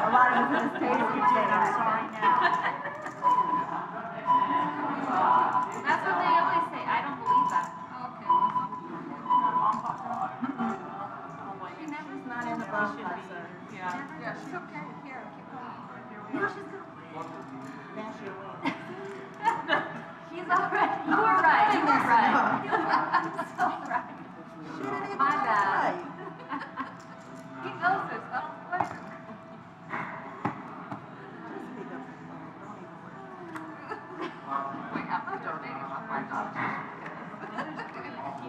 A lot of us in the States would say that. Sorry now. That's what they always say. I don't believe that. She never's not in the bone cut, sir. Yeah, she's okay. Here, keep going. No, she's good. Now she will. She's already. You were right. You were right. So right. She didn't even My get bad. right. He knows this. I don't blame him. Just speak up. Don't even worry. Wait, I'm not donating my $5.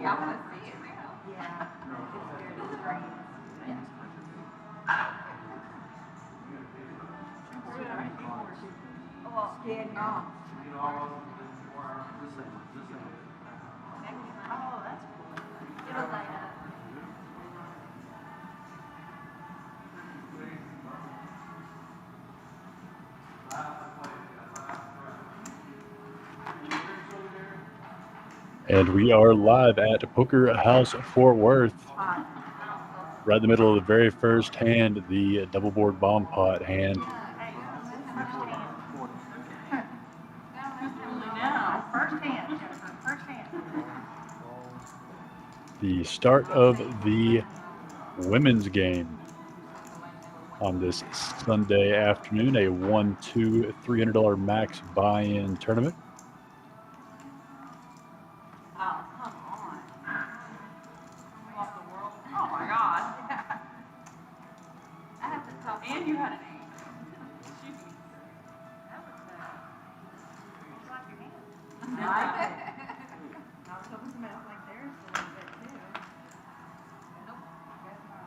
Yeah, I want to see it now. Yeah, it's very strange. Well, Scared me off. Oh, that's cool. it'll light up. And we are live at Poker House Fort Worth. Right in the middle of the very first hand, the double board bomb pot hand. First hand, Jennifer, first hand. The start of the women's game on this Sunday afternoon, a $1, $2, $300 max buy-in tournament. Oh, come on. Off the world. Oh my God. I have to talk. And you had an 8. Jeez. That was Slap your hand. Right. I was hoping to mess like theirs a little bit too. Nope. Guess not.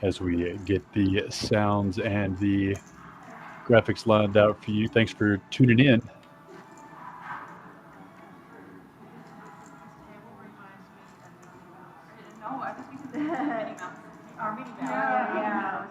As we get the sounds and the graphics lined out for you. Thanks for tuning in. No, I just because it's Minnie Mouse. Our Minnie Mouse. Yeah.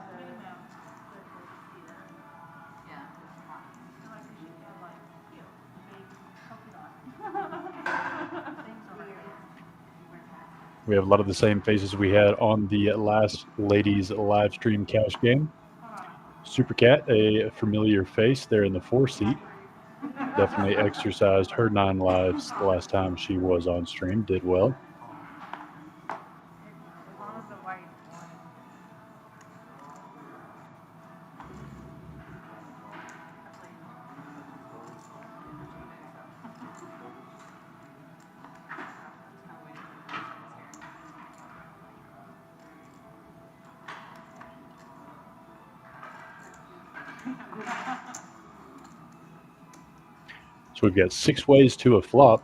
We have a lot of the same faces we had on the last ladies live stream cash game. Super Cat, a familiar face there in the 4 seat. Definitely exercised her 9 lives the last time she was on stream. Did well. As long as the white one. So we've got 6 ways to a flop.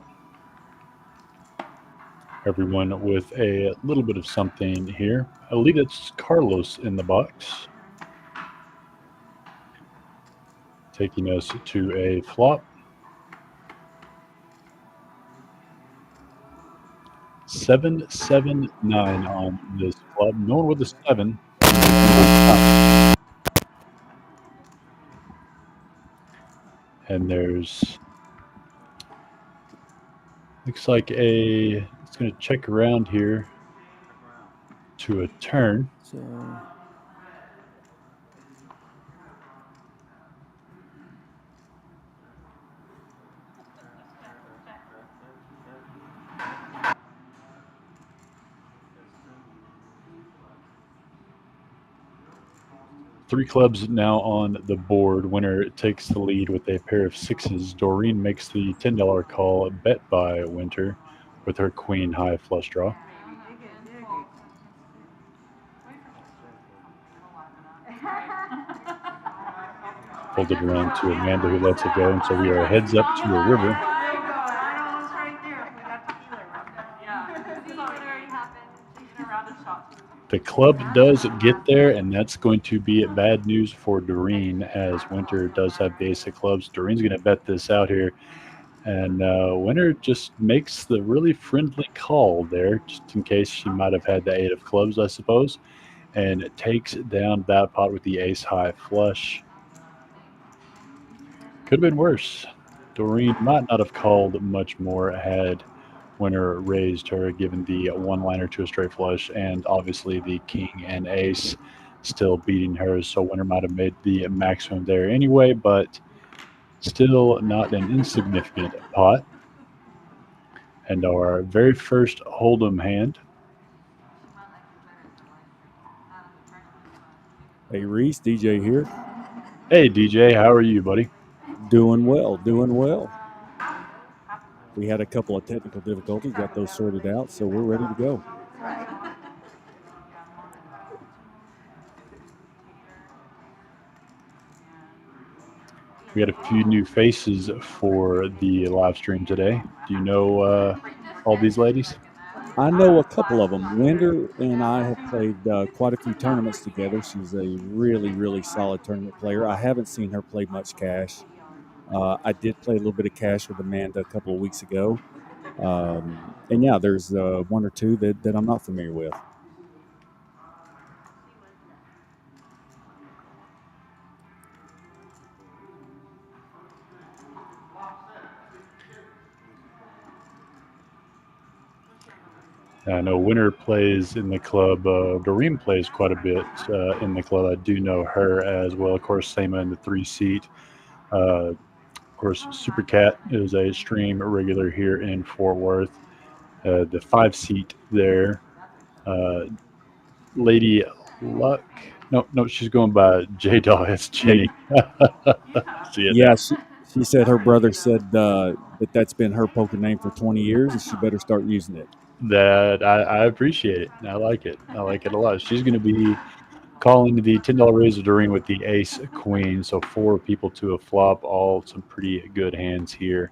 Everyone with a little bit of something here. I believe it's Carlos in the box. Taking us to a flop. 779 on this flop. No one with a 7. And there's, looks like it's going to check around here to a turn. So Three clubs now on the board. Winner takes the lead with a pair of 6s. Doreen makes the $10 call, bet by Winter with her queen high flush draw. Pulled it around to Amanda, who lets it go, and so we are heads up to a river. The club does get there, and that's going to be bad news for Doreen, as Winter does have the ace of clubs. Doreen's going to bet this out here, and Winter just makes the really friendly call there, just in case she might have had the 8 of clubs, I suppose, and it takes down that pot with the ace high flush. Could have been worse. Doreen might not have called much more had Winner raised her, given the one-liner to a straight flush, and obviously the king and ace still beating her. So Winner might have made the maximum there anyway, but still not an insignificant pot. And our very first Hold'em hand. Hey Reese, DJ here. Hey DJ, how are you, buddy? Doing well, doing well. We had a couple of technical difficulties, got those sorted out, so we're ready to go. We got a few new faces for the live stream today. Do you know all these ladies? I know a couple of them. Winder and I have played quite a few tournaments together. She's a really, really solid tournament player. I haven't seen her play much cash. I did play a little bit of cash with Amanda a couple of weeks ago. And yeah, there's one or two that I'm not familiar with. I know Winter plays in the club. Doreen plays quite a bit in the club. I do know her as well. Of course, Sama in the 3 seat. Of course, Super Cat is a stream regular here in Fort Worth. The 5 seat there. Uh, Lady Luck. No, no, she's going by J Dog. It's Jenny. See it Yeah, now. she said her brother said that's been her poker name for 20 years, and she better start using it. That I appreciate it. I like it. I like it a lot. She's going to be calling the $10 raise of Doreen with the ace queen. So 4 people to a flop, all some pretty good hands here.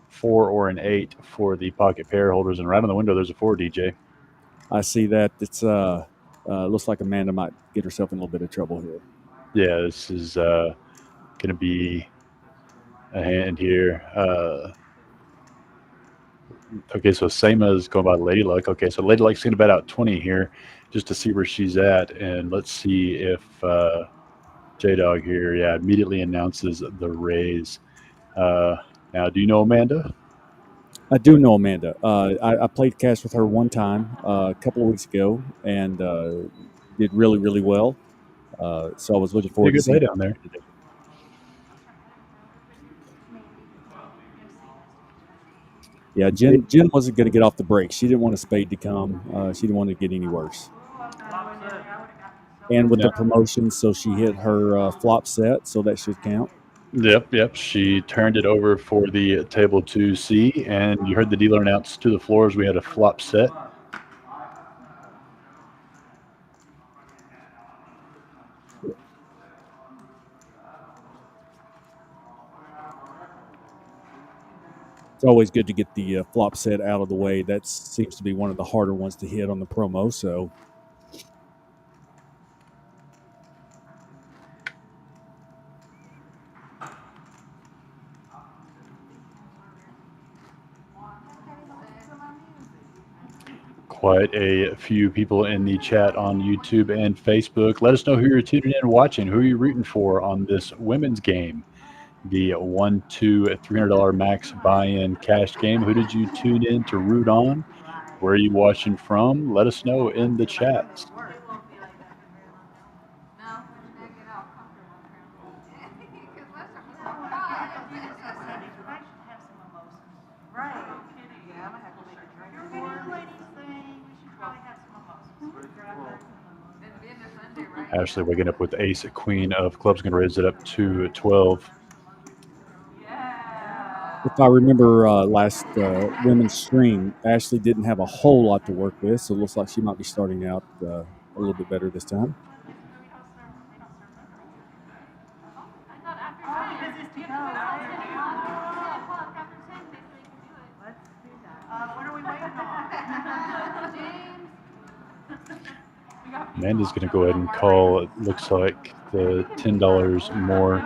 4 or an 8 for the pocket pair holders, and right on the window there's a 4, DJ. I see that. It's looks like Amanda might get herself in a little bit of trouble here. Yeah, this is going to be a hand here. Okay, so Sama is going by Lady Luck. Okay, so Lady Luck's going to bet out 20 here just to see where she's at, and let's see if J Dog here, yeah, immediately announces the raise. Now, do you know Amanda? I do know Amanda. I played cash with her one time a couple of weeks ago and did really, really well. So I was looking Be a forward to good play seeing down there. her today. Yeah, Jen wasn't going to get off the break. She didn't want a spade to come. She didn't want to get any worse. And with the promotion, so she hit her flop set, so that should count. Yep. She turned it over for the table 2C, and you heard the dealer announce to the floors we had a flop set. It's always good to get the flop set out of the way. That seems to be one of the harder ones to hit on the promo. So Quite a few people in the chat on YouTube and Facebook. Let us know who you're tuning in and watching. Who are you rooting for on this women's game? The $1, $2, $300 max buy-in cash game. Who did you tune in to root on? Where are you watching from? Let us know in the chats. Ashley waking up with ace queen of clubs, going to raise it up to 12. if I remember last women's stream, Ashley didn't have a whole lot to work with, so it looks like she might be starting out a little bit better this time. Amanda's going to go ahead and call, it looks like, the $10 more.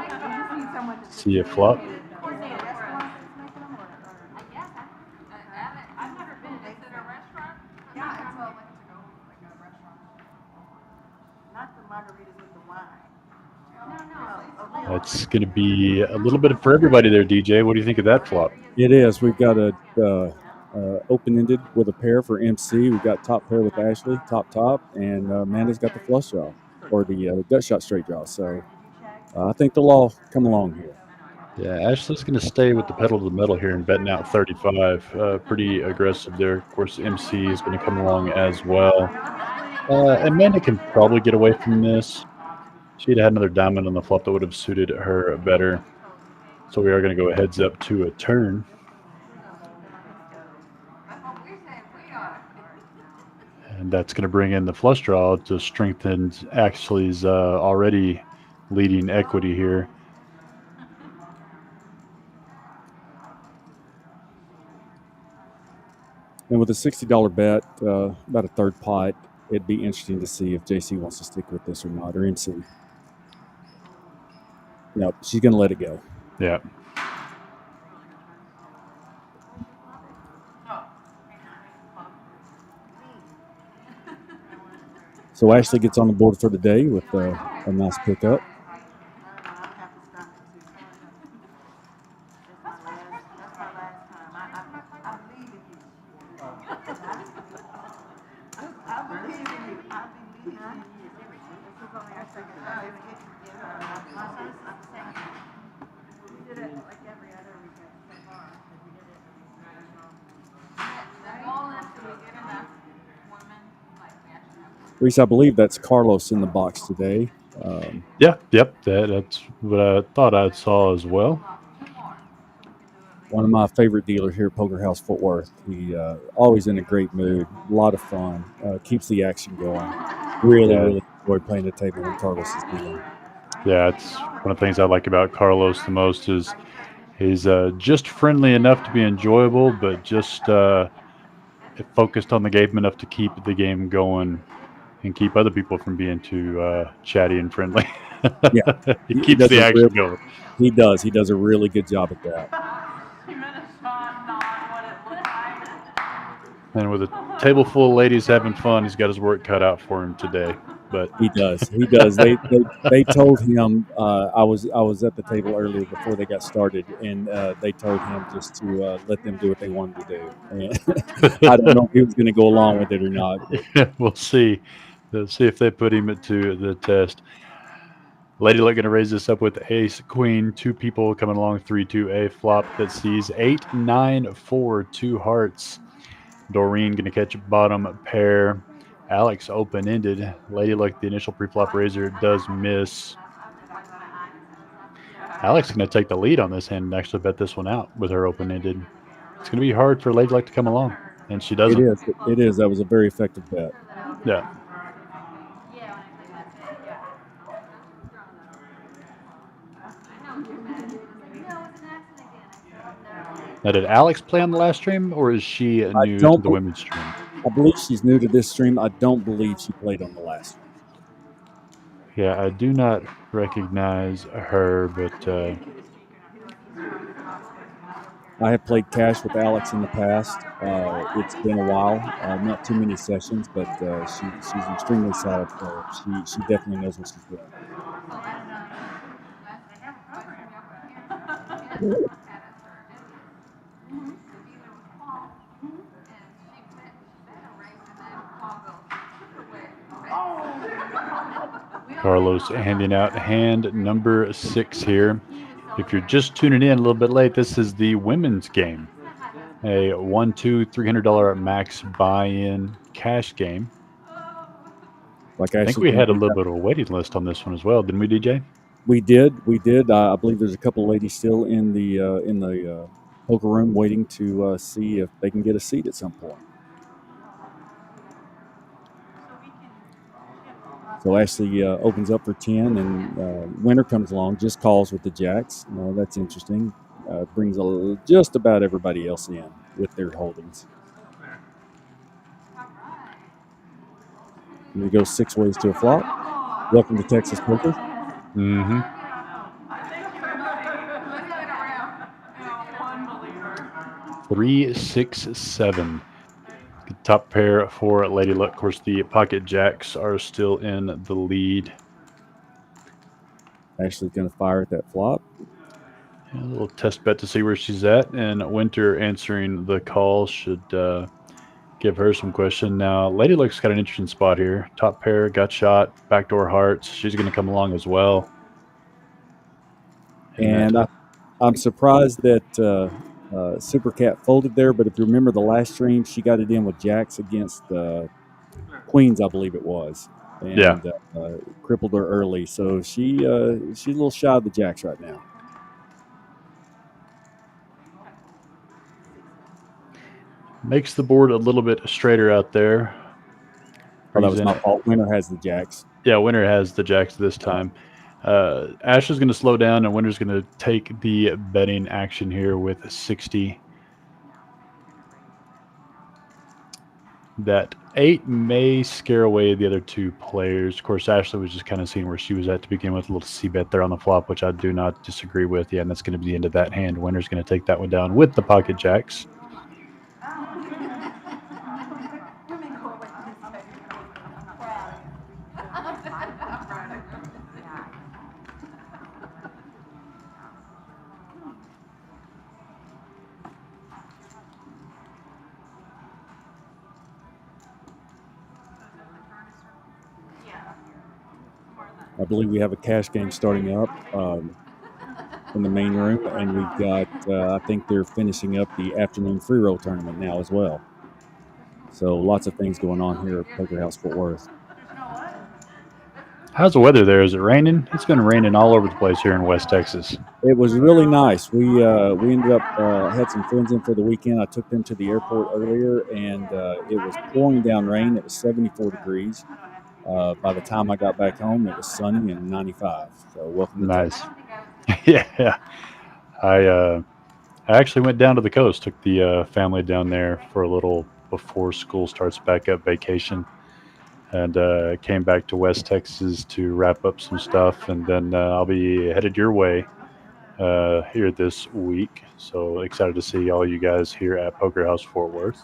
See a flop. Let's It's going to be a little bit for everybody there, DJ. What do you think of that flop? It is. We've got a open-ended with a pair for MC. We've got top pair with Ashley, top, and Amanda's got the flush draw or the gut shot straight draw. So I think they'll all come along here. Yeah, Ashley's going to stay with the pedal to the metal here and betting out 35. Pretty aggressive there. Of course, MC is going to come along as well. Amanda can probably get away from this. She'd had another diamond on the flop that would have suited her better. So we are going to go heads up to a turn. And that's going to bring in the flush draw to strengthen Ashley's already leading equity here. And with a $60 bet, about a third pot, it'd be interesting to see if JC wants to stick with this or not, or MC. No, she's going to let it go. Yeah. So Ashley gets on the board for the day with a nice pickup. Reese, I believe that's Carlos in the box today. Yep. That's what I thought I saw as well. One of my favorite dealers here at Poker House Fort Worth. He always in a great mood, a lot of fun, keeps the action going. Really enjoy playing the table when Carlos is dealing. Yeah, it's one of the things I like about Carlos the most is he's just friendly enough to be enjoyable, but just focused on the game enough to keep the game going and keep other people from being too chatty and friendly. Yeah, he keeps the action going. He does. He does a really good job at that. And with a table full of ladies having fun, he's got his work cut out for him today. But he does. They told him I was at the table earlier before they got started, and they told him just to let them do what they wanted to do. And I don't know if he was going to go along with it or not. We'll see. We'll see if they put him to the test. Lady Luck going to raise this up with ace, queen, two people coming along, 3-2, a flop that sees 8, 9, 4, 2 hearts. Doreen going to catch a bottom pair. Alex open-ended. Lady Luck, the initial pre-flop raiser, does miss. Alex going to take the lead on this hand and actually bet this one out with her open-ended. It's going to be hard for Lady Luck to come along, and she doesn't. It is. That was a very effective bet. Yeah. Now, did Alex play on the last stream, or is she new to the women's stream? I believe she's new to this stream. I don't believe she played on the last stream. Yeah, I do not recognize her, but I have played cash with Alex in the past. It's been a while, not too many sessions, but she's an extremely solid player. She definitely knows what she's doing. Carlos handing out hand number 6 here. If you're just tuning in a little bit late, this is the women's game. A $300 max buy-in cash game. I think we had a little bit of a waiting list on this one as well, didn't we, DJ? We did. I believe there's a couple of ladies still in the poker room waiting to see if they can get a seat at some point. So Ashley opens up for 10, and Winter comes along, just calls with the jacks. That's interesting. Brings just about everybody else in with their holdings. And we go 6 ways to a flop. Welcome to Texas Poker. Mm-hmm. 3, 6, 7. Top pair for Lady Luck. Of course, the pocket jacks are still in the lead. Ashley's going to fire at that flop. Yeah, a little test bet to see where she's at, and Winter answering the call should give her some question. Now, Lady Luck's got an interesting spot here. Top pair, gut shot, backdoor hearts. She's going to come along as well. And I'm surprised that Super Cat folded there, but if you remember the last stream, she got it in with jacks against queens, I believe it was, and crippled her early. So she's a little shy of the jacks right now. Makes the board a little bit straighter out there. Oh, that was my fault. Winner has the jacks. Yeah, Winner has the jacks this time. Ashley's going to slow down, and Winner's going to take the betting action here with 60. That 8 may scare away the other two players. Of course, Ashley was just kind of seeing where she was at to begin with. A little C-bet there on the flop, which I do not disagree with. Yeah, and that's going to be the end of that hand. Winner's going to take that one down with the pocket jacks. I believe we have a cash game starting up in the main room, and we've got, I think they're finishing up the afternoon free roll tournament now as well. So lots of things going on here at Poker House Fort Worth. How's the weather there? Is it raining? It's been raining all over the place here in West Texas. It was really nice. We ended up had some friends in for the weekend. I took them to the airport earlier, and it was pouring down rain. It was 74 degrees. By the time I got back home, it was sunny and 95. So welcome to nice. Yeah, I actually went down to the coast. Took the family down there for a little before school starts back up vacation, and came back to West Texas to wrap up some stuff, and then I'll be headed your way here this week. So excited to see all you guys here at Poker House Fort Worth.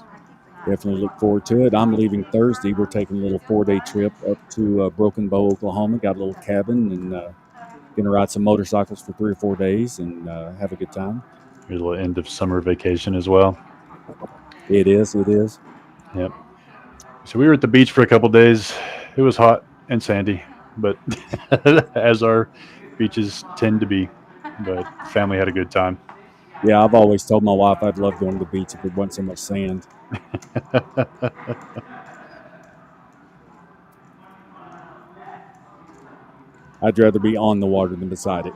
Definitely look forward to it. I'm leaving Thursday. We're taking a little 4-day trip up to Broken Bow, Oklahoma. Got a little cabin, and going to ride some motorcycles for 3 or 4 days and have a good time. Your little end of summer vacation as well. It is. Yep. So we were at the beach for a couple days. It was hot and sandy, but as our beaches tend to be. But family had a good time. Yeah, I've always told my wife I'd love going to the beach if it wasn't so much sand. I'd rather be on the water than beside it.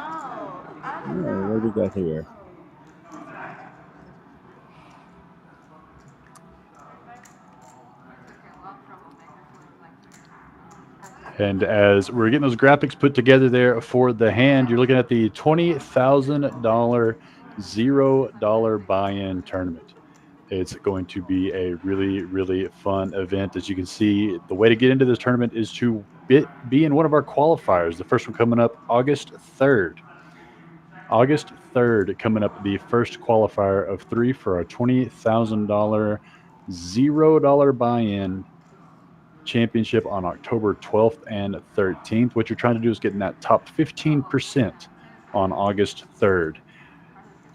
Oh, what do we got here? And as we're getting those graphics put together there for the hand, you're looking at the $20,000 $0 buy-in tournament. It's going to be a really, really fun event. As you can see, the way to get into this tournament is to be in one of our qualifiers. The first one coming up August 3rd. August 3rd, coming up, the first qualifier of 3 for our $20,000 $0 buy-in championship on October 12th and 13th. What you're trying to do is get in that top 15% on August 3rd.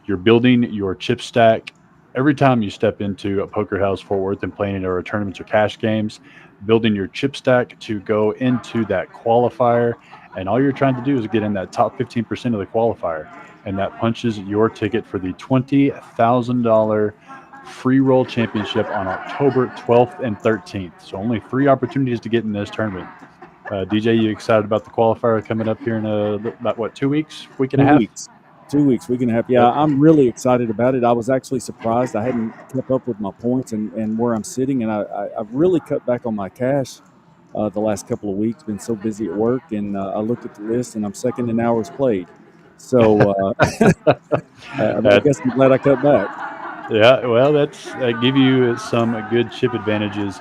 You're building your chip stack every time you step into a Poker House Fort Worth and playing in our tournaments or cash games, building your chip stack to go into that qualifier. And all you're trying to do is get in that top 15% of the qualifier. And that punches your ticket for the $20,000 free roll championship on October 12th and 13th. So only 3 opportunities to get in this tournament. DJ, you excited about the qualifier coming up here in about 2 weeks, week and a half? 2 weeks, week and a half. Yeah, I'm really excited about it. I was actually surprised. I hadn't kept up with my points and where I'm sitting, and I've really cut back on my cash the last couple of weeks. Been so busy at work, and I looked at the list, and I'm second in hours played. So I guess I'm glad I cut back. Yeah, well, that give you some good chip advantages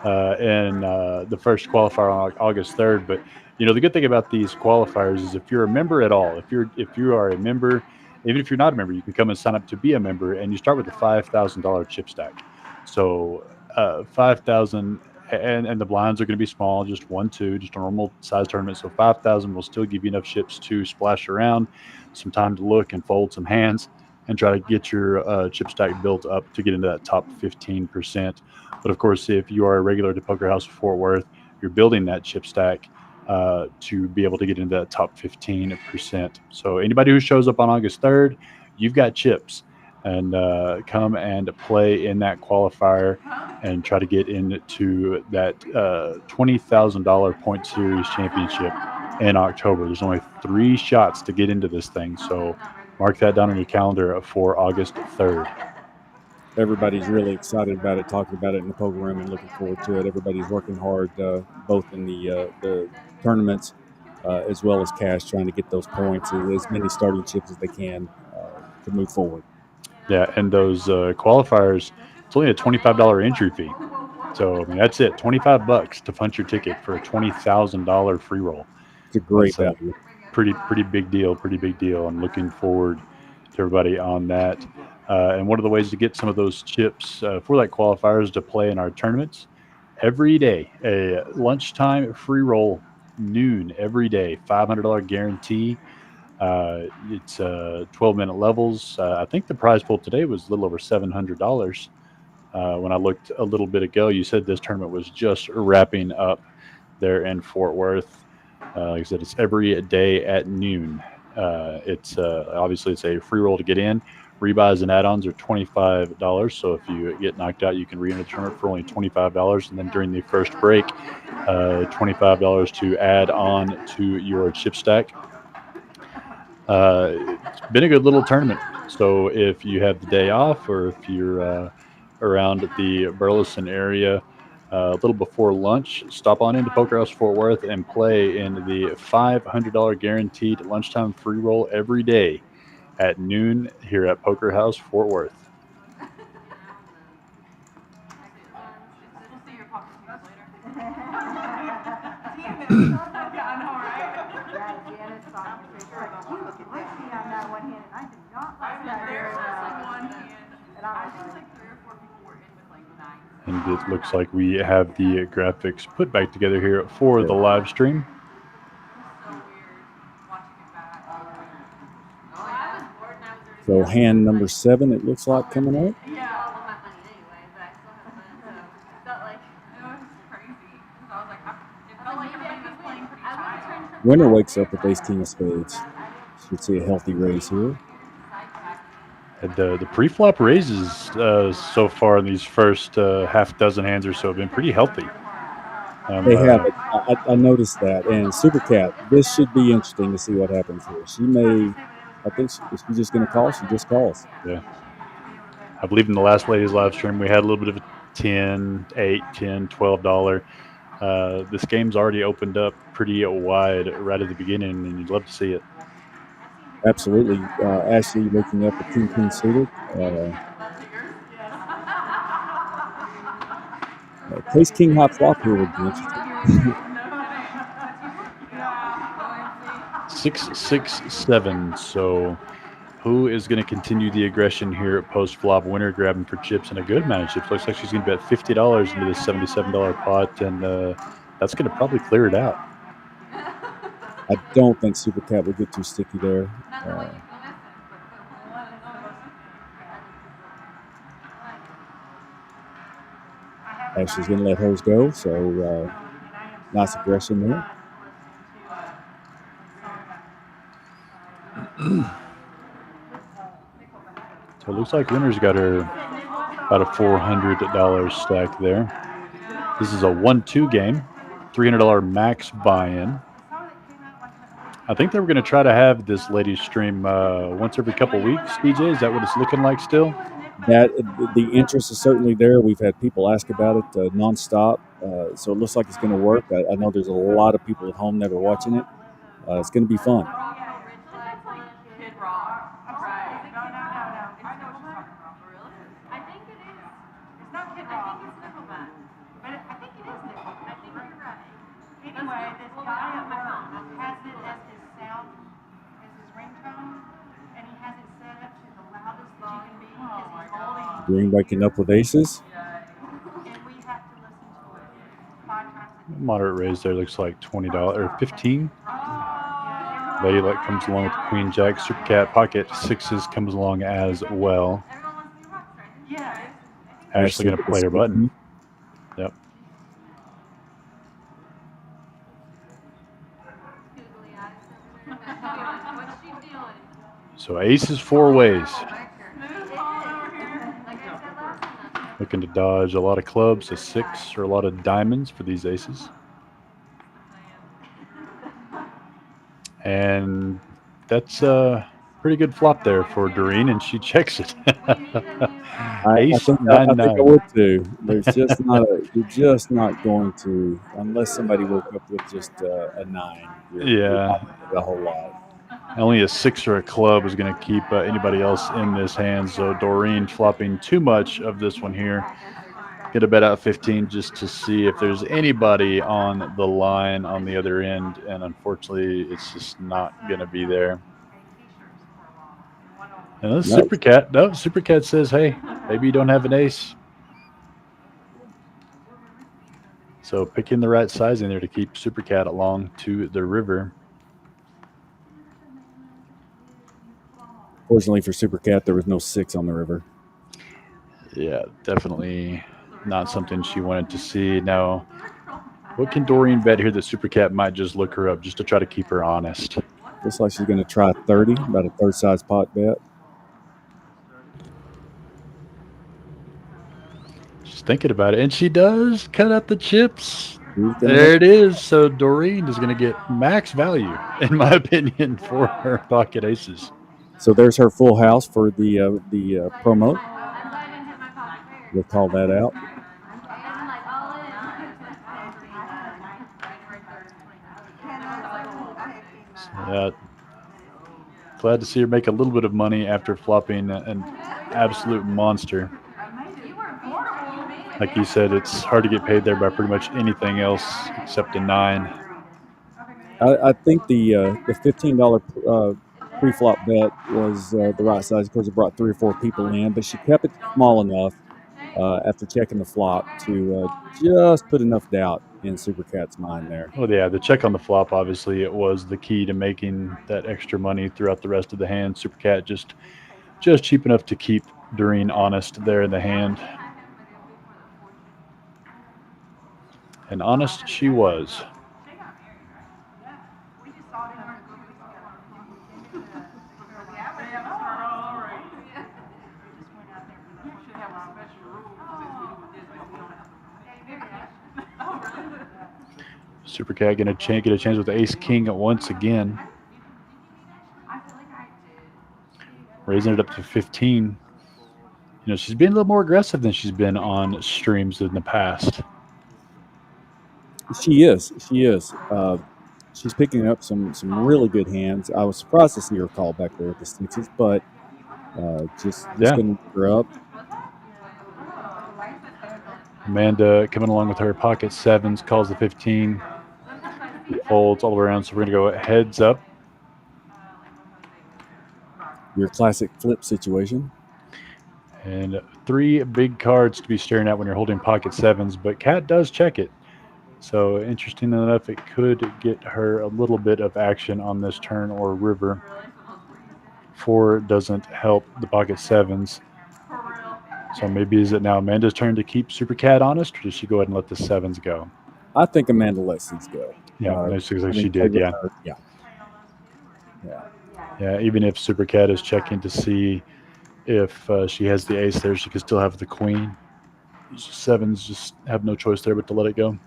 in the first qualifier on August 3rd. But the good thing about these qualifiers is if you're a member at all, if you are a member, even if you're not a member, you can come and sign up to be a member, and you start with a $5,000 chip stack. So $5,000 and the blinds are going to be small, just 1-2, just a normal size tournament. So 5,000 will still give you enough chips to splash around, some time to look and fold some hands, and try to get your chip stack built up to get into that top 15%. But of course, if you are a regular to Poker House of Fort Worth, you're building that chip stack to be able to get into that top 15%. So anybody who shows up on August 3rd, you've got chips, and come and play in that qualifier and try to get into that $20,000 Point Series Championship in October. There's only 3 shots to get into this thing, so mark that down on your calendar for August 3rd. Everybody's really excited about it, talking about it in the poker room, and looking forward to it. Everybody's working hard, both in the tournaments as well as cash, trying to get those points, as many starting chips as they can to move forward. Yeah, and those qualifiers, it's only a $25 entry fee. So I mean, that's it, $25 to punch your ticket for a $20,000 free roll. It's a great That's value. pretty big deal. Pretty big deal. I'm looking forward to everybody on that. And one of the ways to get some of those chips for that qualifier is to play in our tournaments every day. A lunchtime free roll, noon every day, $500 guarantee. It's 12-minute levels. I think the prize pool today was a little over $700. When I looked a little bit ago, you said this tournament was just wrapping up there in Fort Worth. Like I said, it's every day at noon. It's obviously it's a free roll to get in. Rebuys and add-ons are $25. So if you get knocked out, you can re-enter the tournament for only $25. And then during the first break, $25 to add on to your chip stack. It's been a good little tournament. So if you have the day off, or if you're around the Burleson area a little before lunch, stop on into Poker House Fort Worth and play in the $500 guaranteed lunchtime free roll every day at noon here at Poker House Fort Worth. We'll see your pocket later. Yeah, I know, right? And it looks like we have the graphics put back together here for the live stream. So hand number 7, it looks like, coming up. Winner wakes up with ace king of spades. Should see a healthy raise here. And the pre-flop raises so far in these first half dozen hands or so have been pretty healthy. They have it. I noticed that. And Super Cat, this should be interesting to see what happens here. She may, I think she's just going to call. She just calls. Yeah. I believe in the last ladies live stream, we had a little bit of a $10, $8, $10, $12. This game's already opened up pretty wide right at the beginning, and you'd love to see it. Absolutely. Ashley looking up at King suited. Case King high flop here would be interesting. 6-6-7. So who is going to continue the aggression here at post flop? Winner grabbing for chips and a good amount of chips. Looks like she's going to bet $50 into this $77 pot, and that's going to probably clear it out. I don't think Super Cat would get too sticky there. Ashley's going to let hers go, so nice aggression there. So it looks like Winner's got her about a $400 stack there. This is a 1-2 game, $300 max buy-in. I think they were going to try to have this ladies stream once every couple weeks. DJ, is that what it's looking like still? That the interest is certainly there. We've had people ask about it nonstop, so it looks like it's going to work. I know there's a lot of people at home that are watching it. It's going to be fun. Green waking up with aces. Moderate raise there looks like $20 or 15. Lady Luck comes along with Queen Jack. Super Cat pocket sixes comes along as well. Ashley going to play her button. Yep. So aces 4 ways. Looking to dodge a lot of clubs, a 6 or a lot of diamonds for these aces. And that's a pretty good flop there for Doreen, and she checks it. I think I would too. There's just not you're just not going to, unless somebody woke up with just a 9. You're not gonna get a whole lot. Only a 6 or a club is going to keep anybody else in this hand. So Doreen flopping too much of this one here. Get a bet out 15 just to see if there's anybody on the line on the other end. And unfortunately, it's just not going to be there. And this Super Cat, no, Super Cat says, hey, maybe you don't have an ace. So picking the right size in there to keep Super Cat along to the river. Fortunately for Super Cat, there was no 6 on the river. Yeah, definitely not something she wanted to see. Now, what can Doreen bet here that Super Cat might just look her up just to try to keep her honest? Looks like she's going to try 30, about a third size pot bet. She's thinking about it, and she does cut out the chips. There it is. So Doreen is going to get max value, in my opinion, for her pocket aces. So there's her full house for the promo. We'll call that out. So, glad to see her make a little bit of money after flopping an absolute monster. Like you said, it's hard to get paid there by pretty much anything else except a 9. I think the $15 pre-flop bet was the right size. Of course, it brought 3 or 4 people in, but she kept it small enough after checking the flop to just put enough doubt in Super Cat's mind there. Well, yeah, the check on the flop, obviously, it was the key to making that extra money throughout the rest of the hand. Super Cat just cheap enough to keep Doreen honest there in the hand. And honest she was. Super Cat going to get a chance with Ace King once again. Raising it up to 15. You know, she's been a little more aggressive than she's been on streams in the past. She is. She's picking up some really good hands. I was surprised to see her call back there with the 6s, but just couldn't pick her up. Amanda coming along with her pocket 7s, calls the 15. Folds all the way around, so we're going to go heads up. Your classic flip situation. And 3 big cards to be staring at when you're holding pocket 7s, but Cat does check it. So interesting enough, it could get her a little bit of action on this turn or river. 4 doesn't help the pocket 7s. So maybe is it now Amanda's turn to keep Super Cat honest, or does she go ahead and let the 7s go? I think Amanda lets these go. Yeah, looks like she did, yeah. Yeah, even if Super Cat is checking to see if she has the ace there, she could still have the queen. 7s just have no choice there but to let it go.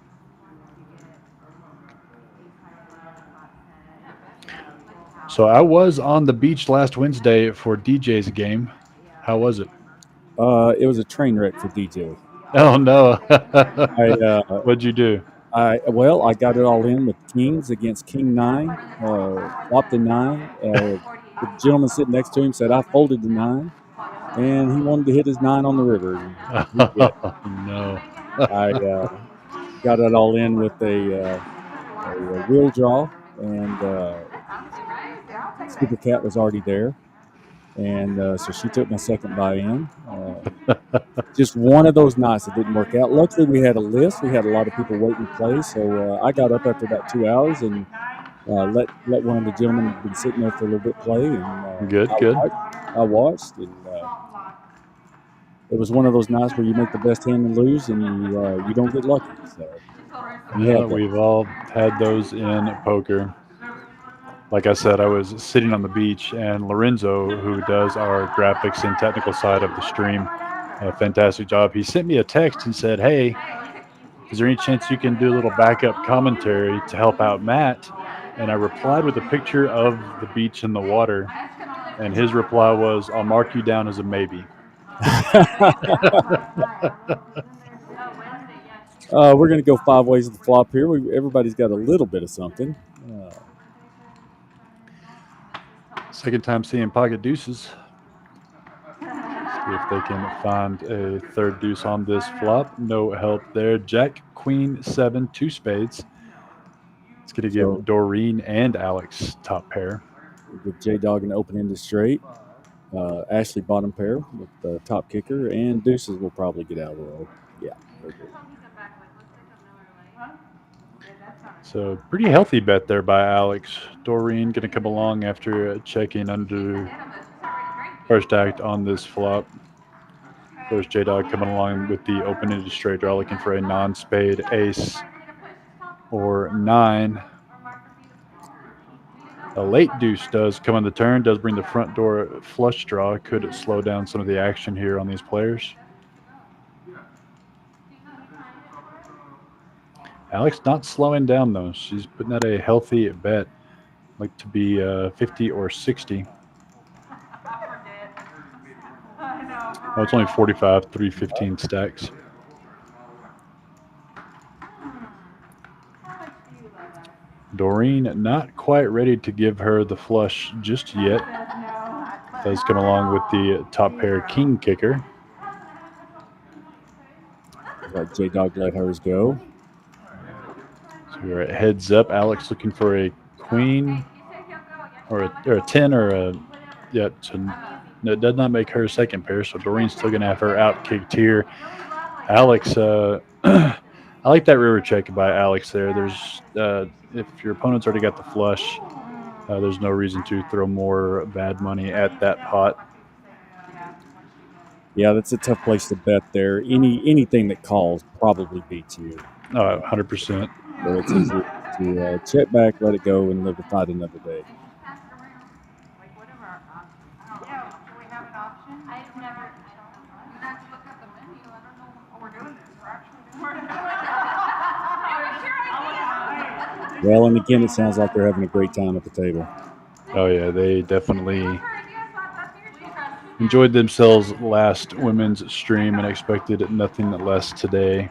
So I was on the beach last Wednesday for DJ's game. How was it? It was a train wreck for DJ. Oh, no. What'd you do? I got it all in with kings against king 9. Flopped the 9. The gentleman sitting next to him said I folded the 9, and he wanted to hit his 9 on the river. No. I got it all in with a wheel draw, and Super Cat was already there. And so she took my second buy-in. Just one of those nights that didn't work out. Luckily, we had a list. We had a lot of people waiting to play. So I got up after about 2 hours and let one of the gentlemen who'd been sitting there for a little bit play. And Good. I watched, and it was one of those nights where you make the best hand and lose, and you don't get lucky. So Yeah, we've all had those in poker. Like I said, I was sitting on the beach, and Lorenzo, who does our graphics and technical side of the stream, a fantastic job. He sent me a text and said, "Hey, is there any chance you can do a little backup commentary to help out Matt?" And I replied with a picture of the beach and the water, and his reply was, "I'll mark you down as a maybe." we're going to go 5 ways of the flop here. Everybody's got a little bit of something. Second time seeing pocket deuces. See if they can find a third deuce on this flop. No help there. Jack, queen, 7, 2 spades. It's going to give Doreen and Alex top pair. With J-Dog an open-ended straight. Ashley bottom pair with the top kicker, and deuces will probably get out of the way. Yeah, they're good. So pretty healthy bet there by Alex. Doreen going to come along after checking under first act on this flop. Of course, J-Dog coming along with the open-ended straight draw, looking for a non-spade ace or 9. A late deuce does come on the turn, does bring the front door flush draw. Could it slow down some of the action here on these players? Alex not slowing down, though. She's putting out a healthy bet. Like to be 50 or 60. Oh, it's only 45, 315 stacks. Doreen not quite ready to give her the flush just yet. Does come along with the top pair king kicker. Let J-Dog let hers go. So we're at heads up. Alex looking for a queen or a 10 or a, yeah, it does not make her second pair, so Doreen's still going to have her out kicked here. Alex, I like that river check by Alex there. There's if your opponent's already got the flush, there's no reason to throw more bad money at that pot. Yeah, that's a tough place to bet there. Anything that calls probably beats you. 100%. So it's easy to check back, let it go, and live to fight another day. Well, and again, it sounds like they're having a great time at the table. Oh, yeah, they definitely enjoyed themselves last women's stream and expected nothing less today.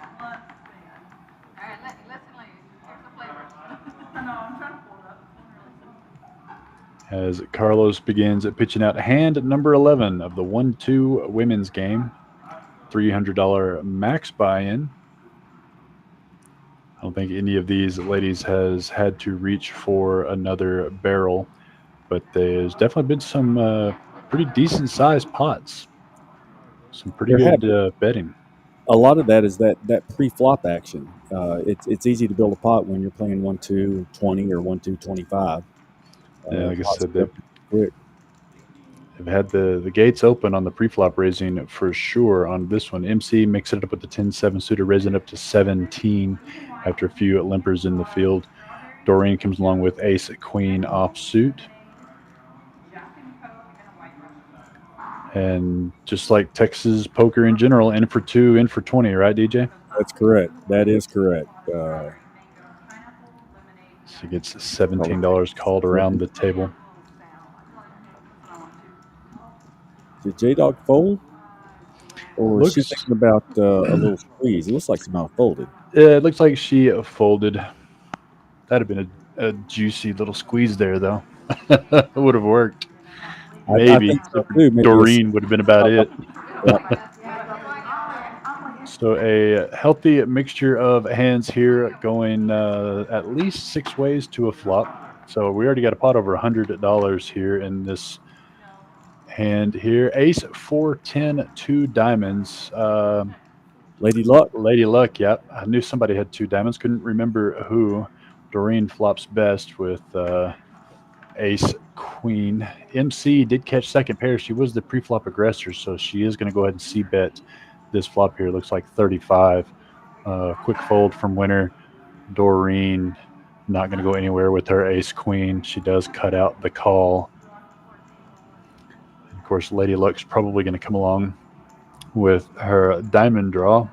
As Carlos begins pitching out hand number 11 of the 1-2 women's game. $300 max buy-in. I don't think any of these ladies has had to reach for another barrel, but there's definitely been some pretty decent sized pots. Some pretty good betting. A lot of that is that pre-flop action. It's easy to build a pot when you're playing 1-2 20 or 1-2 25. Yeah, like I said, they've had the gates open on the pre-flop raising for sure on this one. MC mixing it up with the 10-7 suited, raising up to 17 after a few limpers in the field. Doreen comes along with ace queen offsuit. And just like Texas poker in general, in for 2, in for 20, right, DJ? That's correct. That is correct. She gets $17 called around the table. Did J-Dog fold? Or is she thinking about a little squeeze? It looks like she might have folded. It looks like she folded. That'd have been a juicy little squeeze there, though. It would have worked. Maybe. Maybe Doreen would have been about it. Yep. So a healthy mixture of hands here going at least 6 ways to a flop. So we already got a pot over $100 here in this hand here. Ace 4, 10, 2 diamonds. Lady Luck. Lady Luck, yep. I knew somebody had 2 diamonds. Couldn't remember who. Doreen flops best with Ace Queen. MC did catch second pair. She was the pre-flop aggressor, so she is going to go ahead and c-bet this flop here. Looks like 35. Quick fold from winner. Doreen not going to go anywhere with her Ace Queen. She does cut out the call. Of course, Lady Luck's probably going to come along with her diamond draw.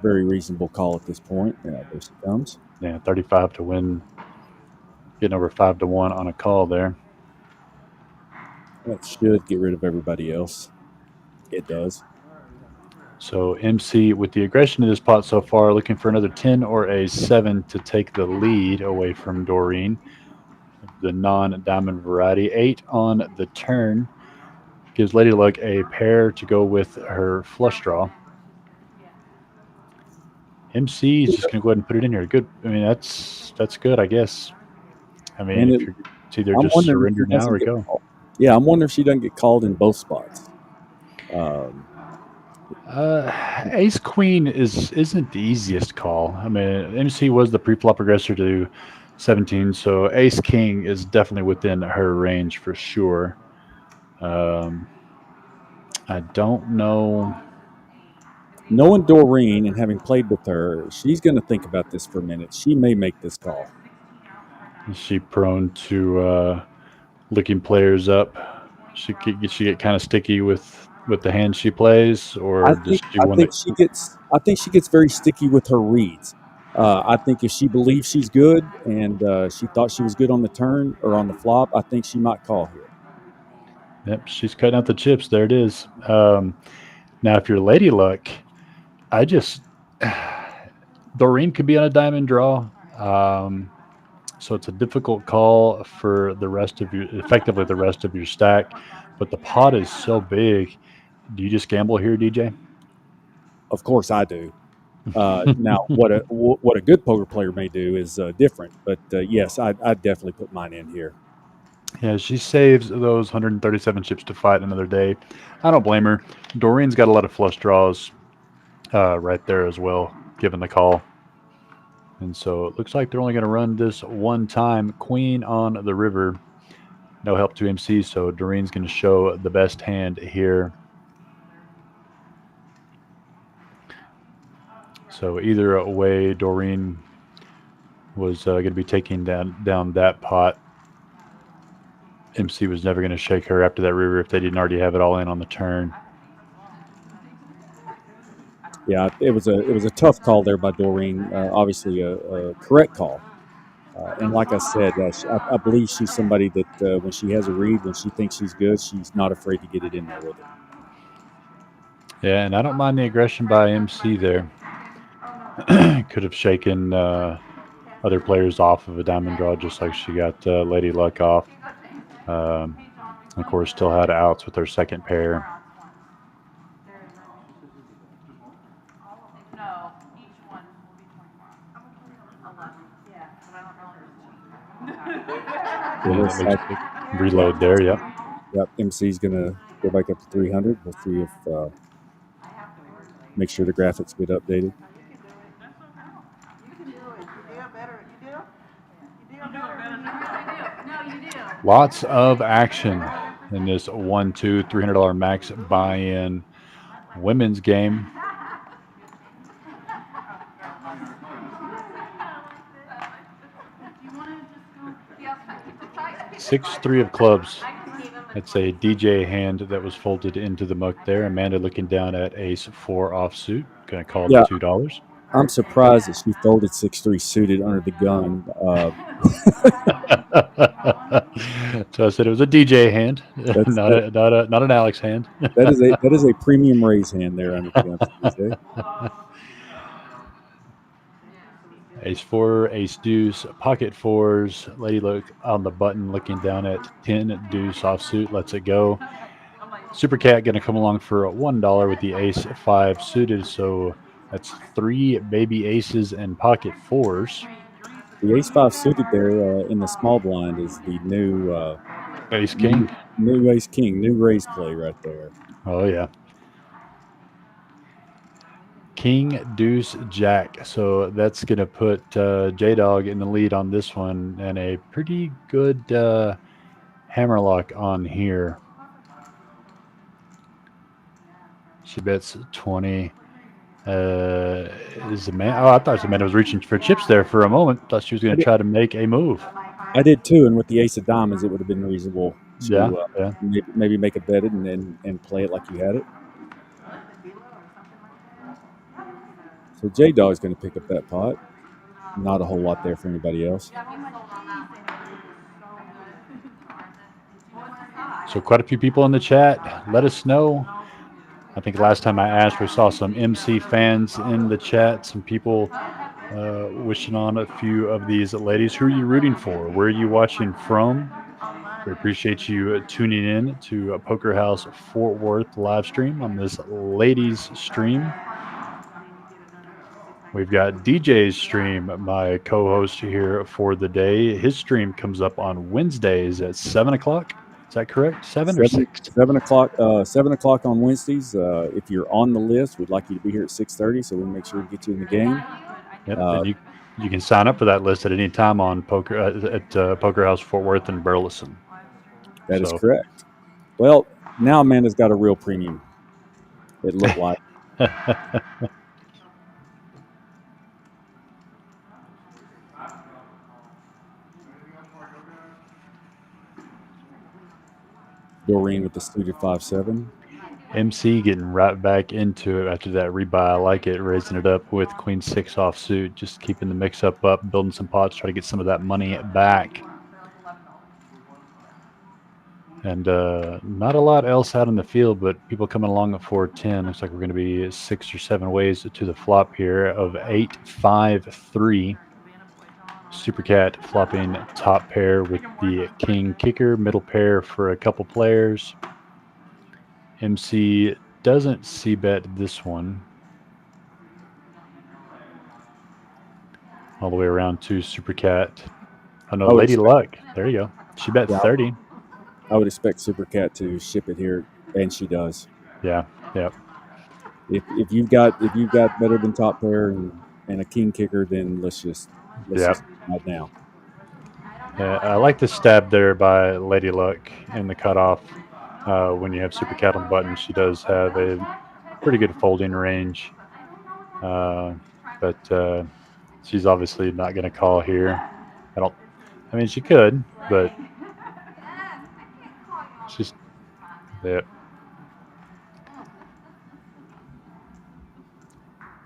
Very reasonable call at this point. Yeah, there she comes. Yeah, 35 to win. Getting over 5 to 1 on a call there. That should get rid of everybody else. It does. So MC, with the aggression of this pot so far, looking for another 10 or a 7 to take the lead away from Doreen, the non-diamond variety. 8 on the turn gives Lady Luck a pair to go with her flush draw. MC is just going to go ahead and put it in here. Good. I mean, that's good, I guess. I mean, it's either just surrender now or go. Called. Yeah, I'm wondering if she doesn't get called in both spots. Ace Queen isn't the easiest call. I mean, MC was the pre-flop aggressor to 17, so Ace King is definitely within her range for sure. I don't know. Knowing Doreen and having played with her, she's going to think about this for a minute. She may make this call. Is she prone to looking players up? She get kind of sticky with the hand she plays, or I think she gets very sticky with her reads. I think if she believes she's good and she thought she was good on the turn or on the flop, I think she might call here. Yep, she's cutting out the chips. There it is. Now, if you're Lady Luck, Doreen could be on a diamond draw. So it's a difficult call for effectively the rest of your stack. But the pot is so big. Do you just gamble here, DJ? Of course I do. Now, what a good poker player may do is different. But yes, I'd definitely put mine in here. Yeah, she saves those 137 chips to fight another day. I don't blame her. Doreen's got a lot of flush draws right there as well, given the call. And so it looks like they're only going to run this one time. Queen on the river. No help to MC, so Doreen's going to show the best hand here. So either way, Doreen was going to be taking down that pot. MC was never going to shake her after that river if they didn't already have it all in on the turn. Yeah, it was a tough call there by Doreen. Obviously, a correct call. And like I said, I believe she's somebody that when she has a read, when she thinks she's good, she's not afraid to get it in there with her. Yeah, and I don't mind the aggression by MC there. Could have shaken other players off of a diamond draw just like she got Lady Luck off. Of course, still had outs with her second pair. No, each one will be 11. Yeah, but I don't know. Yeah, reload there, yep. Yep, MC's going to go back up to 300. We'll see if make sure the graphics get updated. Lots of action in this $1, $2, $300 max buy-in women's game. 6-3 of clubs. That's a DJ hand that was folded into the muck there. Amanda looking down at ace 4 offsuit. Going to call it $2. I'm surprised that she folded 6-3 suited under the gun. So I said it was a DJ hand, not an Alex hand. that is a premium raise hand there under the gun. DJ. Ace 4, ace deuce, pocket fours. Lady Luck on the button, looking down at 10 deuce offsuit. Lets it go. Super Cat going to come along for $1 with the ace 5 suited. So that's 3 baby aces and pocket fours. The ace-5 suited there in the small blind is the new Ace King. new ace king, new raise play right there. Oh yeah. King, deuce, jack. So that's going to put J-Dog in the lead on this one, and a pretty good hammerlock on here. She bets 20. Is Amanda? Oh, I thought Amanda was reaching for chips there for a moment. Thought she was going to try to make a move. I did too, and with the ace of diamonds, it would have been reasonable to Yeah. maybe make a bet it and play it like you had it. So J-Dog's going to pick up that pot. Not a whole lot there for anybody else. So quite a few people in the chat. Let us know. I think last time I asked, we saw some MC fans in the chat. Some people wishing on a few of these ladies. Who are you rooting for? Where are you watching from? We appreciate you tuning in to Poker House Fort Worth live stream on this ladies stream. We've got DJ's stream, my co-host here for the day. His stream comes up on Wednesdays at 7 o'clock. Is that correct? 7 or 6? 7 o'clock. 7 o'clock on Wednesdays. If you're on the list, we'd like you to be here at 6:30, so we'll make sure to get you in the game. Yep. And you can sign up for that list at any time on Poker House Fort Worth and Burleson. That is correct. Well, now Amanda's got a real premium. It looked like. Doreen with the suited 5-7. MC getting right back into it after that rebuy. I like it, raising it up with Queen 6 offsuit, just keeping the mix up, building some pots, try to get some of that money back. And not a lot else out in the field, but people coming along at 4-10. Looks like we're going to be 6 or 7 ways to the flop here of 8-5-3. Supercat flopping top pair with the king kicker, middle pair for a couple players. MC doesn't c-bet this one. All the way around to Supercat. Oh no, Lady Luck. There you go. She bet 30. I would expect Supercat to ship it here, and she does. Yeah. If you've got better than top pair and a king kicker, then let's just right now. Yeah, I like the stab there by Lady Luck in the cutoff. When you have Supercat on the button, she does have a pretty good folding range. But she's obviously not going to call here. I mean, she could, but she's there.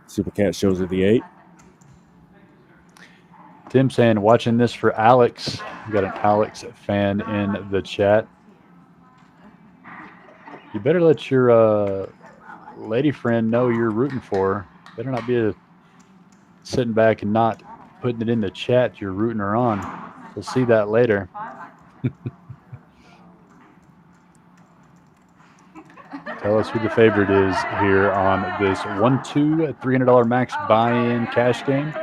Supercat shows her the 8. Tim saying, watching this for Alex. We got an Alex fan in the chat. You better let your lady friend know you're rooting for her. Better not be sitting back and not putting it in the chat you're rooting her on. We'll see that later. Tell us who the favorite is here on this 1-2 $300 max buy-in cash game.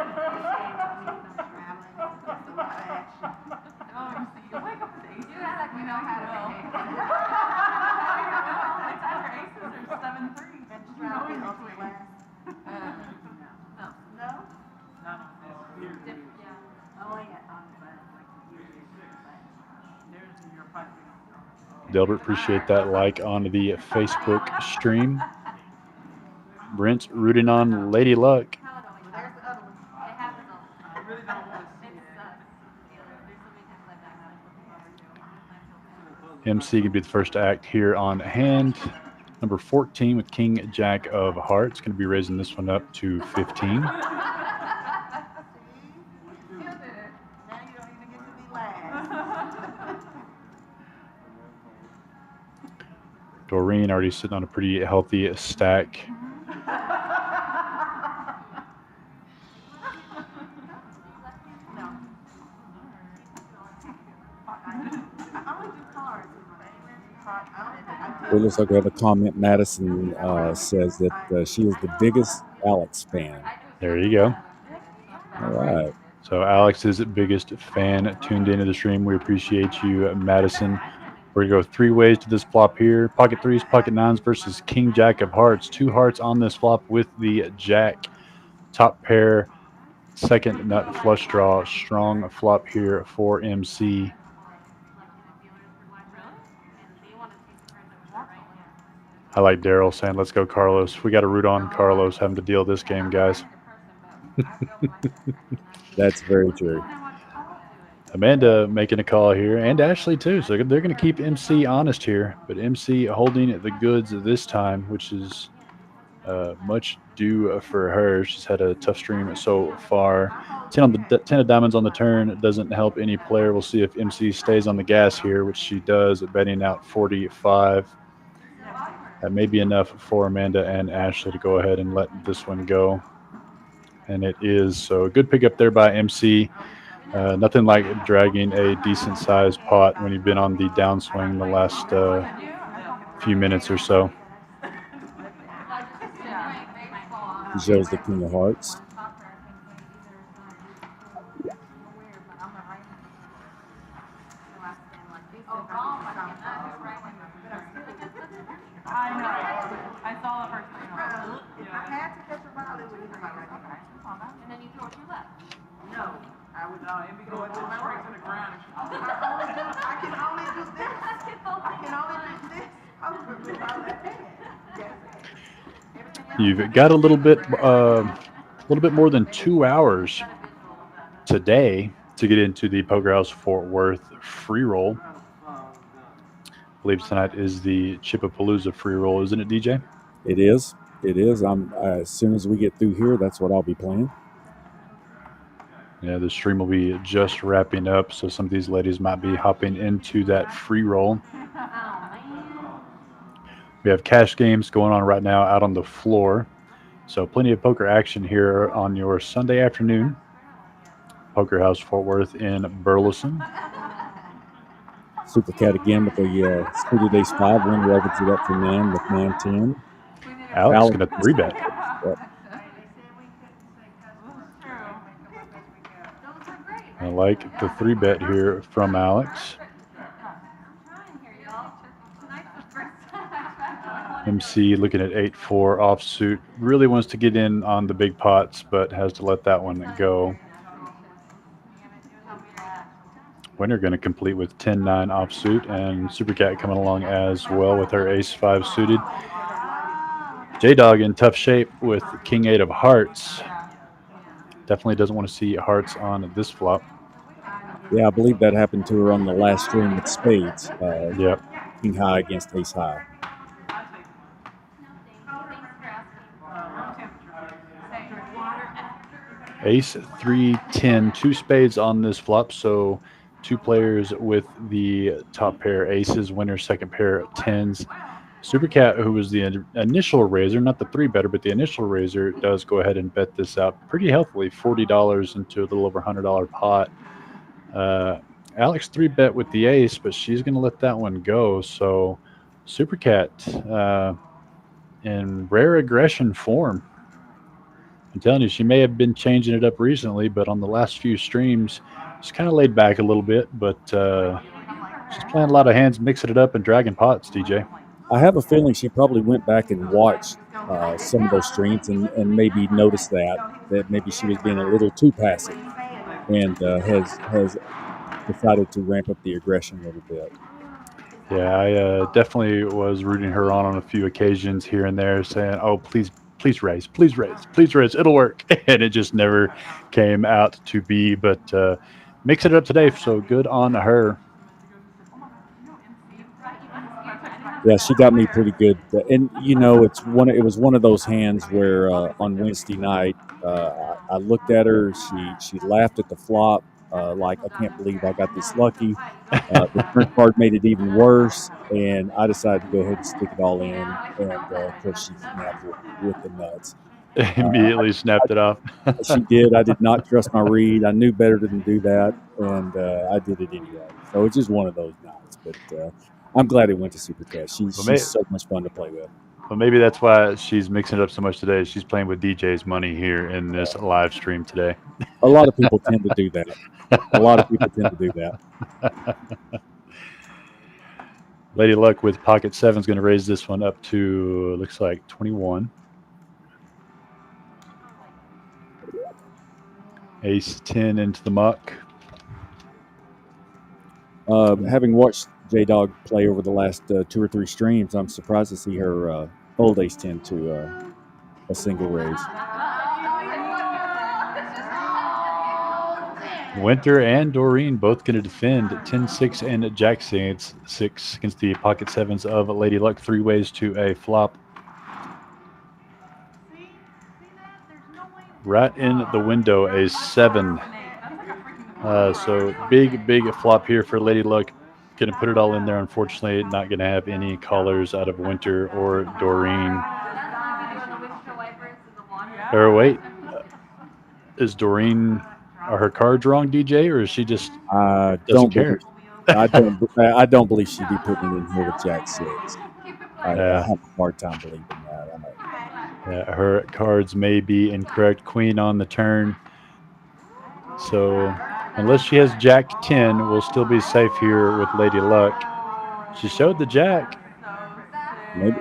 Delbert, appreciate that like on the Facebook stream. Brent's rooting on Lady Luck. MC can be the first to act here on hand. Number 14 with King Jack of Hearts. Going to be raising this one up to 15. Doreen already sitting on a pretty healthy stack. It looks like we have a comment. Madison says that she is the biggest Alex fan. There you go. All right. So Alex's biggest fan tuned into the stream. We appreciate you, Madison. We're gonna go three ways to this flop here. Pocket threes, pocket nines versus King Jack of Hearts. Two hearts on this flop with the Jack. Top pair, second nut flush draw. Strong flop here for MC. I like Daryl saying, "Let's go, Carlos." We got to root on Carlos having to deal this game, guys. That's very true. Amanda making a call here, and Ashley too. So they're going to keep MC honest here, but MC holding the goods this time, which is much due for her. She's had a tough stream so far. 10 of diamonds on the turn. It doesn't help any player. We'll see if MC stays on the gas here, which she does, betting out 45. That may be enough for Amanda and Ashley to go ahead and let this one go. And it is. So a good pickup there by MC. Nothing like dragging a decent-sized pot when you've been on the downswing the last few minutes or so. He shows the King of Hearts. I know. I saw the first thing. I had to catch a volley with him. And then you throw it to your left. No, I would No, it'd be going to straight to the ground. I can only do this. I can only do this over with my left hand. Yes. You've got a little bit more than 2 hours today to get into the Poker House Fort Worth free roll. I believe tonight is the Chipapalooza free roll, isn't it, DJ? It is. It is. As soon as we get through here, that's what I'll be playing. Yeah, the stream will be just wrapping up, so some of these ladies might be hopping into that free roll. We have cash games going on right now out on the floor. So plenty of poker action here on your Sunday afternoon. Poker House Fort Worth in Burleson. Super Cat again with the suited ace 5, winner over to that for man with man 10. Alex going to 3-bet. Yep. I like the 3-bet here from Alex. MC looking at 8-4 offsuit. Really wants to get in on the big pots, but has to let that one go. Winner going to complete with 10-9 offsuit, and Super Cat coming along as well with her ace-5 suited. J-Dog in tough shape with King 8 of hearts. Definitely doesn't want to see hearts on this flop. Yeah, I believe that happened to her on the last stream with spades. Yep. King high against ace high. Ace 3 10, 2 spades on this flop, so 2 players with the top pair aces, winner second pair of tens. Super Cat, who was the initial raiser, not the 3-better, but the initial raiser, does go ahead and bet this out pretty healthily, $40 into a little over $100 pot. Alex 3-bet with the ace, but she's going to let that one go. So Super Cat in rare aggression form. I'm telling you, she may have been changing it up recently, but on the last few streams, she's kind of laid back a little bit, but she's playing a lot of hands, mixing it up, and dragging pots, DJ. I have a feeling she probably went back and watched some of those streams and maybe noticed that maybe she was being a little too passive and has decided to ramp up the aggression a little bit. Yeah, I definitely was rooting her on a few occasions here and there, saying, "Oh, please raise, please raise, please raise, it'll work." And it just never came out to be, but mixing it up today, so good on her. Yeah, she got me pretty good, and it was one of those hands where on Wednesday night I looked at her. She laughed at the flop, like, I can't believe I got this lucky. The turn card made it even worse, and I decided to go ahead and stick it all in. And of course, she snapped with the nuts. Immediately snapped it off. She did. I did not trust my read. I knew better than to do that, and I did it anyway. So it's just one of those nights, but. I'm glad it went to Super Cat. She's so much fun to play with. Well, maybe that's why she's mixing it up so much today. She's playing with DJ's money here in this live stream today. A lot of people tend to do that. A lot of people tend to do that. Lady Luck with pocket 7 is going to raise this one up to, looks like 21. Ace 10 into the muck. Having watched J-Dog play over the last 2 or 3 streams, I'm surprised to see her fold ace 10 to a single raise. Winter and Doreen both going to defend 10-6 and Jack 6 against the pocket 7s of Lady Luck. 3 ways to a flop. Right in the window, a 7. So big flop here for Lady Luck. Going to put it all in there. Unfortunately, not going to have any callers out of Winter or Doreen. Or wait, is Doreen, are her cards wrong, DJ, or is she just doesn't care? I don't believe she'd be putting it in here with Jack 6. I have a hard time believing that. Yeah, her cards may be incorrect. Queen on the turn. So unless she has Jack 10, we'll still be safe here with Lady Luck. She showed the Jack. Maybe.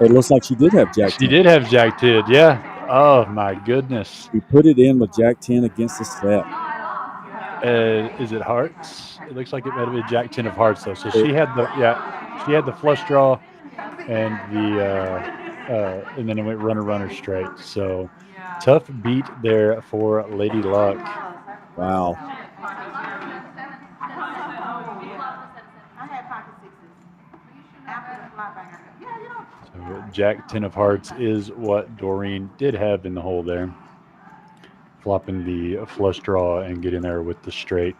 It looks like she did have Jack 10. She did have Jack 10, yeah. Oh, my goodness. We put it in with Jack 10 against the set. Is it hearts? It looks like it might have been Jack 10 of hearts, though. So she had the flush draw and and then it went runner straight. So tough beat there for Lady Luck. Wow. I had pocket 6s. After the flop, I got So Jack 10 of hearts is what Doreen did have in the hole there. Flopping the flush draw and getting there with the straight.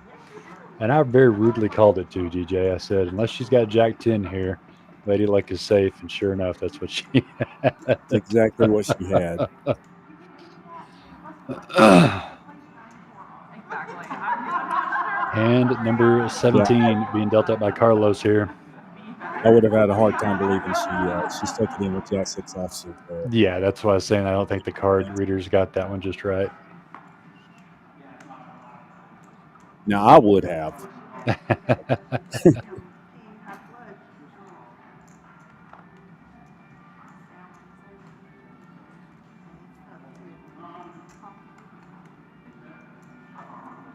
And I very rudely called it too, DJ. I said, unless she's got Jack 10 here, Lady Luck is safe. And sure enough, that's what she had. That's exactly what she had. And number 17 being dealt up by Carlos here. I would have had a hard time believing she stuck it in with Jack 6 offsuit. Yeah, that's why I was saying I don't think the card readers got that one just right. Now, I would have.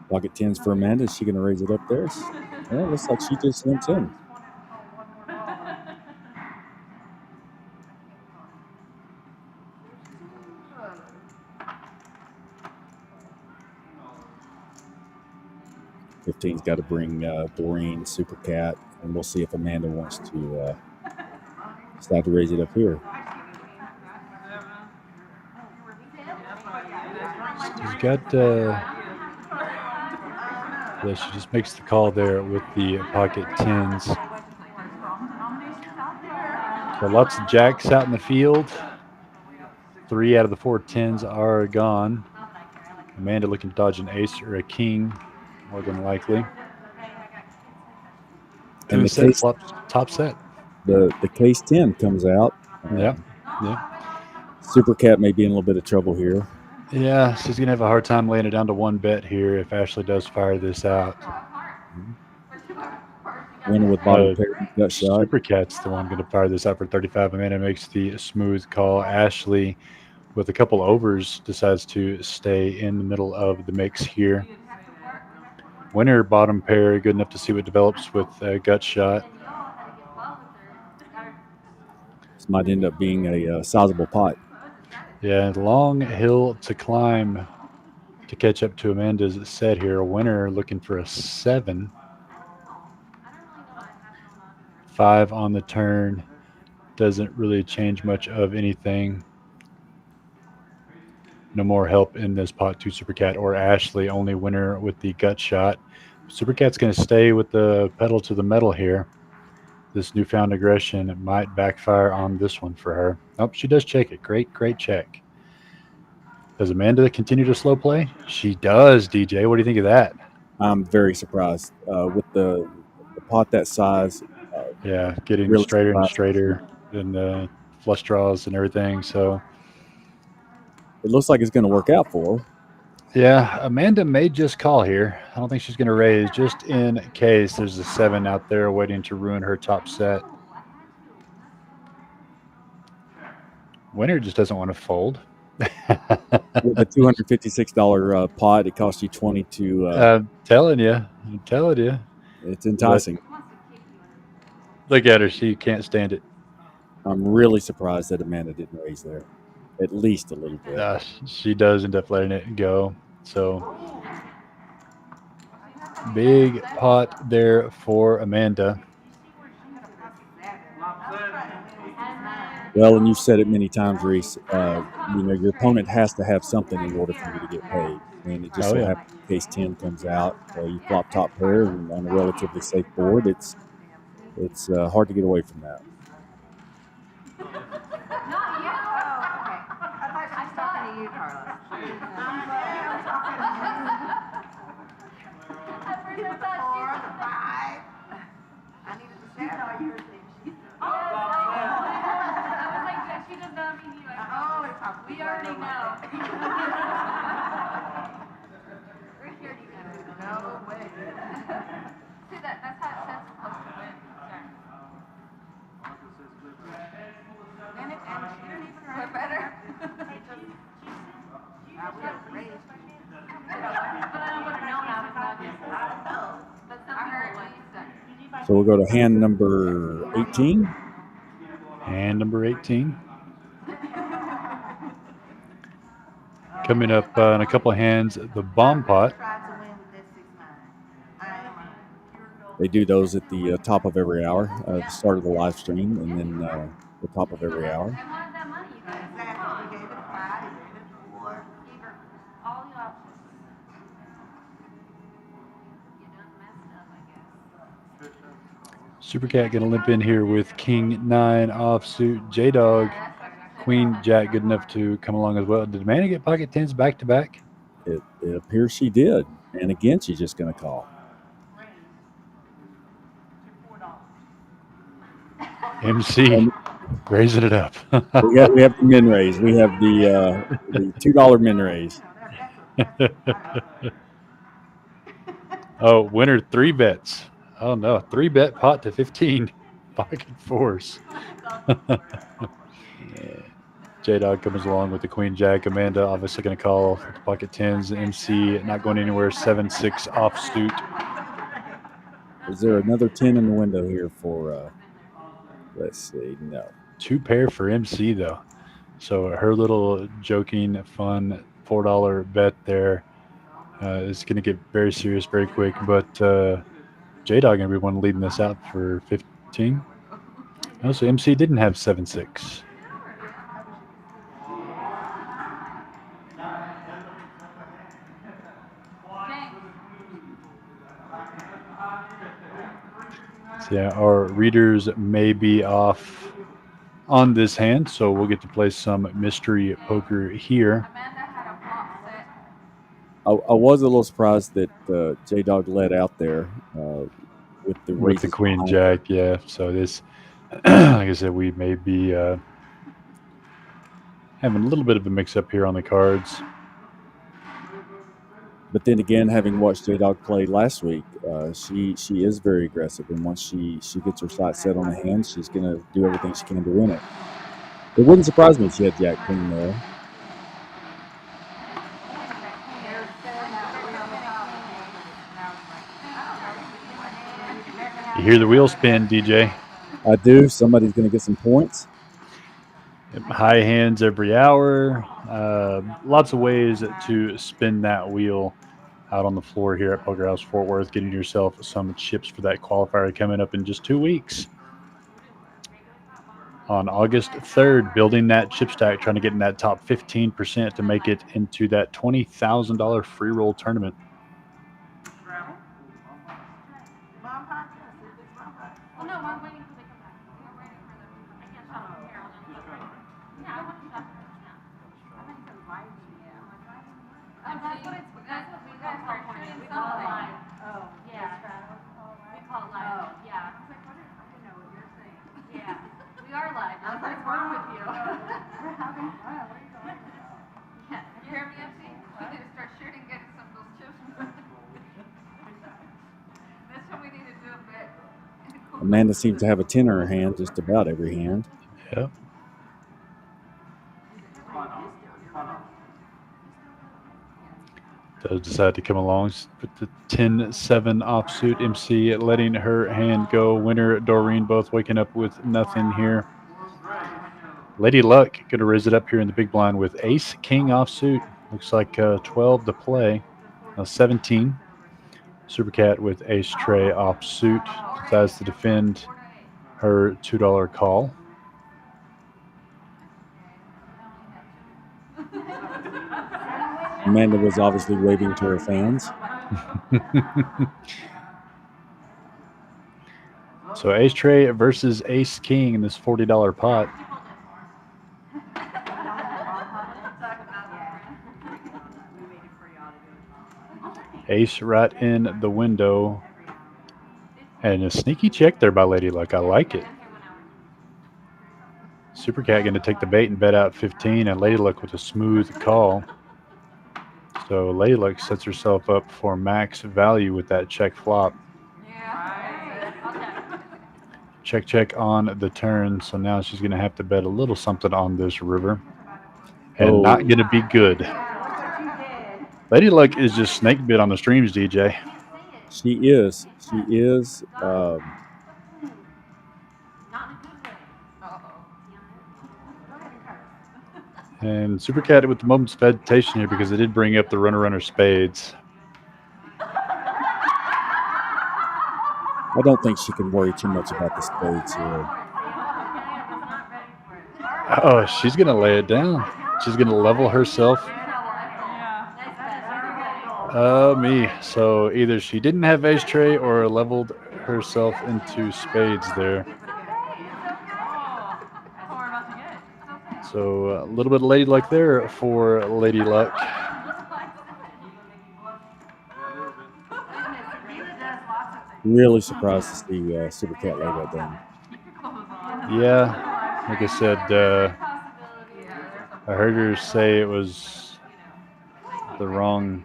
Pocket 10s for Amanda. Is she going to raise it up there? Well, it looks like she just went in. Fifteen's got to bring Doreen, Super Cat, and we'll see if Amanda wants to decide to raise it up here. She's got, yeah, she just makes the call there with the pocket 10s. So lots of jacks out in the field. 3 out of the 4 10s are gone. Amanda looking to dodge an ace or a king, more than likely. And the set flops top set. The case 10 comes out. Yeah. Super Cat may be in a little bit of trouble here. Yeah, she's going to have a hard time laying it down to 1 bet here if Ashley does fire this out. Winner with bottom pair gut shot. Super Cat's the one going to fire this out for 35. Amanda makes the smooth call. Ashley, with a couple overs, decides to stay in the middle of the mix here. Winner bottom pair, good enough to see what develops with a gut shot. This might end up being a sizable pot. Yeah, long hill to climb to catch up to Amanda's set here. A winner looking for a 7. 5 on the turn. Doesn't really change much of anything. No more help in this pot to Super Cat or Ashley. Only winner with the gut shot. Super Cat's going to stay with the pedal to the metal here. This newfound aggression might backfire on this one for her. Oh, she does check it. Great check. Does Amanda continue to slow play? She does, DJ. What do you think of that? I'm very surprised with the pot that size. Yeah, getting really straighter and surprised. straighter. and flush draws and everything. So It looks like it's going to work out for her. yeah, Amanda may just call here. I don't think she's going to raise, just in case there's a 7 out there waiting to ruin her top set. Winner just doesn't want to fold. With a $256 pot, it costs you 20 to. I'm telling you. It's enticing. Look at her. She can't stand it. I'm really surprised that Amanda didn't raise there, at least a little bit. She does end up letting it go. So big pot there for Amanda. Well, and you've said it many times, Reese. Your opponent has to have something in order for you to get paid, and it just so happens in case 10 comes out, you flop top pair, and on a relatively safe board, it's hard to get away from that. We already know. No way. See, that's how it says it's supposed to win. And she didn't even write better. I would have raised. But I would have known I was not just. But some people So we'll go to hand number 18. Hand number 18. Coming up in a couple of hands, the bomb pot. They do those at the top of every hour, the start of the live stream, and then the top of every hour. Super Cat going to limp in here with King 9 offsuit. J-Dog, Queen Jack good enough to come along as well. Did Amanda get pocket 10s back to back? It appears she did. And again, she's just going to call. MC raising it up. we have the min raise. We have the $2 min raise. Oh, winner 3 bets. Oh no, 3-bet pot to 15. Pocket 4s. J-Dog comes along with the Queen Jack. Amanda obviously going to call with the pocket 10s. MC not going anywhere. 7-6 offsuit. Is there another 10 in the window here for, let's see, no. 2 pair for MC though. So her little joking, fun $4 bet there is going to get very serious very quick. But J-Dog going to be one leading this out for 15. Also, MC didn't have 7-6. So yeah, our readers may be off on this hand, so we'll get to play some mystery poker here. I was a little surprised that J-Dog led out there with the Queen Jack, yeah. So this, like I said, we may be having a little bit of a mix-up here on the cards. But then again, having watched J-Dog play last week, she is very aggressive, and once she gets her sights set on the hand, she's going to do everything she can to win it. It wouldn't surprise me if she had Jack Queen there. You hear the wheel spin, DJ? I do. Somebody's going to get some points. High hands every hour. Lots of ways to spin that wheel out on the floor here at Poker House Fort Worth, getting yourself some chips for that qualifier coming up in just 2 weeks. On August 3rd, building that chip stack, trying to get in that top 15% to make it into that $20,000 free roll tournament. Yeah, you hear me, MC? We need to start shooting, getting some of those chips. This one we need to do a bit. Amanda seems to have a 10 in her hand, just about every hand. Yep. Does decide to come along with the 10-7 offsuit. MC letting her hand go. Winner, Doreen, both waking up with nothing here. Lady Luck going to raise it up here in the big blind with Ace King offsuit. Looks like 12 to play. 17. Super Cat with Ace Tray offsuit. Decides to defend her $2 call. Amanda was obviously waving to her fans. So Ace Tray versus Ace King in this $40 pot. Ace right in the window. And a sneaky check there by Lady Luck. I like it. Super Cat going to take the bait and bet out 15, and Lady Luck with a smooth call. So Lady Luck sets herself up for max value with that check flop. Check, check on the turn. So now she's going to have to bet a little something on this river. And not going to be good. Lady Luck is just snake bit on the streams, DJ. She is. She is. And Super Cat with the moment's of hesitation here because they did bring up the runner spades. I don't think she can worry too much about the spades here. Oh, she's going to lay it down. She's going to level herself. Me. So either she didn't have ace tray or leveled herself into spades there. So a little bit of Lady Luck there for Lady Luck. Really surprised to see Super Cat lay that down. Yeah, like I said, I heard her say it was the wrong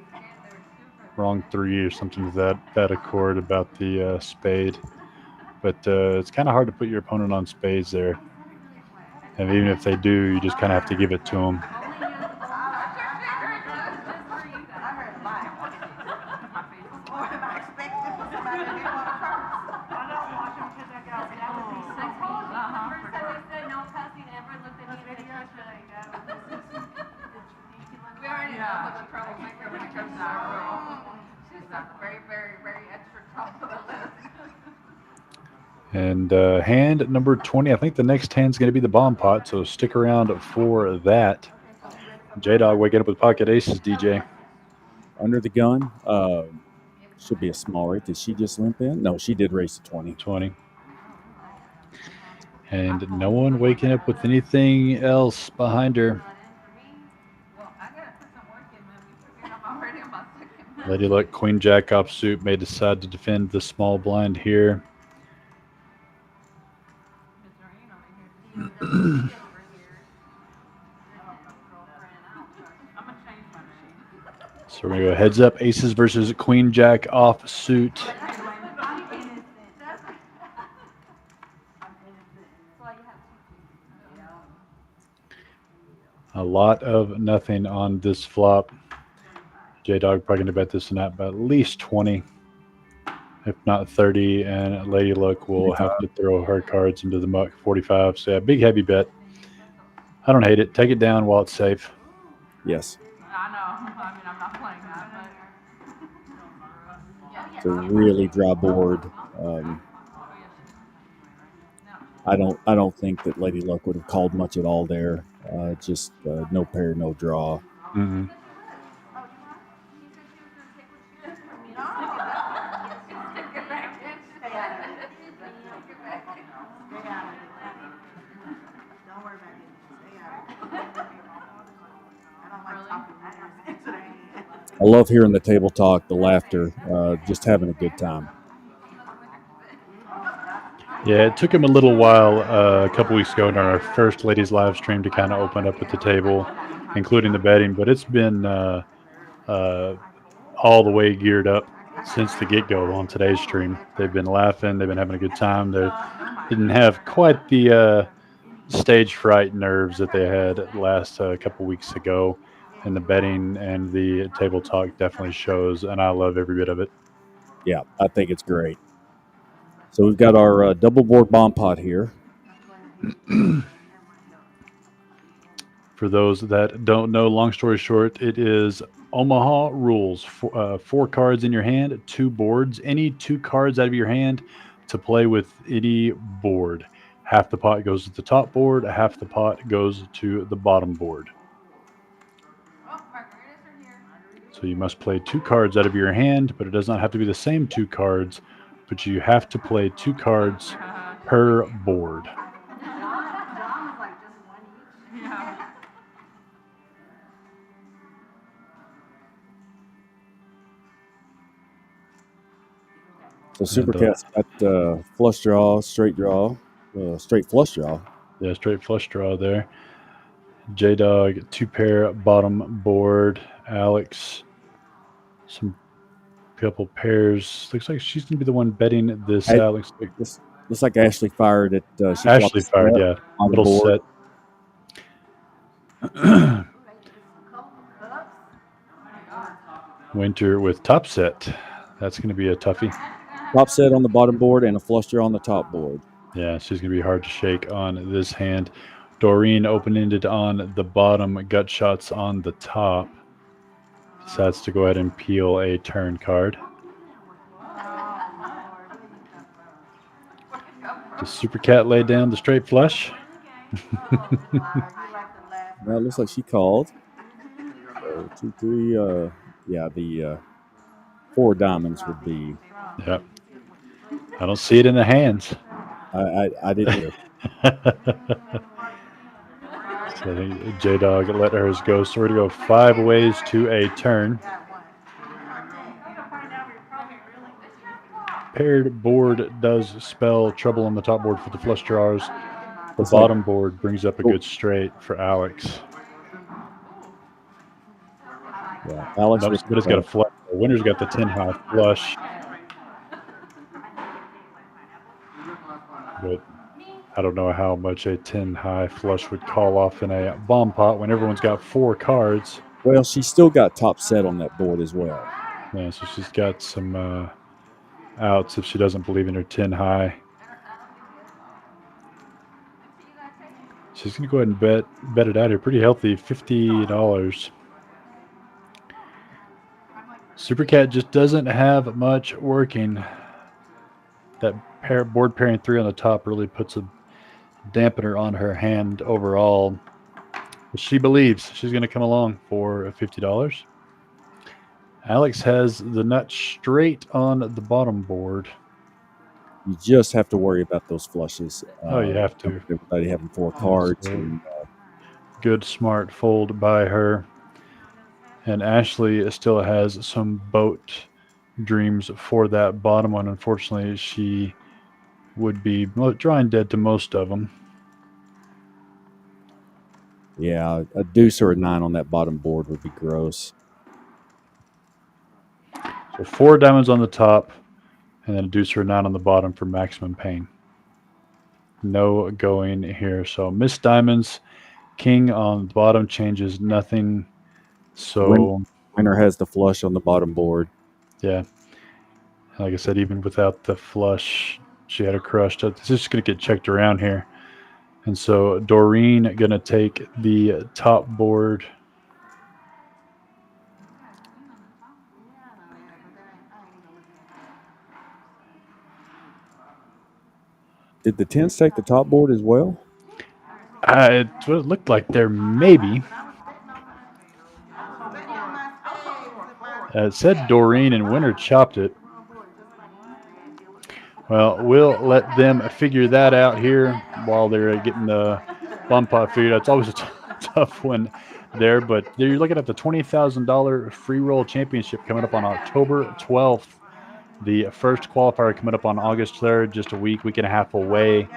3 or something to that accord about the spade. But it's kind of hard to put your opponent on spades there. And even if they do, you just kind of have to give it to them. And hand number 20, I think the next hand's going to be the bomb pot, so stick around for that. J-Dog waking up with pocket aces, DJ. Under the gun. Should be a small rate. Did she just limp in? No, she did raise to 20. 20. And no one waking up with anything else behind her. Lady Luck, Queen Jack offsuit may decide to defend the small blind here. So we're going to go heads up, aces versus Queen Jack offsuit. A lot of nothing on this flop. J-Dog probably going to bet this one out by at least 20, if not 30, and Lady Luck will have to throw her cards into the muck, 45. So yeah, big heavy bet. I don't hate it. Take it down while it's safe. Yes. I know. I mean, I'm not playing that, but It's a really dry board. I don't think that Lady Luck would have called much at all there. Just no pair, no draw. Mm-hmm. I love hearing the table talk, the laughter, just having a good time. Yeah, it took him a little while a couple weeks ago in our first ladies live stream to kind of open up at the table, including the betting. But it's been all the way geared up since the get-go on today's stream. They've been laughing. They've been having a good time. They didn't have quite the stage fright nerves that they had last couple weeks ago. And the betting and the table talk definitely shows, and I love every bit of it. Yeah, I think it's great. So we've got our double board bomb pot here. For those that don't know, long story short, it is Omaha rules. 4 cards in your hand, 2 boards. Any 2 cards out of your hand to play with any board. Half the pot goes to the top board, half the pot goes to the bottom board. So you must play 2 cards out of your hand, but it does not have to be the same 2 cards, but you have to play 2 cards per board. So Super Cat's got flush draw, straight draw, straight flush draw. Yeah, straight flush draw there. J-Dog, 2 pair bottom board. Alex, some couple pairs. Looks like she's going to be the one betting this. Looks like Ashley fired it. Ashley fired, yeah. On middle the set. Winter with top set. That's going to be a toughie. Top set on the bottom board and a flush draw on the top board. Yeah, she's going to be hard to shake on this hand. Doreen open-ended on the bottom, gut shots on the top. Decides to go ahead and peel a turn card. Does Super Cat lay down the straight flush? Well, it looks like she called. 2, 3, yeah, the 4 diamonds would be. Yep. I don't see it in the hands. I didn't either. So I think J-Dog let hers go. So we're going to go 5 ways to a turn. Paired board does spell trouble on the top board for the flush drawers. The bottom board brings up a good straight for Alex. Yeah, Alex. But it's got a flush. The winner's got the 10 high flush. But I don't know how much a 10 high flush would call off in a bomb pot when everyone's got 4 cards. Well, she's still got top set on that board as well. Yeah, so she's got some outs if she doesn't believe in her 10 high. She's going to go ahead and bet it out here. Pretty healthy, $50. Super Cat just doesn't have much working. That board pairing 3 on the top really puts a dampener on her hand overall. But she believes she's going to come along for $50. Alex has the nut straight on the bottom board. You just have to worry about those flushes. You have to. Everybody having 4 cards. And, good, smart fold by her. And Ashley still has some boat dreams for that bottom one. Unfortunately, she would be drawing dead to most of them. Yeah, a deuce or a 9 on that bottom board would be gross. So 4 diamonds on the top, and then a deuce or a 9 on the bottom for maximum pain. No going here. So missed diamonds, king on the bottom changes nothing. So winner has the flush on the bottom board. Yeah. Like I said, even without the flush, she had a crush. It's just going to get checked around here. And so Doreen going to take the top board. Did the 10s take the top board as well? It looked like there maybe. It said Doreen and Winner chopped it. Well, we'll let them figure that out here while they're getting the bomb pot figured out. It's always a tough one there, but you're looking at the $20,000 free roll championship coming up on October 12th The first qualifier coming up on August 3rd, just a week and a half away.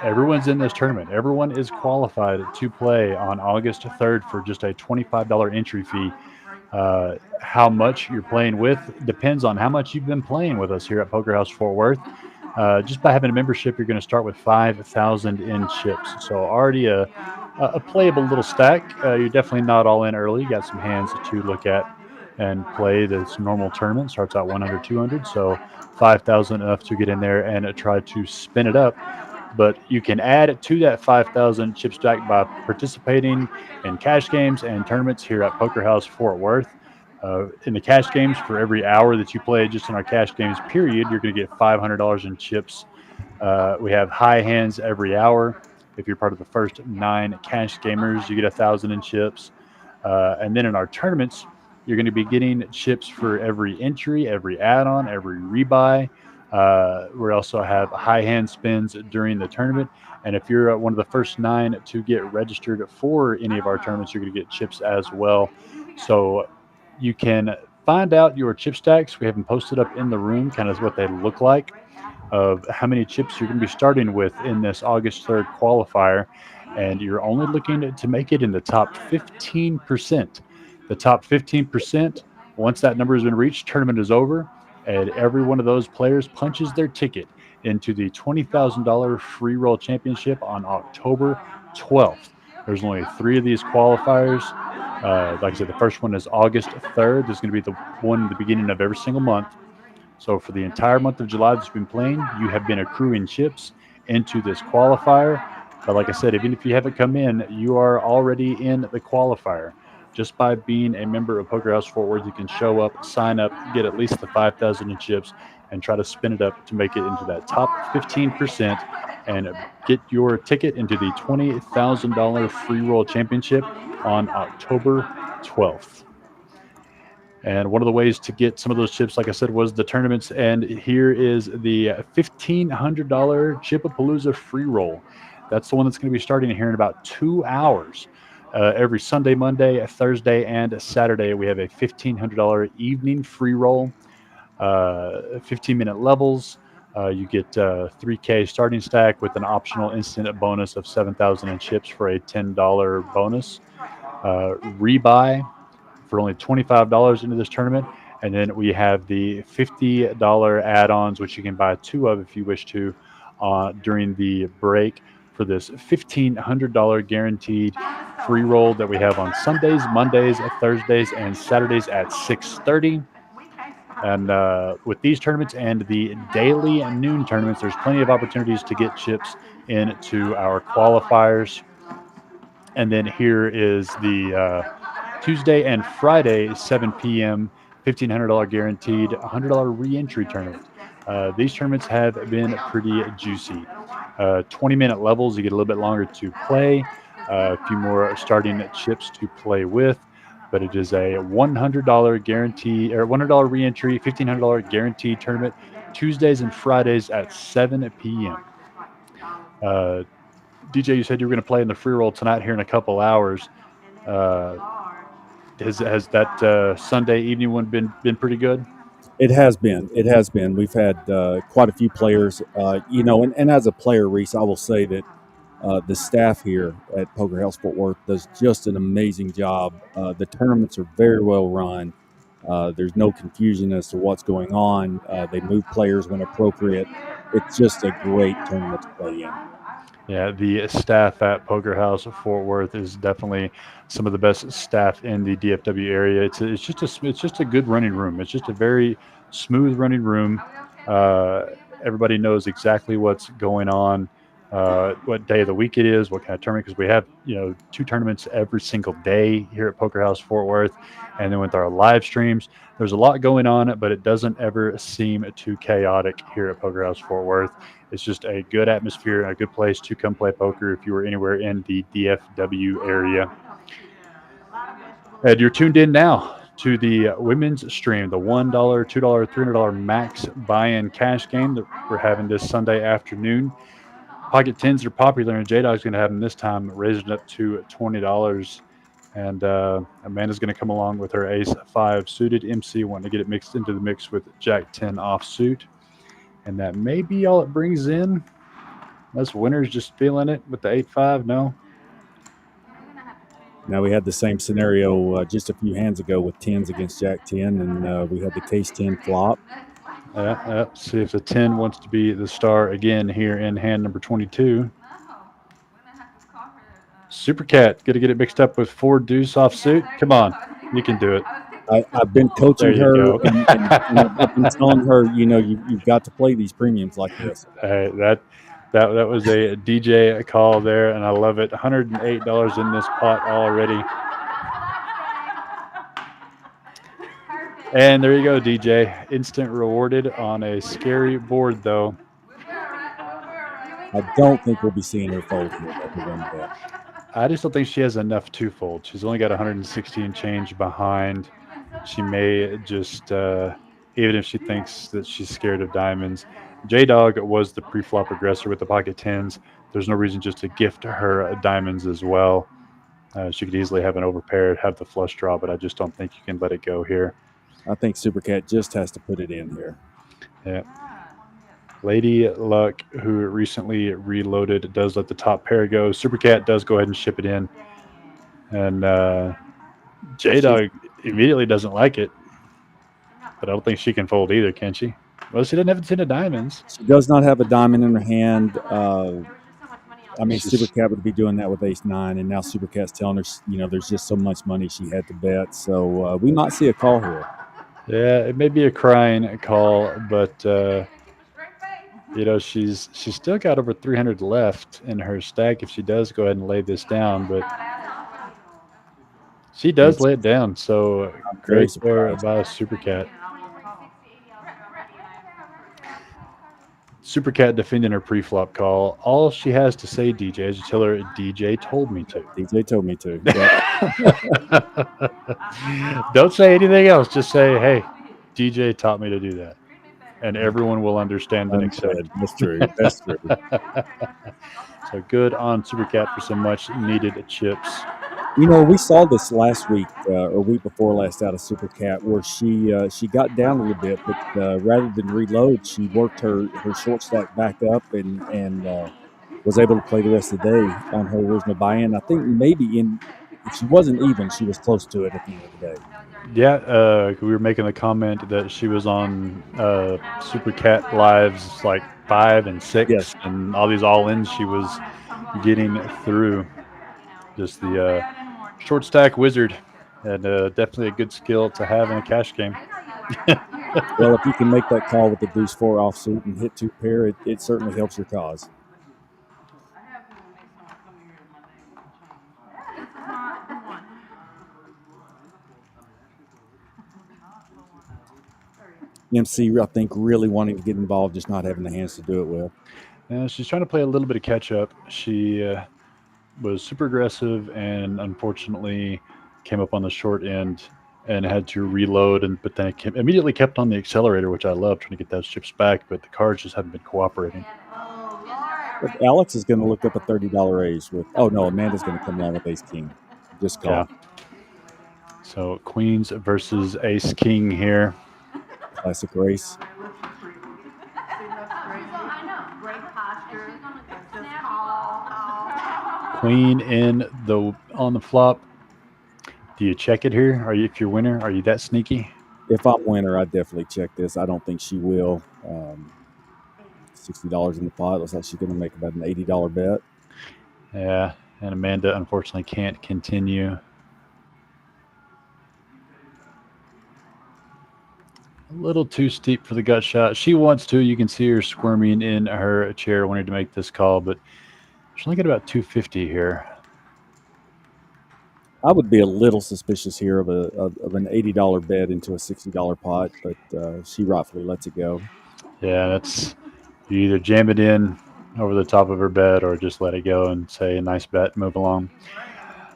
Everyone's in this tournament. Everyone is qualified to play on August 3rd for just a $25 entry fee. How much you're playing with depends on how much you've been playing with us here at Poker House Fort Worth. Just by having a membership, you're going to start with 5,000 in chips. So already a playable little stack. You're definitely not all in early. You got some hands to look at and play. This normal tournament starts out 100, 200. So 5,000 enough to get in there and try to spin it up. But you can add to that 5,000 chip stack by participating in cash games and tournaments here at Poker House Fort Worth. In the cash games, for every hour that you play just in our cash games period, you're going to get $500 in chips. We have high hands every hour. If you're part of the first 9 cash gamers, you get 1,000 in chips. And then in our tournaments, you're going to be getting chips for every entry, every add-on, every rebuy. We also have high hand spins during the tournament. And if you're one of the first 9 to get registered for any of our tournaments, you're going to get chips as well. So you can find out your chip stacks. We have them posted up in the room, kind of what they look like, of how many chips you're going to be starting with in this August 3rd qualifier. And you're only looking to make it in the top 15%. The top 15%, once that number has been reached, tournament is over, and every one of those players punches their ticket into the $20,000 free roll championship on October 12th. There's only 3 of these qualifiers. Like I said, the first one is August 3rd. There's going to be the one at the beginning of every single month. So for the entire month of July that you've been playing, you have been accruing chips into this qualifier. But like I said, even if you haven't come in, you are already in the qualifier. Just by being a member of Poker House Fort Worth, you can show up, sign up, get at least the 5,000 in chips, and try to spin it up to make it into that top 15% and get your ticket into the $20,000 free roll championship on October 12th. And one of the ways to get some of those chips, like I said, was the tournaments. And here is the $1,500 Chipapalooza free roll. That's the one that's going to be starting here in about 2 hours. Every Sunday, Monday, Thursday, and Saturday, we have a $1,500 evening free roll, 15-minute levels. You get 3K starting stack with an optional instant bonus of 7,000 in chips for a $10 bonus. Rebuy for only $25 into this tournament. And then we have the $50 add-ons, which you can buy 2 of if you wish to during the break for this $1,500 guaranteed free roll that we have on Sundays, Mondays, Thursdays, and Saturdays at 6:30. And with these tournaments and the daily and noon tournaments, there's plenty of opportunities to get chips into our qualifiers. And then here is the Tuesday and Friday, 7 p.m., $1,500 guaranteed, $100 re-entry tournament. These tournaments have been pretty juicy. 20-minute levels, you get a little bit longer to play, a few more starting chips to play with, but it is a $100 guarantee, or $100 re-entry, $1,500 guaranteed tournament, Tuesdays and Fridays at 7 p.m. DJ, you said you were going to play in the free roll tonight here in a couple hours. Has that Sunday evening one been pretty good? It has been. It has been. We've had quite a few players, and as a player, Reese, I will say that the staff here at Poker House Fort Worth does just an amazing job. The tournaments are very well run. There's no confusion as to what's going on. They move players when appropriate. It's just a great tournament to play in. Yeah, the staff at Poker House Fort Worth is definitely some of the best staff in the DFW area. It's just a good running room. It's just a very smooth running room. Everybody knows exactly what's going on, what day of the week it is, what kind of tournament. Because we have 2 tournaments every single day here at Poker House Fort Worth, and then with our live streams, there's a lot going on, but it doesn't ever seem too chaotic here at Poker House Fort Worth. It's just a good atmosphere and a good place to come play poker if you are anywhere in the DFW area. And you're tuned in now to the women's stream, the $1, $2, $300 max buy-in cash game that we're having this Sunday afternoon. Pocket 10s are popular, and J-Dog's going to have them this time, raising it up to $20. And Amanda's going to come along with her ace-5 suited. MC wanting to get it mixed into the mix with jack-10 offsuit. And that may be all it brings in. Unless Winner's just feeling it with the 8-5. No. Now we had the same scenario just a few hands ago with 10s against jack 10, and we had the case 10 flop. See if the 10 wants to be the star again here in hand number 22. Super Cat, got to get it mixed up with 4 deuce offsuit. Come on, you can do it. I've been coaching There you her, go. and I've been telling her, you've got to play these premiums like this. Hey, that was a DJ call there, and I love it. $108 in this pot already. And there you go, DJ. Instant rewarded on a scary board, though. I don't think we'll be seeing her fold here. I just don't think she has enough to fold. She's only got 116 change behind. She may just, even if she thinks that she's scared of diamonds. J-Dog was the pre-flop aggressor with the pocket 10s. There's no reason just to gift her diamonds as well. She could easily have an overpaired, have the flush draw, but I just don't think you can let it go here. I think Super Cat just has to put it in here. Yeah. Lady Luck, who recently reloaded, does let the top pair go. Super Cat does go ahead and ship it in. And J-Dog immediately doesn't like it. But I don't think she can fold either, can she? Well, she doesn't have a 10 of diamonds. She does not have a diamond in her hand. I mean, Super Cat would be doing that with ace-9, and now Super Cat's telling her, there's just so much money she had to bet. So we might see a call here. Yeah, it may be a crying call, but she's still got over 300 left in her stack if she does go ahead and lay this down. But she does lay it down, so great there by Super Cat. Super Cat defending her pre-flop call. All she has to say, DJ, is you tell her, DJ told me to. DJ told me to. Don't say anything else. Just say, hey, DJ taught me to do that. And everyone will understand and accept. That's true. That's true. So good on Super Cat for some much needed chips. We saw this last week or week before last out of Super Cat, where she got down a little bit, but rather than reload, she worked her short stack back up and was able to play the rest of the day on her original buy-in. I think maybe if she wasn't even, she was close to it at the end of the day. Yeah, we were making the comment that she was on Super Cat Lives like 5 and 6, yes, and all these all-ins she was getting through. Just the short stack wizard, and definitely a good skill to have in a cash game. Well, if you can make that call with the deuce 4 offsuit and hit 2 pair, it certainly helps your cause. MC, I think, really wanting to get involved, just not having the hands to do it with. Yeah, she's trying to play a little bit of catch up. She was super aggressive and unfortunately came up on the short end and had to reload, but then immediately kept on the accelerator, which I love, trying to get those chips back, but the cards just haven't been cooperating. But Alex is going to look up a $30 raise with, Amanda's going to come along with ace king. Just call. Yeah. So queens versus ace king here. Classic race. Queen on the flop. Do you check it here? If you're winner, are you that sneaky? If I'm winner, I definitely check this. I don't think she will. $60 in the pot. Looks like she's going to make about an $80 bet. Yeah, and Amanda unfortunately can't continue. A little too steep for the gut shot. She wants to. You can see her squirming in her chair wanting to make this call, but she's only got about 250 here. I would be a little suspicious here of an $80 bet into a $60 pot, but she rightfully lets it go. Yeah, that's you either jam it in over the top of her bet or just let it go and say a nice bet, move along.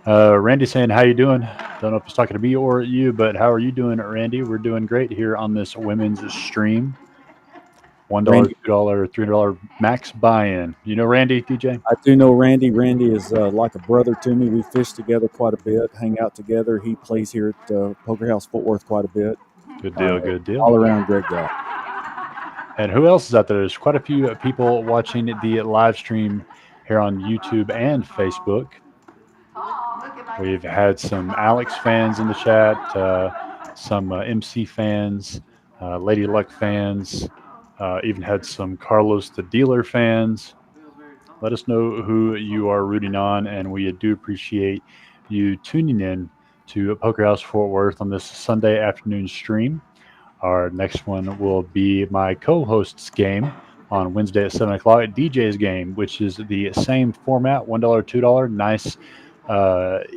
Randy saying, how you doing? Don't know if he's talking to me or you, but how are you doing, Randy? We're doing great here on this women's stream. $1, Randy. $2, $3 max buy-in. You know Randy, DJ? I do know Randy. Randy is like a brother to me. We fish together quite a bit, hang out together. He plays here at Poker House Fort Worth quite a bit. Good deal, good deal. All around great guy. And who else is out there? There's quite a few people watching the live stream here on YouTube and Facebook. We've had some Alex fans in the chat, some MC fans, Lady Luck fans, even had some Carlos the Dealer fans. Let us know who you are rooting on, and we do appreciate you tuning in to Poker House Fort Worth on this Sunday afternoon stream. Our next one will be my co-host's game on Wednesday at 7 o'clock, DJ's game, which is the same format, $1, $2, nice,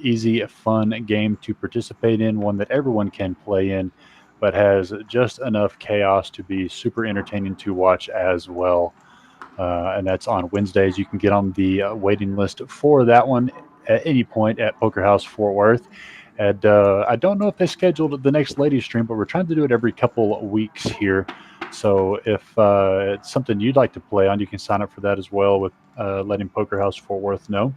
easy, fun game to participate in, one that everyone can play in, but has just enough chaos to be super entertaining to watch as well. And that's on Wednesdays. You can get on the waiting list for that one at any point at Poker House Fort Worth. And I don't know if they scheduled the next ladies stream, but we're trying to do it every couple of weeks here. So if it's something you'd like to play on, you can sign up for that as well with letting Poker House Fort Worth know.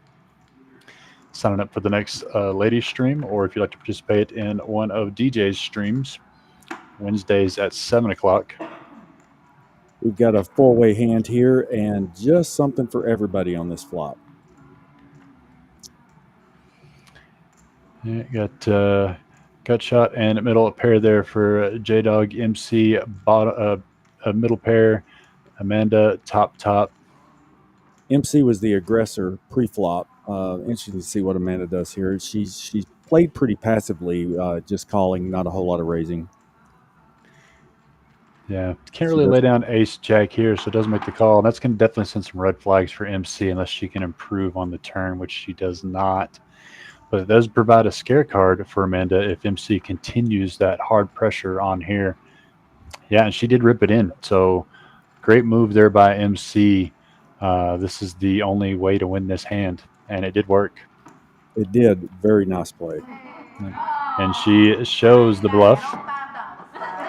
Signing up for the next ladies stream, or if you'd like to participate in one of DJ's streams, Wednesdays at 7 o'clock. We've got a four-way hand here and just something for everybody on this flop. Yeah, got gut shot and middle pair there for J-Dog, MC, bottom, middle pair, Amanda, top. MC was the aggressor pre-flop. Interesting to see what Amanda does here. She's played pretty passively, just calling, not a whole lot of raising. Yeah, can't really lay down ace jack here, so it doesn't make the call. And that's going to definitely send some red flags for MC unless she can improve on the turn, which she does not. But it does provide a scare card for Amanda if MC continues that hard pressure on here. Yeah, and she did rip it in. So great move there by MC. This is the only way to win this hand, and it did work. It did. Very nice play. And she shows the bluff.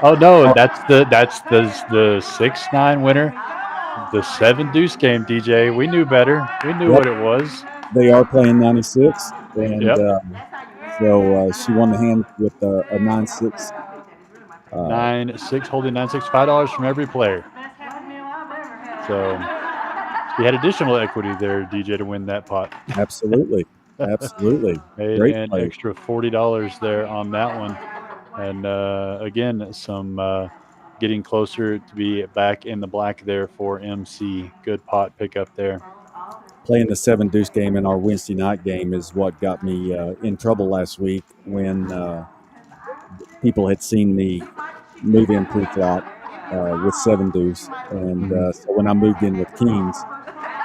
Oh no, that's the 6-9 winner. The 7 deuce game, DJ. We knew better. We knew what it was. They are playing 96, and so she won the hand with a 9-6. 9-6, holding 9-6, $5 from every player. So you had additional equity there, DJ, to win that pot. Absolutely. Absolutely. Made Great an play. extra $40 there on that one. And again, some getting closer to be back in the black there for MC. Good pot pickup there. Playing the 7 deuce game in our Wednesday night game is what got me in trouble last week when people had seen me move in pre-flop with 7 deuce. And so when I moved in with kings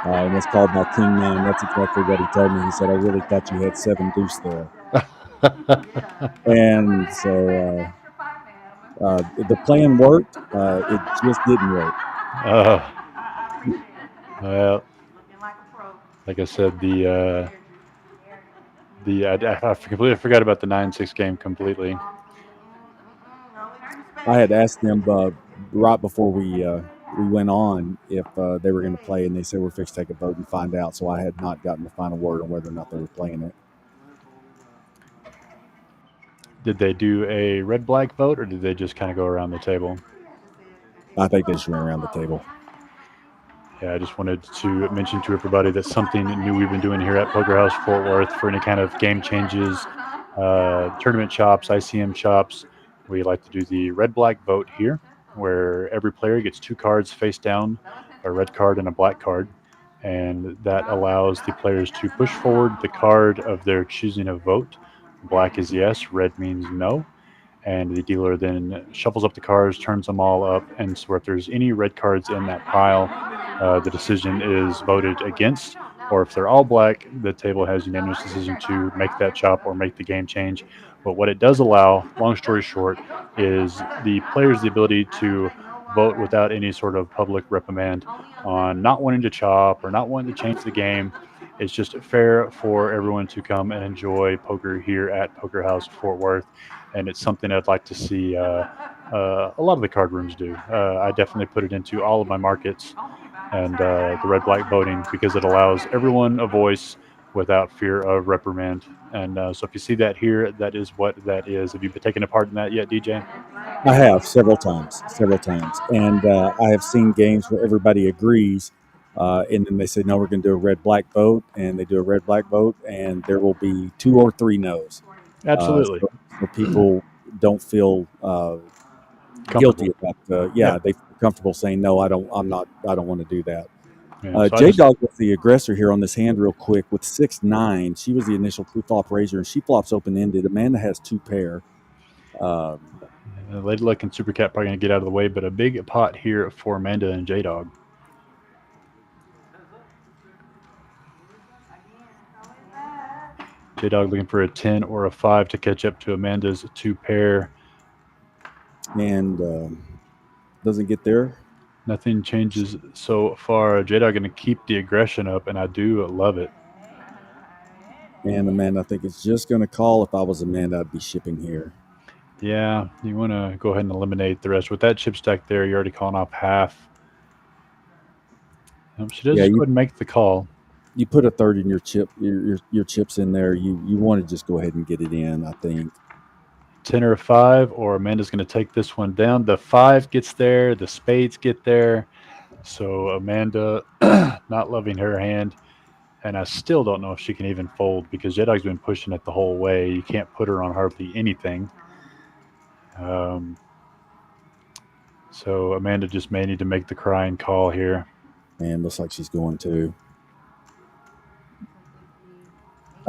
and was called by King 9, that's exactly what he told me. He said, I really thought you had 7 deuce there. And so the plan worked. It just didn't work. Well, like I said, I completely forgot about the 9-6 game completely. I had asked them right before we went on if they were going to play, and they said we're fixed to take a vote and find out. So I had not gotten the final word on whether or not they were playing it. Did they do a red-black vote, or did they just kind of go around the table? I think they just went around the table. Yeah, I just wanted to mention to everybody that's something new we've been doing here at Poker House Fort Worth for any kind of game changes, tournament chops, ICM chops. We like to do the red-black vote here, where every player gets 2 cards face down, a red card and a black card. And that allows the players to push forward the card of their choosing a vote. Black is yes, red means no. And the dealer then shuffles up the cards, turns them all up, and so if there's any red cards in that pile, the decision is voted against. Or if they're all black, the table has unanimous decision to make that chop or make the game change. But what it does allow, long story short, is the players the ability to vote without any sort of public reprimand on not wanting to chop or not wanting to change the game. It's just fair for everyone to come and enjoy poker here at Poker House Fort Worth. And it's something I'd like to see A lot of the card rooms do. I definitely put it into all of my markets and the red black voting because it allows everyone a voice without fear of reprimand. And so if you see that here, that is what that is. Have you been taking a part in that yet, DJ? I have several times, and I have seen games where everybody agrees, and then they say, "No, we're going to do a red black vote," and they do a red black vote, and there will be 2 or 3 no's. Absolutely. So people don't feel guilty Comfortable. about Yeah. they feel comfortable saying no. I don't want to do that. Yeah, so I J just Dog was the aggressor here on this hand, real quick with 6-9. She was the initial pre-flop raiser, and she flops open ended. Amanda has 2 pair. Lady Luck and Super Cat probably gonna get out of the way, but a big pot here for Amanda and J Dog. J Dog looking for a 10 or a 5 to catch up to Amanda's 2 pair. And doesn't get there. Nothing changes so far. J Dog gonna keep the aggression up, and I do love it. And Amanda, I think it's just going to call. If I was Amanda, I'd be shipping here. Yeah, you want to go ahead and eliminate the rest. With that chip stack there, you're already calling off half. She does just go ahead and make the call. You put a third in your chip, your chips in there. You want to just go ahead and get it in, I think. 10 or a 5, or Amanda's going to take this one down. The 5 gets there, the spades get there. So Amanda not loving her hand. And I still don't know if she can even fold because J-Dog's been pushing it the whole way. You can't put her on hardly anything. So Amanda just may need to make the crying call here. And looks like she's going to.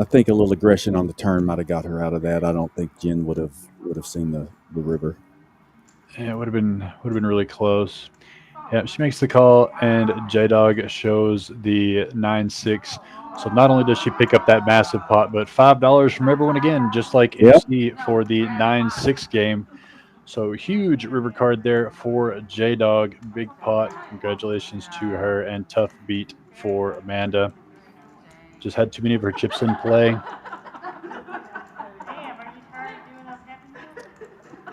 I think a little aggression on the turn might have got her out of that. I don't think Jen would have seen the river. Yeah, it would have been really close. Yeah, she makes the call, and J-Dog shows the 9-6. So not only does she pick up that massive pot, but $5 from everyone again, just like MC for the 9-6 game. So huge river card there for J-Dog. Big pot. Congratulations to her, and tough beat for Amanda. Just had too many of her chips in play.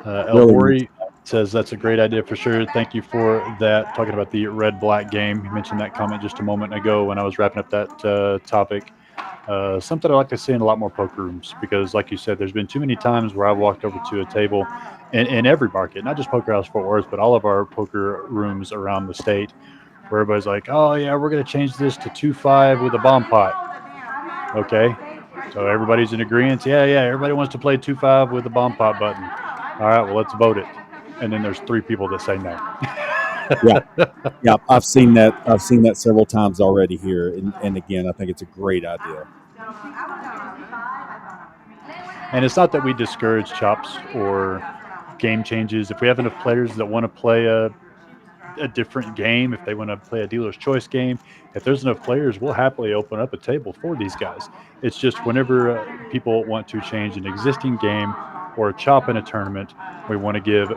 El Bori says that's a great idea for sure. Thank you for that. Talking about the red-black game. You mentioned that comment just a moment ago when I was wrapping up that topic. Something I like to see in a lot more poker rooms because, like you said, there's been too many times where I've walked over to a table in every market, not just Poker House Fort Worth, but all of our poker rooms around the state, where everybody's like, "Oh yeah, we're going to change this to 2-5 with a bomb pot." Okay, so everybody's in agreement. Yeah, everybody wants to play 2-5 with the bomb pot button. All right, well, let's vote it. And then there's 3 people that say no. Yeah, I've seen that. I've seen that several times already here, and again, I think it's a great idea. And it's not that we discourage chops or game changes. If we have enough players that want to play a different game, if they want to play a dealer's choice game, if there's enough players, we'll happily open up a table for these guys. It's just whenever people want to change an existing game or a chop in a tournament, we want to give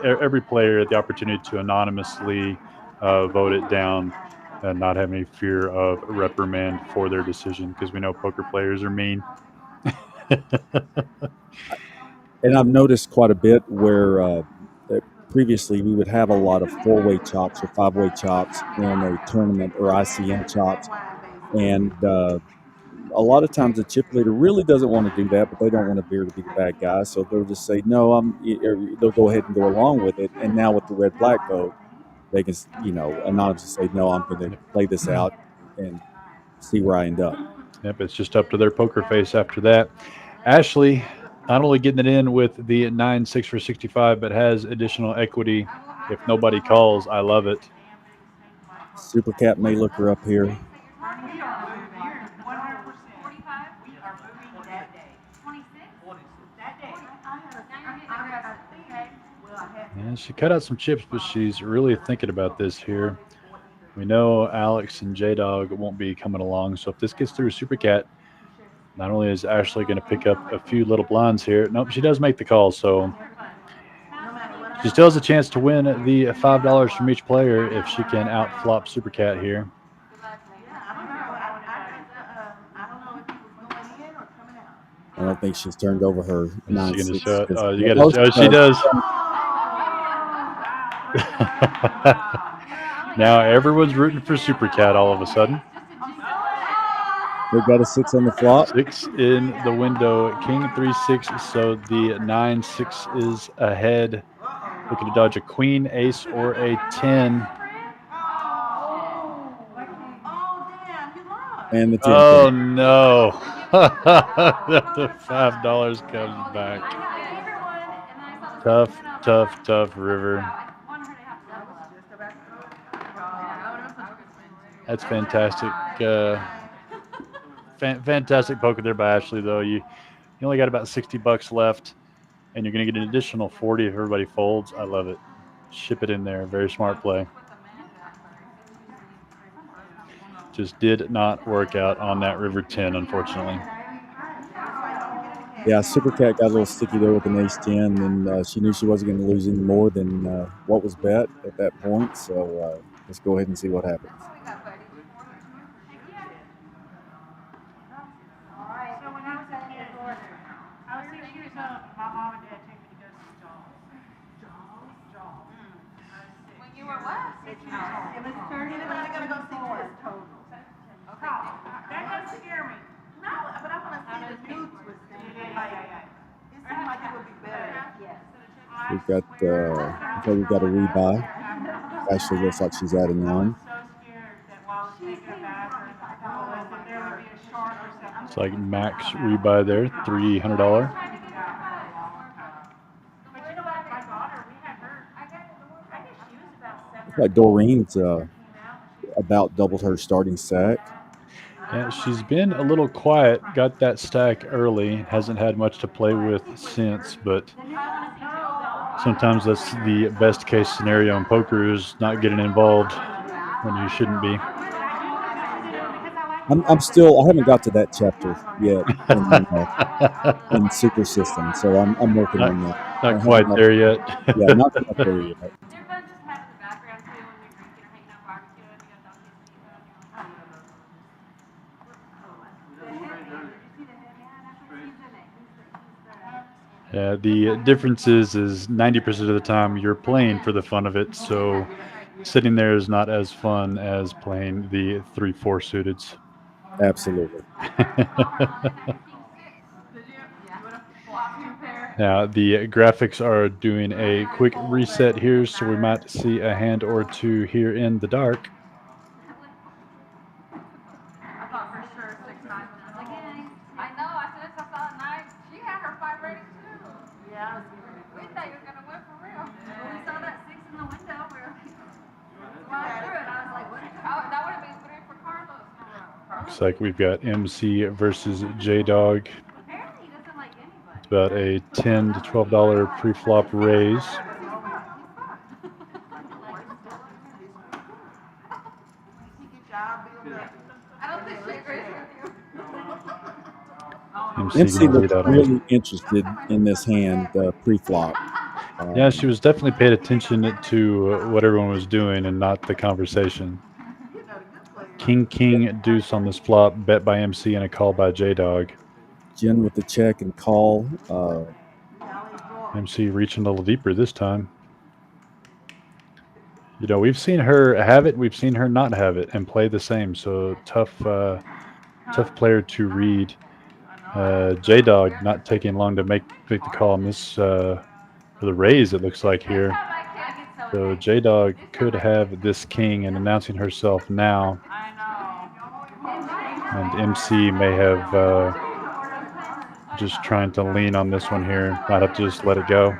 every player the opportunity to anonymously vote it down and not have any fear of reprimand for their decision, because we know poker players are mean. And I've noticed quite a bit where previously we would have a lot of 4-way chops or 5-way chops in a tournament or ICM chops. And a lot of times the chip leader really doesn't want to do that, but they don't want to appear to be the bad guy. So they'll just say, no, they'll go ahead and go along with it. And now with the red-black vote, they can, anonymously say, no, I'm going to play this out and see where I end up. Yep, it's just up to their poker face after that. Ashley not only getting it in with the 9-6 for 65, but has additional equity. If nobody calls, I love it. Super Cat may look her up here. Yeah, she cut out some chips, but she's really thinking about this here. We know Alex and J-Dog won't be coming along, so if this gets through Super Cat, not only is Ashley going to pick up a few little blinds here, nope, she does make the call, so she still has a chance to win the $5 from each player if she can outflop Super Cat here. I don't think she's turned over her 9-6. She does. Now everyone's rooting for Super Cat all of a sudden. They got a 6 on the flop. 6 in the window. King 3-6. So the 9-6 is ahead. Looking to dodge a queen, ace, or a 10. Oh, damn, you lost. And the 10 Oh came. no. The $5 comes back. Tough river. That's fantastic. Fantastic poker there by Ashley, though. You only got about $60 left, and you're going to get an additional 40 if everybody folds. I love it. Ship it in there. Very smart play. Just did not work out on that river 10, unfortunately. Yeah, Super Cat got a little sticky there with an ace 10, and she knew she wasn't going to lose any more than what was bet at that point. So let's go ahead and see what happens. Anybody gonna go see his total? That doesn't scare me. No, but I wanna see the dudes with them. Like, it seems like it would be better. We've got, we've got a rebuy. Actually, looks like she's adding on. It's like max rebuy there, $300. Looks like Doreen's about doubled her starting stack. Yeah, she's been a little quiet. Got that stack early. Hasn't had much to play with since, but sometimes that's the best case scenario in poker, is not getting involved when you shouldn't be. I haven't got to that chapter yet in Super System, so I'm working on that. Not quite there yet. Yeah, not quite there yet. Yeah, the difference is 90% of the time you're playing for the fun of it, so sitting there is not as fun as playing the 3-4 suiteds. Absolutely. Now, the graphics are doing a quick reset here, so we might see a hand or two here in the dark. I thought for sure 6-9 was like, I know, I said I saw a 9. She had her 5 rating too. Yeah, we thought you were gonna win for real. When we saw that 6 in the window, we were like, flying through it. I was like, what? That would have been 3 for Carlos. Looks like we've got MC versus J-Dog. It's about a $10 to $12 pre-flop raise. MC looked really interested in this hand pre-flop. Yeah, she was definitely paid attention to what everyone was doing and not the conversation. King, deuce on this flop, bet by MC and a call by J-Dog. Jen with the check and call. MC reaching a little deeper this time. You know, we've seen her have it, we've seen her not have it, and play the same. So tough player to read. J-Dog not taking long to make the call on this for the raise, it looks like here. So J-Dog could have this king and announcing herself now. And MC may have just trying to lean on this one here. Might have to just let it go.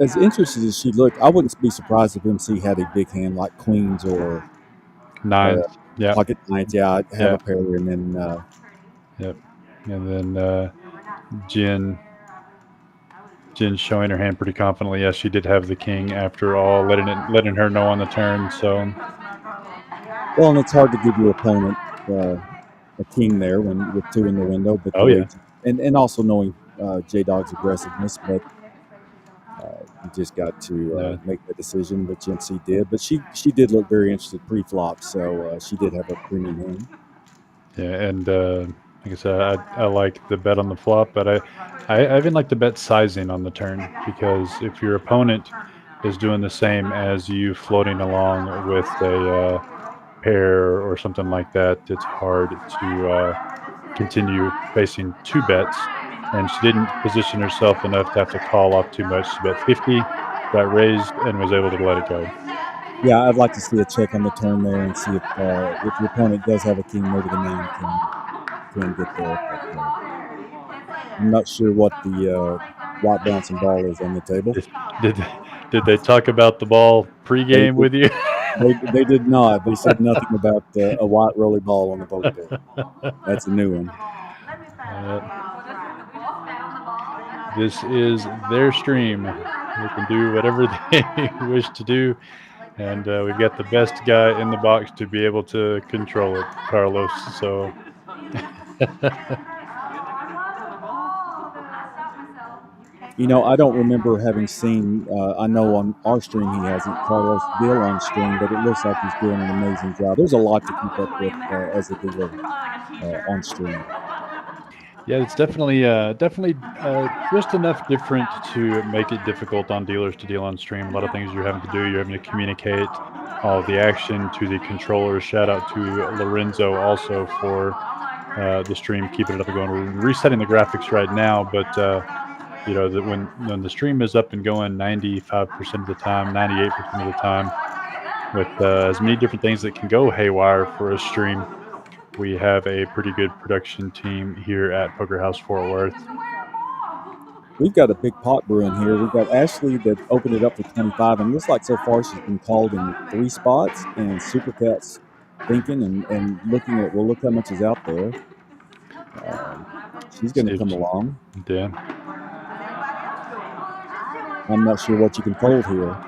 As interested as she looked, I wouldn't be surprised if MC had a big hand like queens or nines. Yeah. Pocket nines. Yeah, I'd have a pair, and then. Yep. And then Jen showing her hand pretty confidently. Yes, she did have the king after all, letting her know on the turn. So. Well, and it's hard to give your opponent a king there with 2 in the window, but and also knowing J-Dog's aggressiveness, but you just got to make the decision, which MC did. But she did look very interested pre-flop, so she did have a premium hand. Yeah, and like I said, I like the bet on the flop, but I even like the bet sizing on the turn, because if your opponent is doing the same as you floating along with a pair or something like that, it's hard to continue facing two bets. And she didn't position herself enough to have to call off too much. She bet 50, got raised, and was able to let it go. Yeah, I'd like to see a check on the turn there and see if your opponent does have a king, maybe the 9 can get there. But, I'm not sure what the white bouncing ball is on the table. Did they talk about the ball pregame with you? They did not. They said nothing about a white rolly ball on the boat there. That's a new one. This is their stream. They can do whatever they wish to do. And we've got the best guy in the box to be able to control it, Carlos. So You know, I don't remember having seen, I know on our stream he hasn't, Carlos Bill on stream, but it looks like he's doing an amazing job. There's a lot to keep up with as a dealer on stream. Yeah, it's definitely just enough different to make it difficult on dealers to deal on stream. A lot of things you're having to do. You're having to communicate all the action to the controllers. Shout out to Lorenzo also for the stream, keeping it up and going. We're resetting the graphics right now, but you know that when the stream is up and going 95% of the time, 98% of the time, with as many different things that can go haywire for a stream, we have a pretty good production team here at Poker House Fort Worth. We've got a big pot brewing here. We've got Ashley that opened it up for 25, and it looks like so far she's been called in 3 spots, and Super Cat's thinking and looking at, well, look how much is out there. She's going to come along. Yeah. I'm not sure what you can fold here.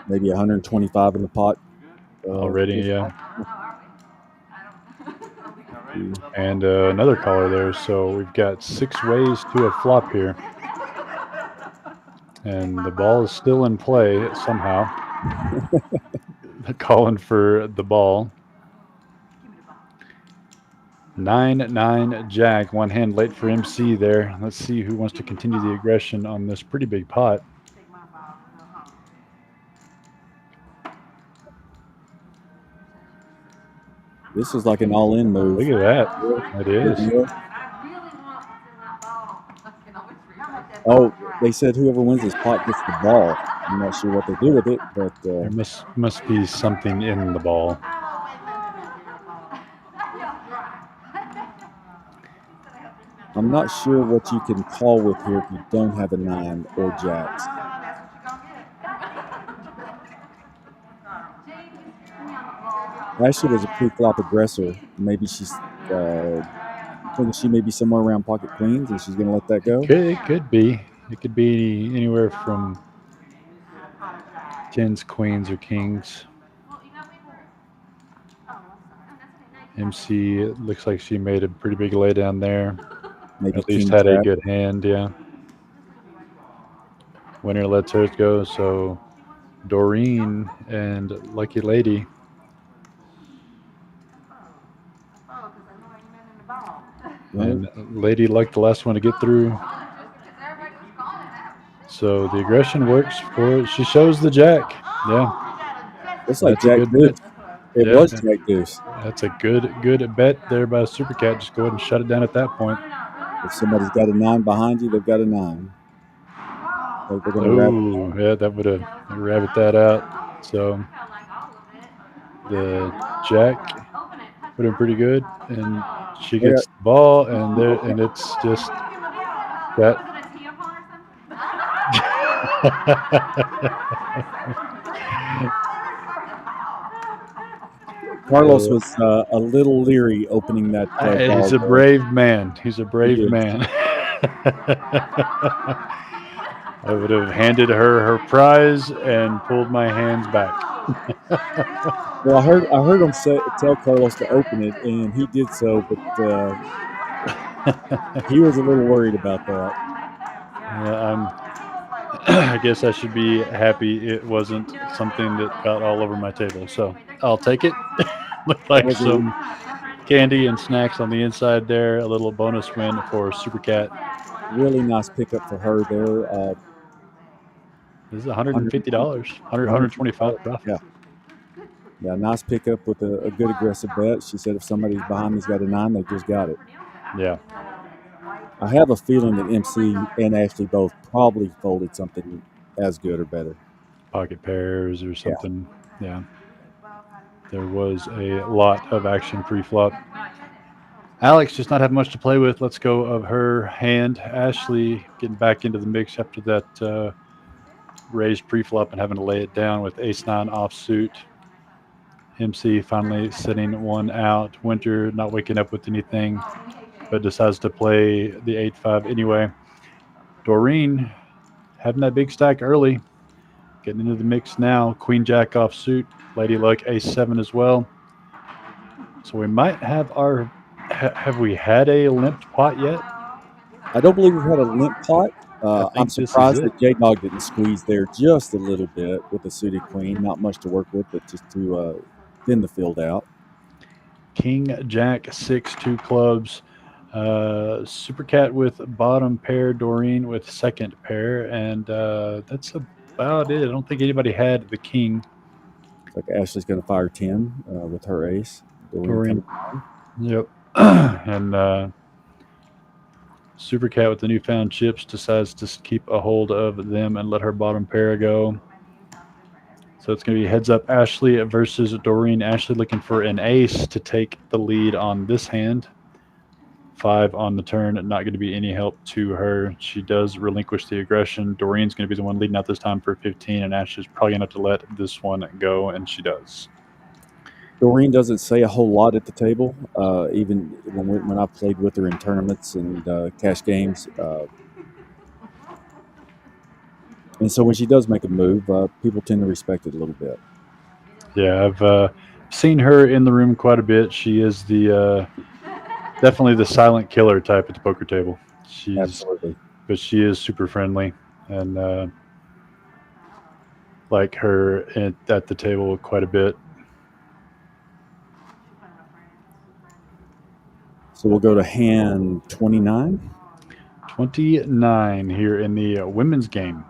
Maybe 125 in the pot. Already, yeah. And another caller there. So we've got 6 ways to a flop here. And the ball is still in play somehow. Calling for the ball. 9-9 Jack. One hand late for MC there. Let's see who wants to continue the aggression on this pretty big pot. This is like an all-in move. Look at that. It is. Oh, they said whoever wins this pot gets the ball. I'm not sure what they do with it, but there must be something in the ball. I'm not sure what you can call with here if you don't have a 9 or jacks. Ashley was a pre-flop aggressor. Maybe she's thinking she may be somewhere around pocket queens, and she's going to let that go. It could be. It could be anywhere from 10s, queens, or kings. MC, it looks like she made a pretty big lay down there. Maybe at least had a good hand, yeah. Winner lets hers go, so Doreen and Lucky Lady. And Lady like the last one to get through. So the aggression works for, she shows the jack. Yeah. It's like Jack Deuce. It was Jack Deuce. That's a good bet there by Super Cat. Just go ahead and shut it down at that point. If somebody's got a 9 behind you, they've got a 9. Ooh, yeah, that would have rabbit that out. So the jack put in pretty good, and she gets the ball, and it's just that. Carlos was a little leery opening that. He's a brave man. He's a brave man. I would have handed her prize and pulled my hands back. Well, I heard him tell Carlos to open it, and he did so, but he was a little worried about that. Yeah, I guess I should be happy it wasn't something that got all over my table. So I'll take it. Looked like some candy and snacks on the inside there. A little bonus win for Super Cat. Really nice pickup for her there. This is $150, $125 profit. Yeah. Yeah, nice pickup with a good aggressive bet. She said if somebody's behind me's got a 9, they just got it. Yeah. I have a feeling that MC and Ashley both probably folded something as good or better. Pocket pairs or something. Yeah. There was a lot of action pre-flop. Alex just not have much to play with. Let's go of her hand. Ashley getting back into the mix after that raised pre-flop and having to lay it down with ace-9 offsuit. MC finally sitting one out. Winter not waking up with anything, but decides to play the 8-5 anyway. Doreen having that big stack early. Getting into the mix now. Queen Jack offsuit. Lady Luck ace-7 as well. So we might have our... Have we had a limped pot yet? I don't believe we've had a limp pot. I'm surprised it. that J-Dog didn't squeeze there just a little bit with the suited queen. Not much to work with, but just to thin the field out. King, Jack, 6, 2 clubs. Super Cat with bottom pair. Doreen with second pair. And that's about it. I don't think anybody had the king. Looks like Ashley's going to fire 10 with her ace. Doreen. Yep. And Super Cat with the newfound chips decides to keep a hold of them and let her bottom pair go. So it's going to be heads up Ashley versus Doreen. Ashley looking for an ace to take the lead on this hand. 5 on the turn, not going to be any help to her. She does relinquish the aggression. Doreen's going to be the one leading out this time for 15, and Ashley's probably going to have to let this one go, and she does. Doreen doesn't say a whole lot at the table, even when I've played with her in tournaments and cash games. And so when she does make a move, people tend to respect it a little bit. Yeah, I've seen her in the room quite a bit. She is the definitely the silent killer type at the poker table. Absolutely. But she is super friendly and like her at the table quite a bit. So we'll go to hand 29. 29 here in the women's game.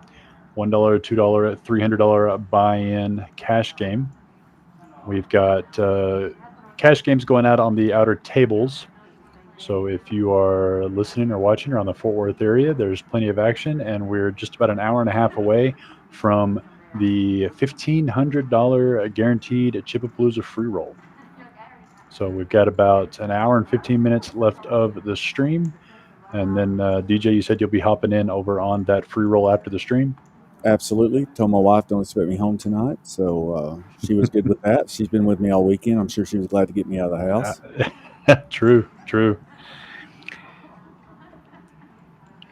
$1, $2, $300 buy-in cash game. We've got cash games going out on the outer tables. So if you are listening or watching or on the Fort Worth area, there's plenty of action, and we're just about an hour and a half away from the $1,500 guaranteed Chipapalooza free roll. So we've got about an hour and 15 minutes left of the stream. And then, DJ, you said you'll be hopping in over on that free roll after the stream? Absolutely. Told my wife don't expect me home tonight. So she was good with that. She's been with me all weekend. I'm sure she was glad to get me out of the house. True.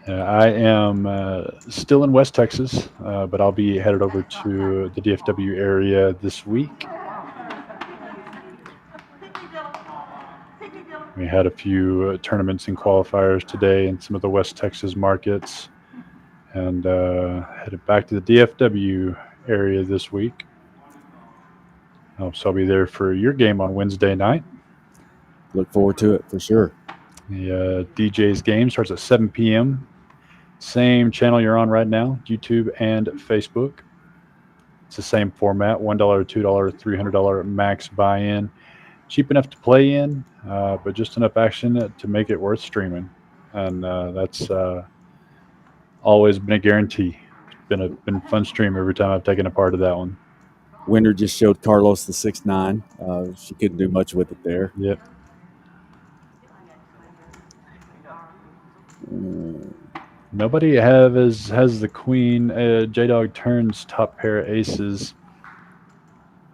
I am still in West Texas, but I'll be headed over to the DFW area this week. We had a few tournaments and qualifiers today in some of the West Texas markets, and headed back to the DFW area this week. So I'll be there for your game on Wednesday night. Look forward to it for sure. The DJ's game starts at 7 p.m. Same channel you're on right now, YouTube and Facebook. It's the same format, $1, $2, $300 max buy-in. Cheap enough to play in, but just enough action to make it worth streaming. And that's always been a guarantee. It's been a fun stream every time I've taken a part of that one. Winter just showed Carlos the 6-9. She couldn't do much with it there. Yep. Nobody has the queen. J-Dog turns top pair aces.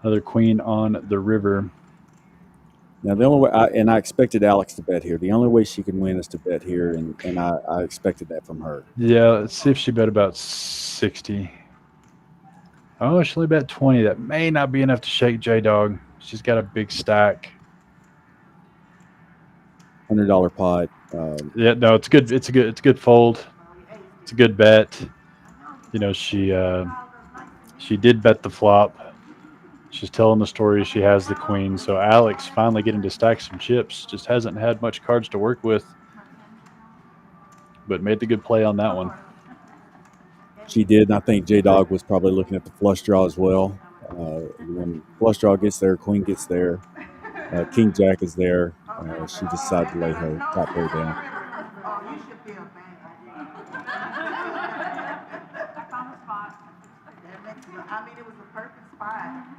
Another queen on the river. Now, the only way, I expected Alex to bet here. The only way she can win is to bet here, and I expected that from her. Yeah, let's see if she bet about 60. Oh, she only bet 20. That may not be enough to shake J-Dog. She's got a big stack. $100 pot. Yeah, no, it's good. It's a good fold. It's a good bet. You know, she did bet the flop. She's telling the story. She has the queen. So Alex finally getting to stack some chips. Just hasn't had much cards to work with, but made the good play on that one. She did, and I think J-Dog was probably looking at the flush draw as well. When flush draw gets there, queen gets there, king jack is there. She decided to lay her top pair down. Oh, you should feel bad. I found a spot. I mean, it was a perfect spot.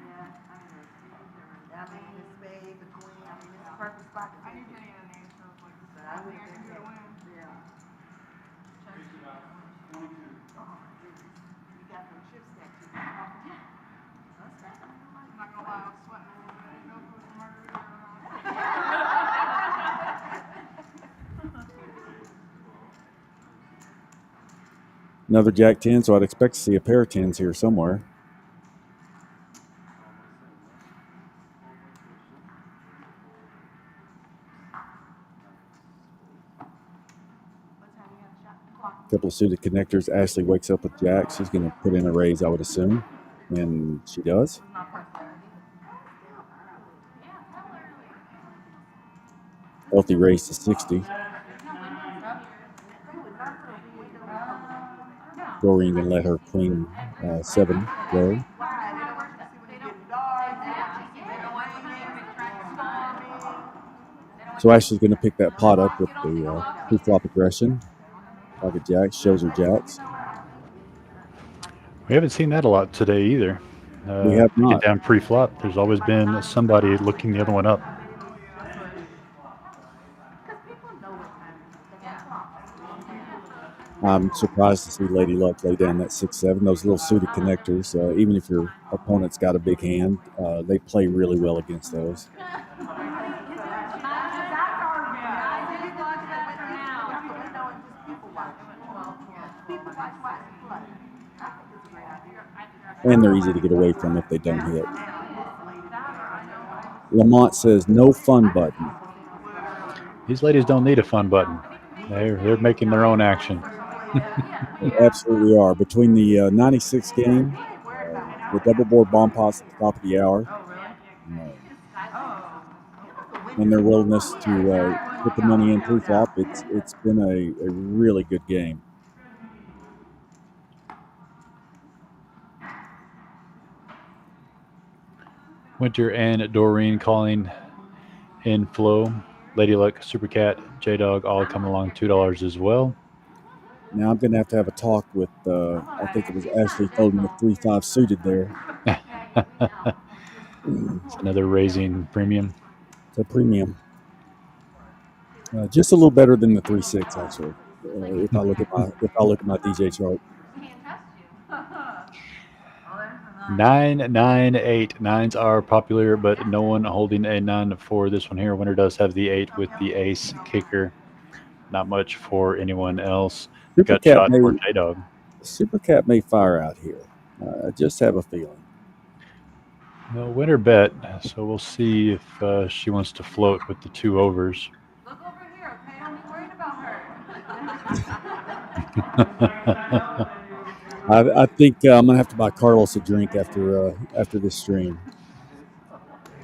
I mean, the spade, the queen. I mean, it's a perfect spot. I need Jenny in the name, so it's like, So I would I have can been do the win. Yeah. You got some chips that you I'm not gonna lie, I was sweating a little bit. Go for some margarita. Another jack 10, so I'd expect to see a pair of 10s here somewhere. A couple of suited connectors. Ashley wakes up with jacks. She's going to put in a raise, I would assume, and she does. Healthy raise to 60. Doreen going to let her queen 7 go. So Ashley's going to pick that pot up with the pre-flop aggression. Pocket jack, shows her jacks. We haven't seen that a lot today either. We have not. Get down pre-flop. There's always been somebody looking the other one up. I'm surprised to see Lady Luck lay down that 6-7. Those little suited connectors, even if your opponent's got a big hand, they play really well against those. And they're easy to get away from if they don't hit. Lamont says no fun button. These ladies don't need a fun button. They're making their own action. They absolutely are. Between the 96 game, the double board bomb pots at the top of the hour, and their willingness to put the money in pre-flop, it's been a really good game. Winter and Doreen calling in flow. Lady Luck, Super Cat, J-Dog all coming along $2 as well. Now I'm going to have a talk with, I think it was Ashley folding the 3-5 suited there. It's another raising premium. It's a premium. Just a little better than the 3-6 actually. If I look at my DJ chart. 9, 9, 8. 9s are popular, but no one holding a 9 for this one here. Winner does have the 8 with the ace kicker. Not much for anyone else. Got shot for J-Dog. Super Cat may fire out here. I just have a feeling. Well, winner bet, so we'll see if she wants to float with the 2 overs. Look over here, okay? Don't be worried about her. I think I'm going to have to buy Carlos a drink after this stream.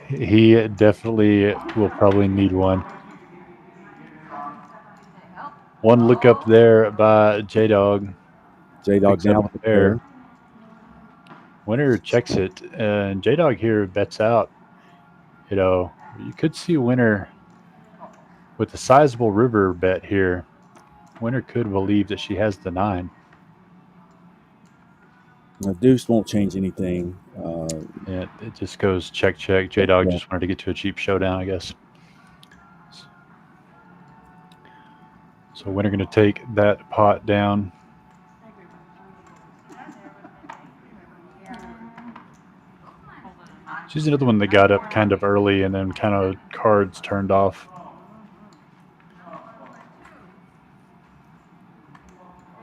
He definitely will probably need one. One look up there by J-Dog. J-Dog down with the pair. Winner checks it, and J-Dog here bets out. You could see Winner with a sizable river bet here. Winner could believe that she has the 9. The deuce won't change anything. Yeah, it just goes check, check. J-Dog just wanted to get to a cheap showdown, I guess. So Winner going to take that pot down. She's another one that got up kind of early and then kind of cards turned off.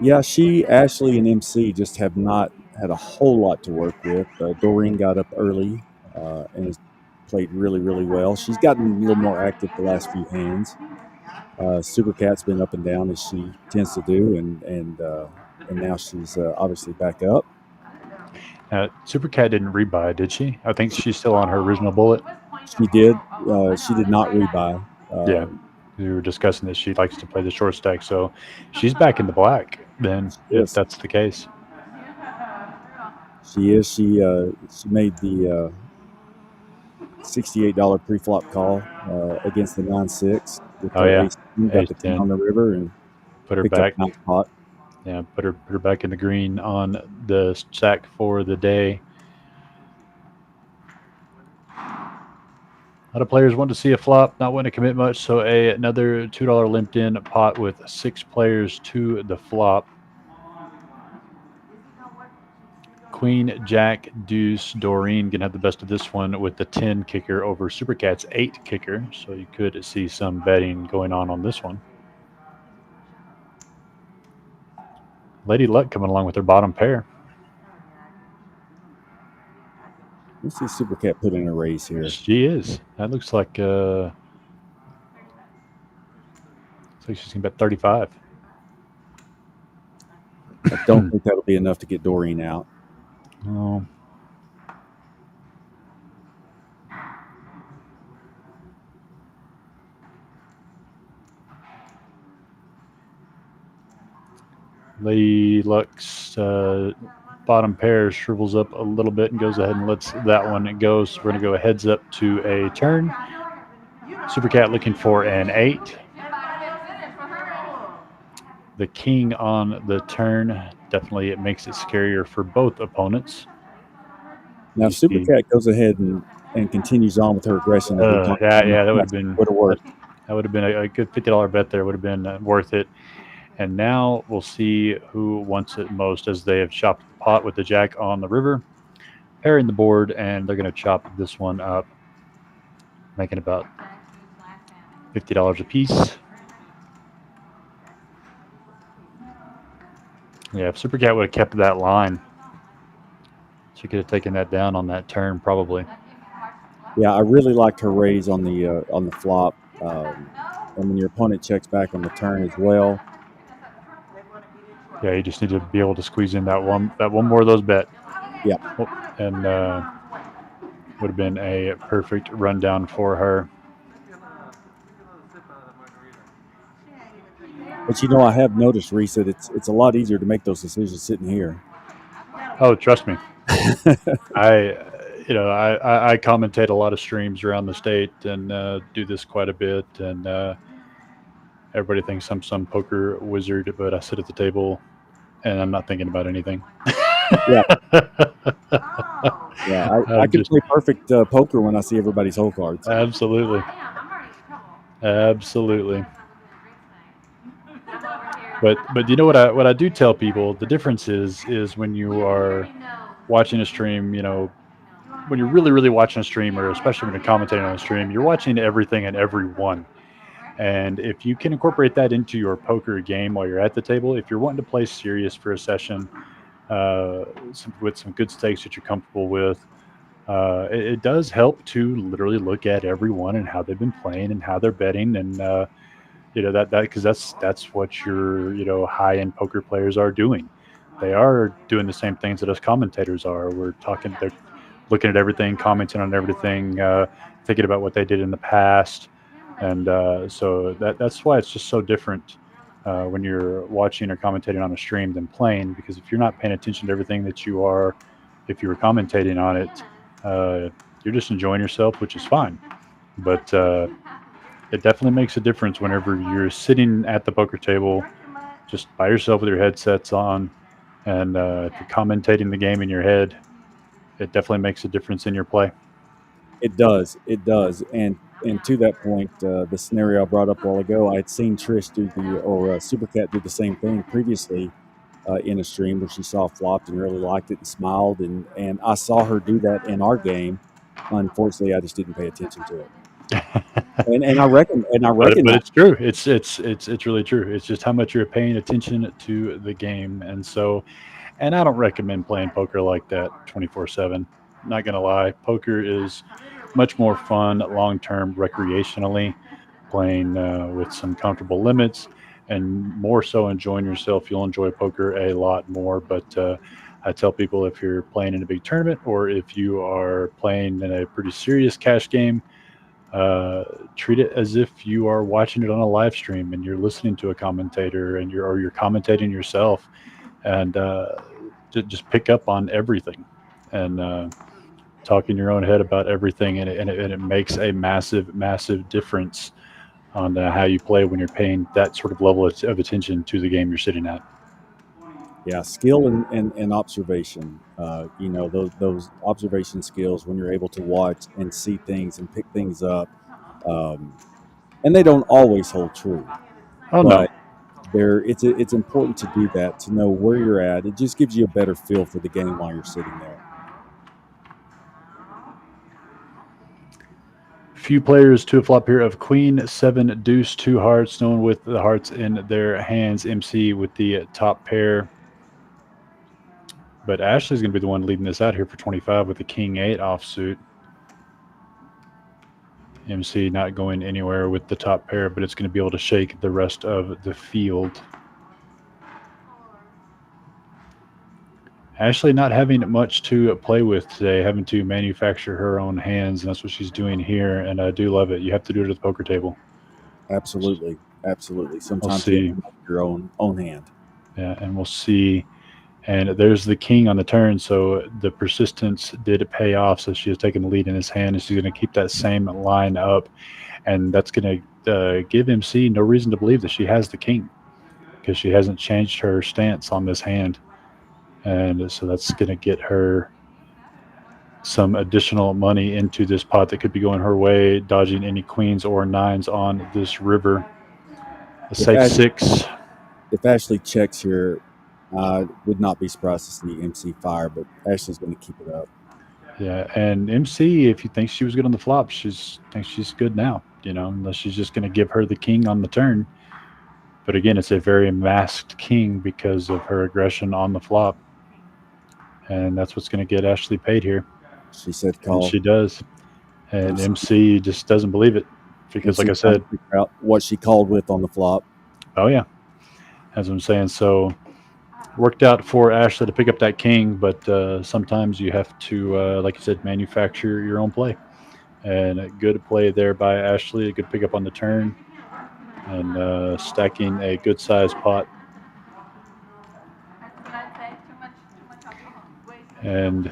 Yeah, Ashley, and MC just have not had a whole lot to work with. Doreen got up early and has played really, really well. She's gotten a little more active the last few hands. Super Cat's been up and down as she tends to do, and now she's obviously back up. Super Cat didn't rebuy, did she? I think she's still on her original bullet. She did. She did not rebuy. Yeah. We were discussing that she likes to play the short stack, so she's back in the black then, if that's the case. She is. She made the $68 pre-flop call against the 9-6 with the ace. Got the 10 on the river and put her picked back. Up a nice pot. Yeah, put her back in the green on the stack for the day. A lot of players want to see a flop, not want to commit much, so another $2 limped in pot with 6 players to the flop. Queen, Jack, Deuce, Doreen gonna have the best of this one with the 10 kicker over Super Cat's 8 kicker, so you could see some betting going on this one. Lady Luck coming along with her bottom pair. Let's see Super Cat put in a raise here. She is. That looks like she's gonna bet 35. I don't think that'll be enough to get Doreen out. Oh. Lady Luck's bottom pair shrivels up a little bit and goes ahead and lets that one go. So we're going to go heads up to a turn. Super Cat looking for an 8. The king on the turn. Definitely it makes it scarier for both opponents. Now, if Super Cat goes ahead and continues on with her aggression. That would have been worked. That would have been a good $50 bet there. Would have been worth it. And now we'll see who wants it most as they have chopped the pot with the jack on the river, pairing the board, and they're going to chop this one up, making about $50 a piece. Yeah, if Super Cat would have kept that line, she could have taken that down on that turn probably. Yeah, I really liked her raise on the flop, and when your opponent checks back on the turn as well. Yeah, you just need to be able to squeeze in that one more of those bet. Yeah, and would have been a perfect rundown for her. But I have noticed, Reese, that it's a lot easier to make those decisions sitting here. Oh, trust me. I commentate a lot of streams around the state and do this quite a bit. And everybody thinks I'm some poker wizard, but I sit at the table and I'm not thinking about anything. Yeah. Yeah, I can play perfect poker when I see everybody's hole cards. Absolutely. Absolutely. But you know what I do tell people, the difference is when you are watching a stream, when you're really, really watching a stream, or especially when you're commentating on a stream, you're watching everything and everyone. And if you can incorporate that into your poker game while you're at the table, if you're wanting to play serious for a session with some good stakes that you're comfortable with, it does help to literally look at everyone and how they've been playing and how they're betting, and that because that's what your high-end poker players are doing. They are doing the same things that us commentators are. They're looking at everything, commenting on everything, thinking about what they did in the past. And so that's why it's just so different when you're watching or commentating on a stream than playing, because if you're not paying attention to everything that you are, if you were commentating on it, you're just enjoying yourself, which is fine. But it definitely makes a difference whenever you're sitting at the poker table just by yourself with your headsets on, and if you're commentating the game in your head, it definitely makes a difference in your play. It does. And to that point, the scenario I brought up a while ago, I had seen Trish Super Cat do the same thing previously in a stream where she saw flopped and really liked it and smiled, and I saw her do that in our game. Unfortunately, I just didn't pay attention to it. and I reckon, but it's true. It's really true. It's just how much you're paying attention to the game, and I don't recommend playing poker like that 24/7. Not gonna lie, poker is much more fun long-term recreationally, playing with some comfortable limits, and more so enjoying yourself. You'll enjoy poker a lot more. But I tell people if you're playing in a big tournament or if you are playing in a pretty serious cash game, treat it as if you are watching it on a live stream and you're listening to a commentator and you're commentating yourself, and just pick up on everything and talk in your own head about everything, and it makes a massive difference on how you play when you're paying that sort of level of attention to the game you're sitting at. Yeah, skill and observation. Those observation skills when you're able to watch and see things and pick things up, and they don't always hold true, Oh no. but it's important to do that, to know where you're at. It just gives you a better feel for the game while you're sitting there. Few players to a flop here of queen, 7, deuce, 2 hearts, no one with the hearts in their hands. MC with the top pair. But Ashley's going to be the one leading this out here for 25 with the king 8 offsuit. MC not going anywhere with the top pair, but it's going to be able to shake the rest of the field. Ashley not having much to play with today, having to manufacture her own hands, and that's what she's doing here, and I do love it. You have to do it at the poker table. Absolutely. Sometimes we'll see. You have to make your own hand. Yeah, and we'll see. And there's the king on the turn, so the persistence did pay off. So she has taken the lead in his hand, and she's going to keep that same line up, and that's going to give MC no reason to believe that she has the king, because she hasn't changed her stance on this hand. And so that's going to get her some additional money into this pot that could be going her way, dodging any queens or 9s on this river. A safe 6. If Ashley checks here, I would not be surprised to see MC fire, but Ashley's going to keep it up. Yeah, and MC, if you think she was good on the flop, thinks she's good now, unless she's just going to give her the king on the turn. But again, it's a very masked king because of her aggression on the flop. And that's what's going to get Ashley paid here. She said call. And she does. And MC just doesn't believe it because, like I said, figure out what she called with on the flop. Oh, yeah. As I'm saying. So worked out for Ashley to pick up that king, but sometimes you have to, like you said, manufacture your own play. And a good play there by Ashley, a good pickup on the turn, and stacking a good-sized pot. And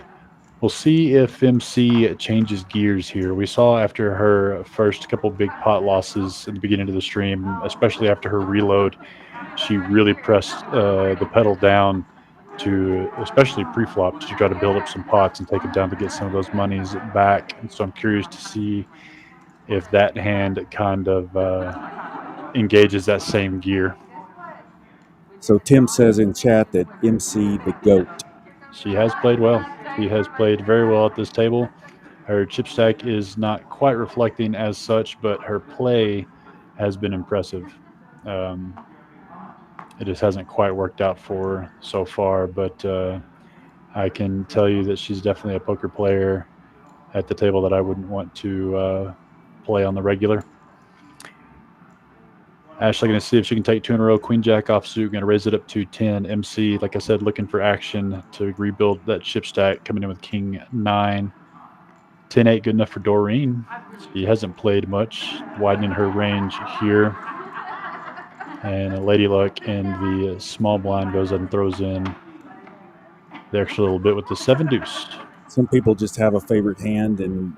we'll see if MC changes gears here. We saw after her first couple big pot losses at the beginning of the stream, especially after her reload, she really pressed the pedal down to, especially pre-flop, to try to build up some pots and take it down to get some of those monies back. And so I'm curious to see if that hand kind of engages that same gear. So Tim says in chat that MC the GOAT. She has played well. She has played very well at this table. Her chip stack is not quite reflecting as such, but her play has been impressive. It just hasn't quite worked out for her so far, but I can tell you that she's definitely a poker player at the table that I wouldn't want to play on the regular. Ashley going to see if she can take 2 in a row. Queen Jack offsuit, going to raise it up to 10. MC, like I said, looking for action to rebuild that chip stack, coming in with King 9. 10-8, good enough for Doreen. She hasn't played much, widening her range here. And Lady Luck in the small blind goes ahead and throws in the extra little bit with the 7 deuce. Some people just have a favorite hand, and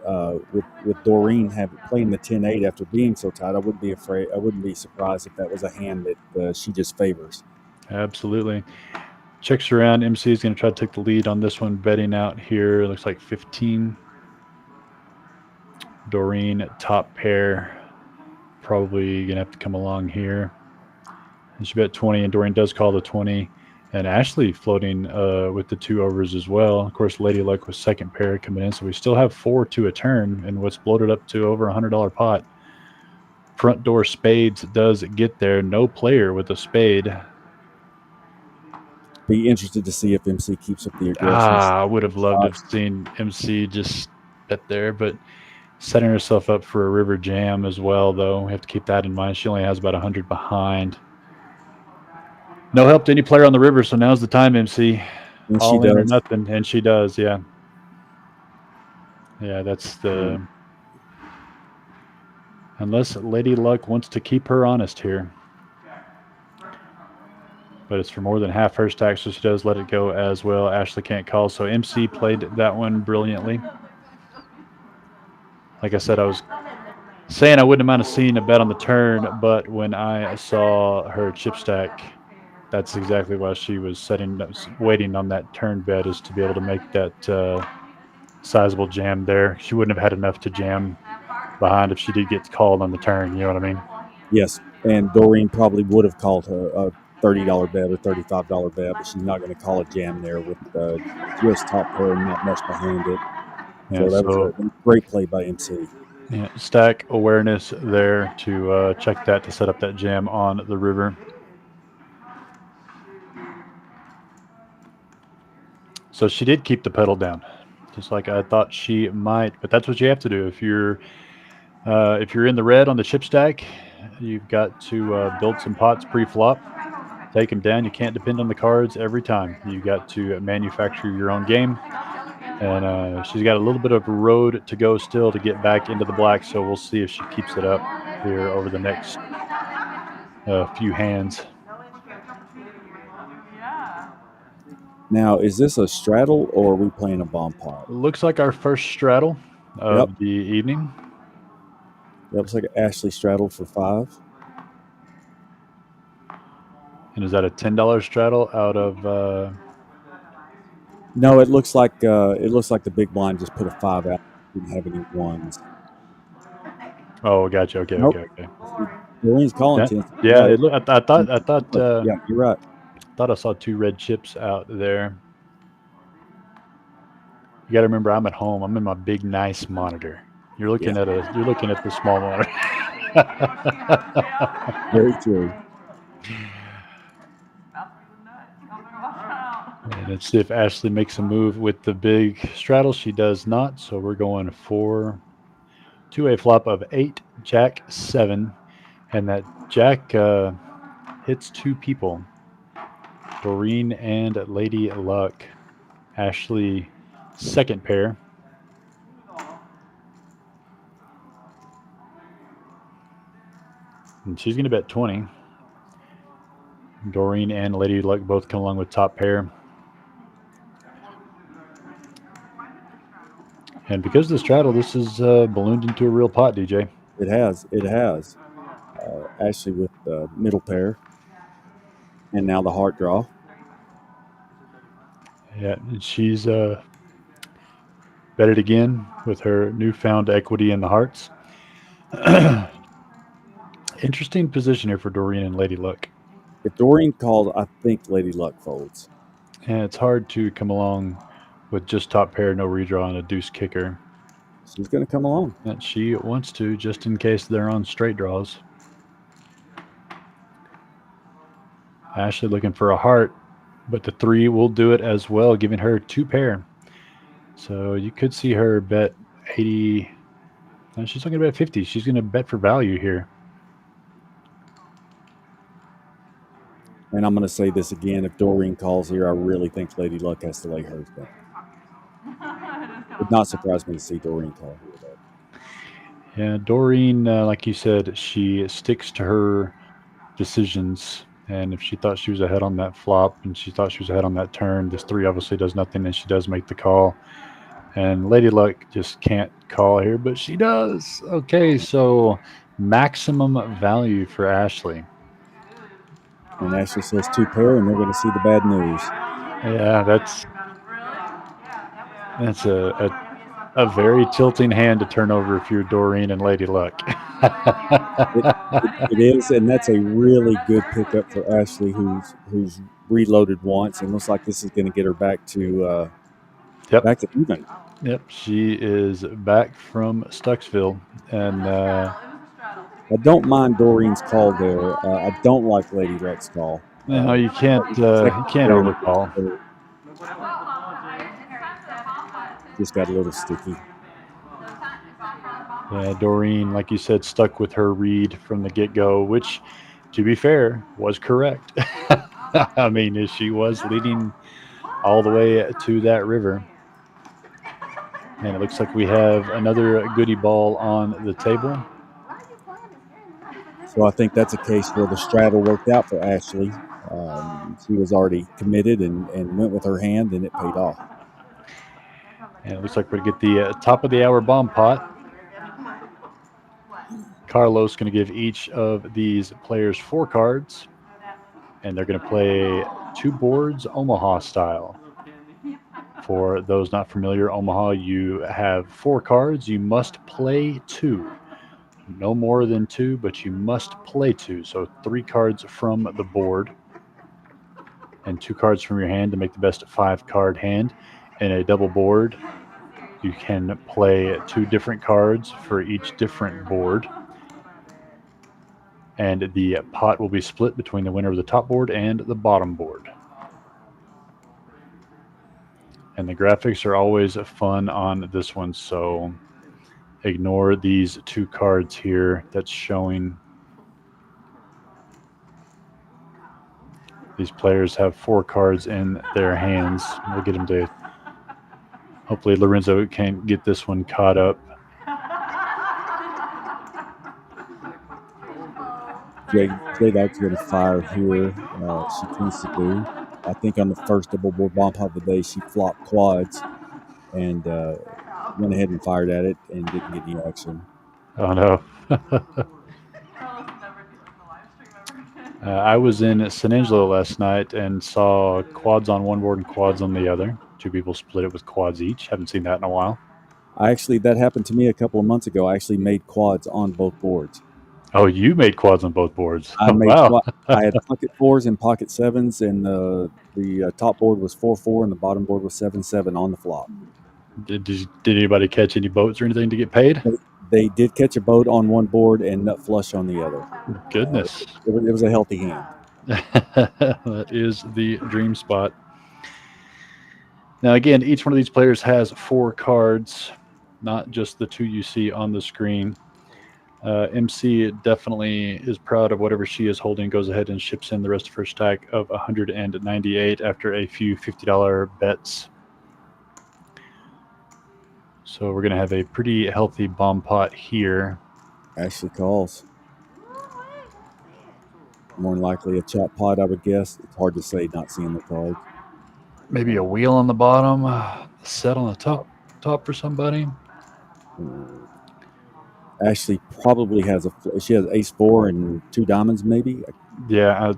with Doreen playing the 10-8 after being so tight, I wouldn't be surprised if that was a hand that she just favors. Absolutely. Checks around. MC is going to try to take the lead on this one, betting out here. Looks like 15. Doreen, top pair, probably going to have to come along here. And she bet 20, and Doreen does call the 20. And Ashley floating with the 2 overs as well. Of course, Lady Luck was second pair coming in. So we still have 4 to a turn, and what's bloated up to over $100 pot. Front door spades does get there. No player with a spade. Be interested to see if MC keeps up the aggression. I would have loved to have seen MC just bet there, but setting herself up for a river jam as well, though. We have to keep that in mind. She only has about 100 behind. No help to any player on the river, so now's the time, MC. And all she in or does. nothing, and she does. Yeah, that's the. Unless Lady Luck wants to keep her honest here. But it's for more than half her stack, so she does let it go as well. Ashley can't call, so MC played that one brilliantly. Like I said, I was saying I wouldn't mind seeing a bet on the turn, but when I saw her chip stack, that's exactly why she was waiting on that turn bet, is to be able to make that sizable jam there. She wouldn't have had enough to jam behind if she did get called on the turn. You know what I mean? Yes, and Doreen probably would have called a $30 bet or $35 bet, but she's not going to call a jam there with just top pair and not much behind it. Yeah, So that was a great play by MC. Yeah, stack awareness there to check that, to set up that jam on the river. So she did keep the pedal down, just like I thought she might. But that's what you have to do if you're in the red on the chip stack. You've got to build some pots pre-flop, take them down. You can't depend on the cards every time. You got to manufacture your own game. And she's got a little bit of a road to go still to get back into the black. So we'll see if she keeps it up here over the next few hands. Now, is this a straddle or are we playing a bomb pot? Looks like our first straddle of the evening. That looks like Ashley straddled for 5. And is that a $10 straddle out of? No, it looks like the big blind just put a 5 out. Didn't have any ones. Oh, gotcha. Okay, nope. Okay. Doreen's calling 10. Yeah, I thought. Yeah, you're right. Thought I saw 2 red chips out there. You got to remember, I'm at home. I'm in my big, nice monitor. You're looking at the small monitor. Very true. And let's see if Ashley makes a move with the big straddle. She does not. So we're going to a flop of 8, Jack 7, and that Jack hits 2 people. Doreen and Lady Luck. Ashley, second pair. And she's going to bet 20. Doreen and Lady Luck both come along with top pair. And because of the straddle, this is ballooned into a real pot, DJ. It has. Ashley with the middle pair. And now the heart draw. Yeah, and she's bet it again with her newfound equity in the hearts. Interesting position here for Doreen and Lady Luck. If Doreen called, I think Lady Luck folds. And it's hard to come along with just top pair, no redraw, and a deuce kicker. She's going to come along. And she wants to, just in case they're on straight draws. Ashley looking for a heart, but the 3 will do it as well, giving her 2 pair. So you could see her bet 80. No, she's not going to bet 50. She's going to bet for value here. And I'm going to say this again. If Doreen calls here, I really think Lady Luck has to lay hers down. Would not surprise me to see Doreen call here, though. Yeah, Doreen, like you said, she sticks to her decisions. And if she thought she was ahead on that flop and she thought she was ahead on that turn, this 3 obviously does nothing, and she does make the call. And Lady Luck just can't call here, but she does. Okay, so maximum value for Ashley. And Ashley says 2 pair, and they're going to see the bad news. Yeah, that's a very tilting hand to turn over if you're Doreen and Lady Luck. It is, and that's a really good pickup for Ashley, who's reloaded once, and looks like this is going to get her back to back to even. Yep, she is back from Stucksville, and I don't mind Doreen's call there. I don't like Lady Luck's call. No, you can't overcall. Just got a little sticky. Yeah, Doreen, like you said, stuck with her read from the get-go, which, to be fair, was correct. I mean, she was leading all the way to that river. And it looks like we have another goodie ball on the table. So I think that's a case where the straddle worked out for Ashley. She was already committed and went with her hand, and it paid off. And it looks like we're going to get the top of the hour bomb pot. Carlos going to give each of these players 4 cards, and they're going to play 2 boards Omaha style. For those not familiar, Omaha, you have 4 cards. You must play 2. No more than 2, but you must play 2. So 3 cards from the board and 2 cards from your hand to make the best 5-card hand. In a double board, you can play 2 different cards for each different board. And the pot will be split between the winner of the top board and the bottom board. And the graphics are always fun on this one, so ignore these 2 cards here that's showing. These players have 4 cards in their hands. We'll get them to, hopefully Lorenzo can get this one caught up. J-Dog's going to fire here. She tends to do. I think on the first double board bomb pot of the day, she flopped quads and went ahead and fired at it and didn't get any action. Oh, no. I was in San Angelo last night and saw quads on one board and quads on the other. 2 people split it with quads each. Haven't seen that in a while. That happened to me a couple of months ago. I actually made quads on both boards. Oh, you made quads on both boards. Wow. I had pocket 4s and pocket 7s, and the top board was 4-4, and the bottom board was 7-7 on the flop. Did anybody catch any boats or anything to get paid? They did catch a boat on one board and nut flush on the other. Goodness. It was a healthy hand. That is the dream spot. Now, again, each one of these players has 4 cards, not just the 2 you see on the screen. MC definitely is proud of whatever she is holding, goes ahead and ships in the rest of her stack of 198 after a few $50 bets. So we're going to have a pretty healthy bomb pot here. Ashley calls. More than likely a chop pot, I would guess. It's hard to say not seeing the card. Maybe a wheel on the bottom, set on the top for somebody. Ashley probably has she has ace-4 and 2 diamonds, maybe. Yeah.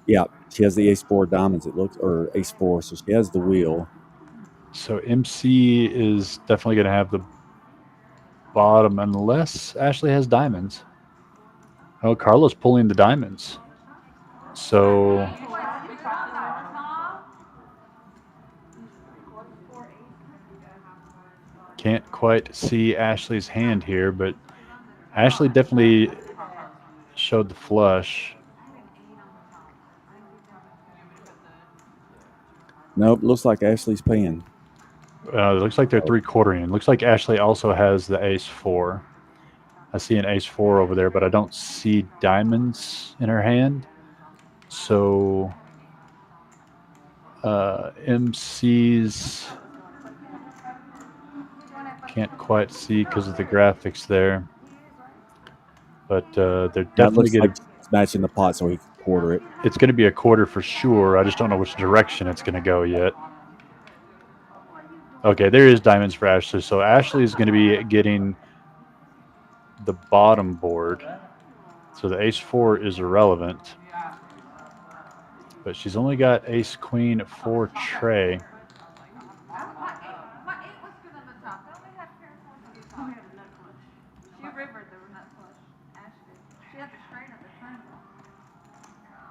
Yeah, she has the ace-4 diamonds. It looks, or ace-4, so she has the wheel. So MC is definitely going to have the bottom unless Ashley has diamonds. Oh, Carlos pulling the diamonds. So can't quite see Ashley's hand here, but Ashley definitely showed the flush. Nope, looks like Ashley's paying. It looks like they're 3/4ing. Looks like Ashley also has the ace-4. I see an ace-4 over there, but I don't see diamonds in her hand. So MC's can't quite see because of the graphics there. But they're definitely going to matching the pot so he can quarter it. It's going to be a quarter for sure. I just don't know which direction it's going to go yet. Okay, there is diamonds for Ashley. So Ashley is going to be getting the bottom board. So the ace-4 is irrelevant. But she's only got ace-queen for tray.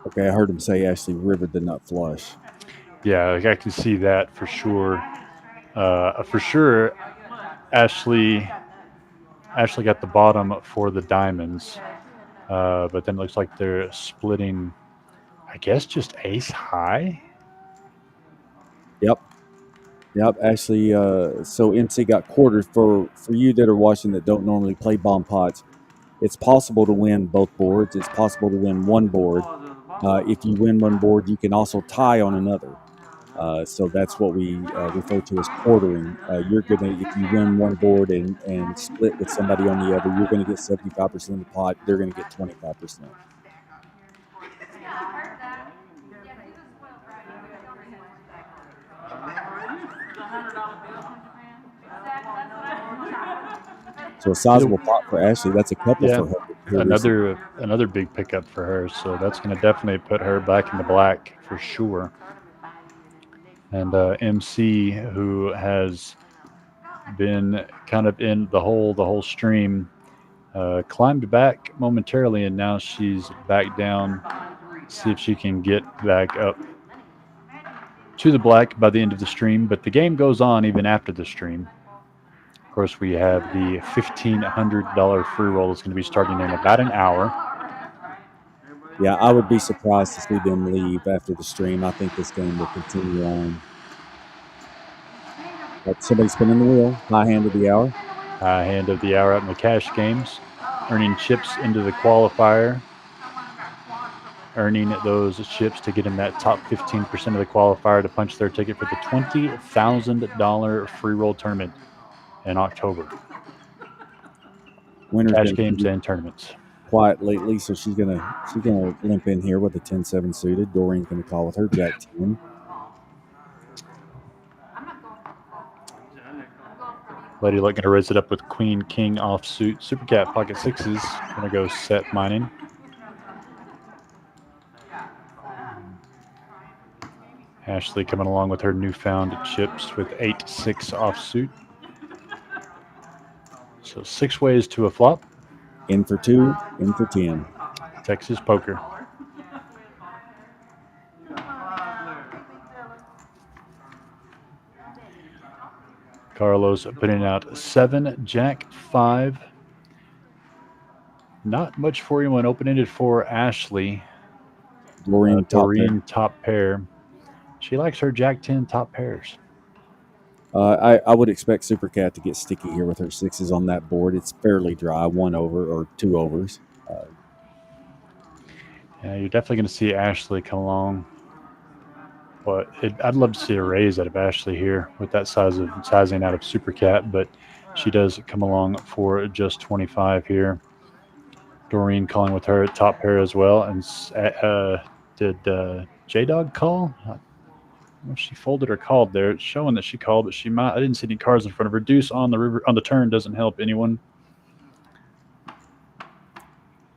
Okay, I heard him say Ashley rivered the nut flush. Yeah, I can see that for sure. For sure, Ashley got the bottom for the diamonds. But then it looks like they're splitting, I guess, just ace high. Yep, Ashley. So MC got quartered. For you that are watching that don't normally play bomb pots, it's possible to win both boards. It's possible to win one board. If you win one board, you can also tie on another. So that's what we refer to as quartering. You're gonna, if you win one board and split with somebody on the other, you're gonna get 75% of the pot. They're gonna get 25%. Yeah, I heard that. Yeah, he was spoiled, right? So a sizable pot for Ashley. That's a couple Yeah, for her here recently. another big pickup for her. So that's going to definitely put her back in the black for sure. And MC, who has been kind of in the whole stream, climbed back momentarily, and now she's back down. See if she can get back up to the black by the end of the stream. But the game goes on even after the stream. Of course, we have the $1,500 free roll that's going to be starting in about an hour. Yeah, I would be surprised to see them leave after the stream. I think this game will continue on. Somebody's spinning the wheel. High hand of the hour. High hand of the hour out in the cash games. Earning chips into the qualifier. Earning those chips to get in that top 15% of the qualifier to punch their ticket for the $20,000 free roll tournament in October. Winner's Cash games and tournaments. Quiet lately, so she's gonna limp in here with a 10-7 suited. Doreen's gonna call with her Jack 10. Lady Luck gonna raise it up with Queen King offsuit. Super Cat pocket sixes. Gonna go set mining. Ashley coming along with her newfound chips with 8-6 offsuit. So 6 ways to a flop. In for 2, in for 10. Texas poker. Carlos putting out 7, Jack 5. Not much for anyone. Open-ended for Ashley. Doreen top pair. She likes her Jack 10 top pairs. I would expect Super Cat to get sticky here with her sixes on that board. It's fairly dry, 1 over or 2 overs. Yeah, you're definitely going to see Ashley come along. But I'd love to see a raise out of Ashley here with that sizing out of Super Cat, but she does come along for just 25 here. Doreen calling with her top pair as well. And did J-Dog call? I don't know if she folded or called there. It's showing that she called, but she might. I didn't see any cards in front of her. Deuce on the river on the turn doesn't help anyone.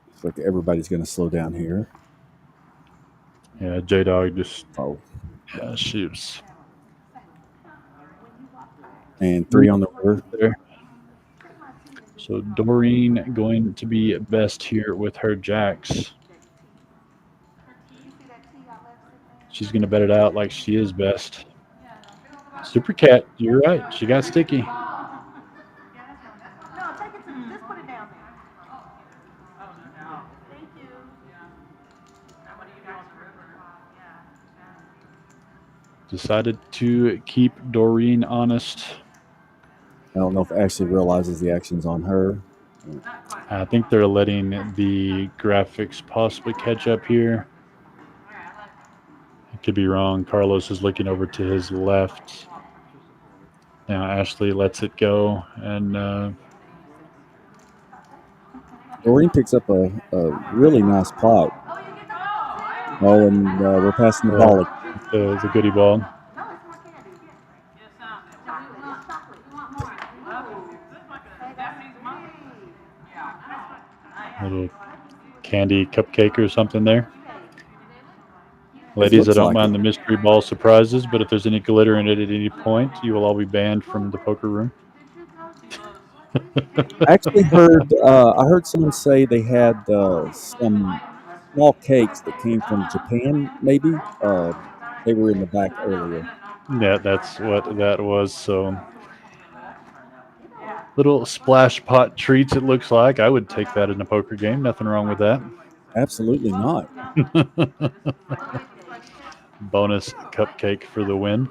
Looks like everybody's going to slow down here. Yeah, J-Dog just. Oh. Yeah, she was. And 3 on the river there. So Doreen going to be best here with her jacks. She's going to bet it out like she is best. Super Cat, you're right. She got sticky. Decided to keep Doreen honest. I don't know if Ashley realizes the action's on her. I think they're letting the graphics possibly catch up here. I could be wrong. Carlos is looking over to his left. Now Ashley lets it go, and Doreen picks up a really nice pot. Oh, and we're passing the ball. The goodie ball. Little candy cupcake or something there. Ladies, I don't mind the mystery ball surprises, but if there's any glitter in it at any point, you will all be banned from the poker room. I actually heard I heard someone say they had some small cakes that came from Japan, maybe. They were in the back earlier. Yeah, that's what that was. So little splash pot treats, it looks like. I would take that in a poker game. Nothing wrong with that. Absolutely not. Bonus cupcake for the win.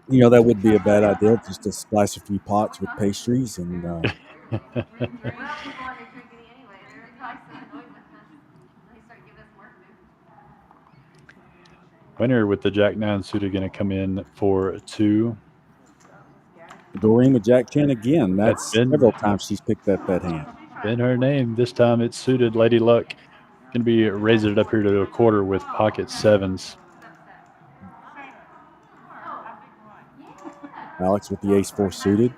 You know, that would be a bad idea, just to splash a few pots with pastries and Winner with the Jack 9 suited going to come in for 2. Doreen with Jack 10 again. That's been- several times she's picked up that hand. Been her name. This time it's suited. Lady Luck going to be raising it up here to a quarter with pocket 7s. Alex with the ace-4 suited.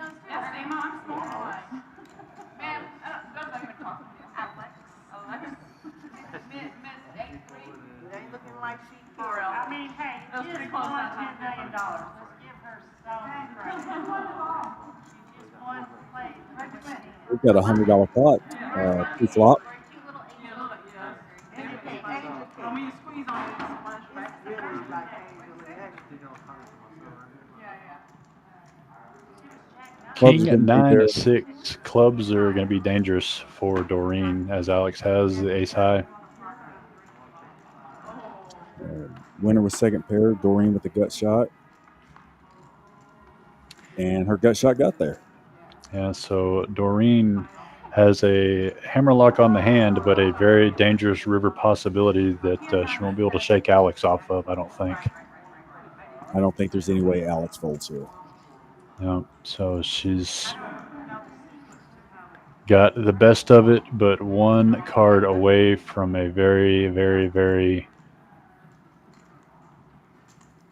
I mean, hey, That's she's pretty won close. $10 million. Let's give her some credit. She just won play. We've got a $100 pot. Pre-flop. I mean, you squeeze on it, it's much Clubs King gonna be 9 there. 6. Clubs are going to be dangerous for Doreen as Alex has the ace high. Winner with second pair. Doreen with the gut shot. And her gut shot got there. Yeah, so Doreen has a hammerlock on the hand, but a very dangerous river possibility that she won't be able to shake Alex off of, I don't think. I don't think there's any way Alex folds here. No, so she's got the best of it, but one card away from a very, very, very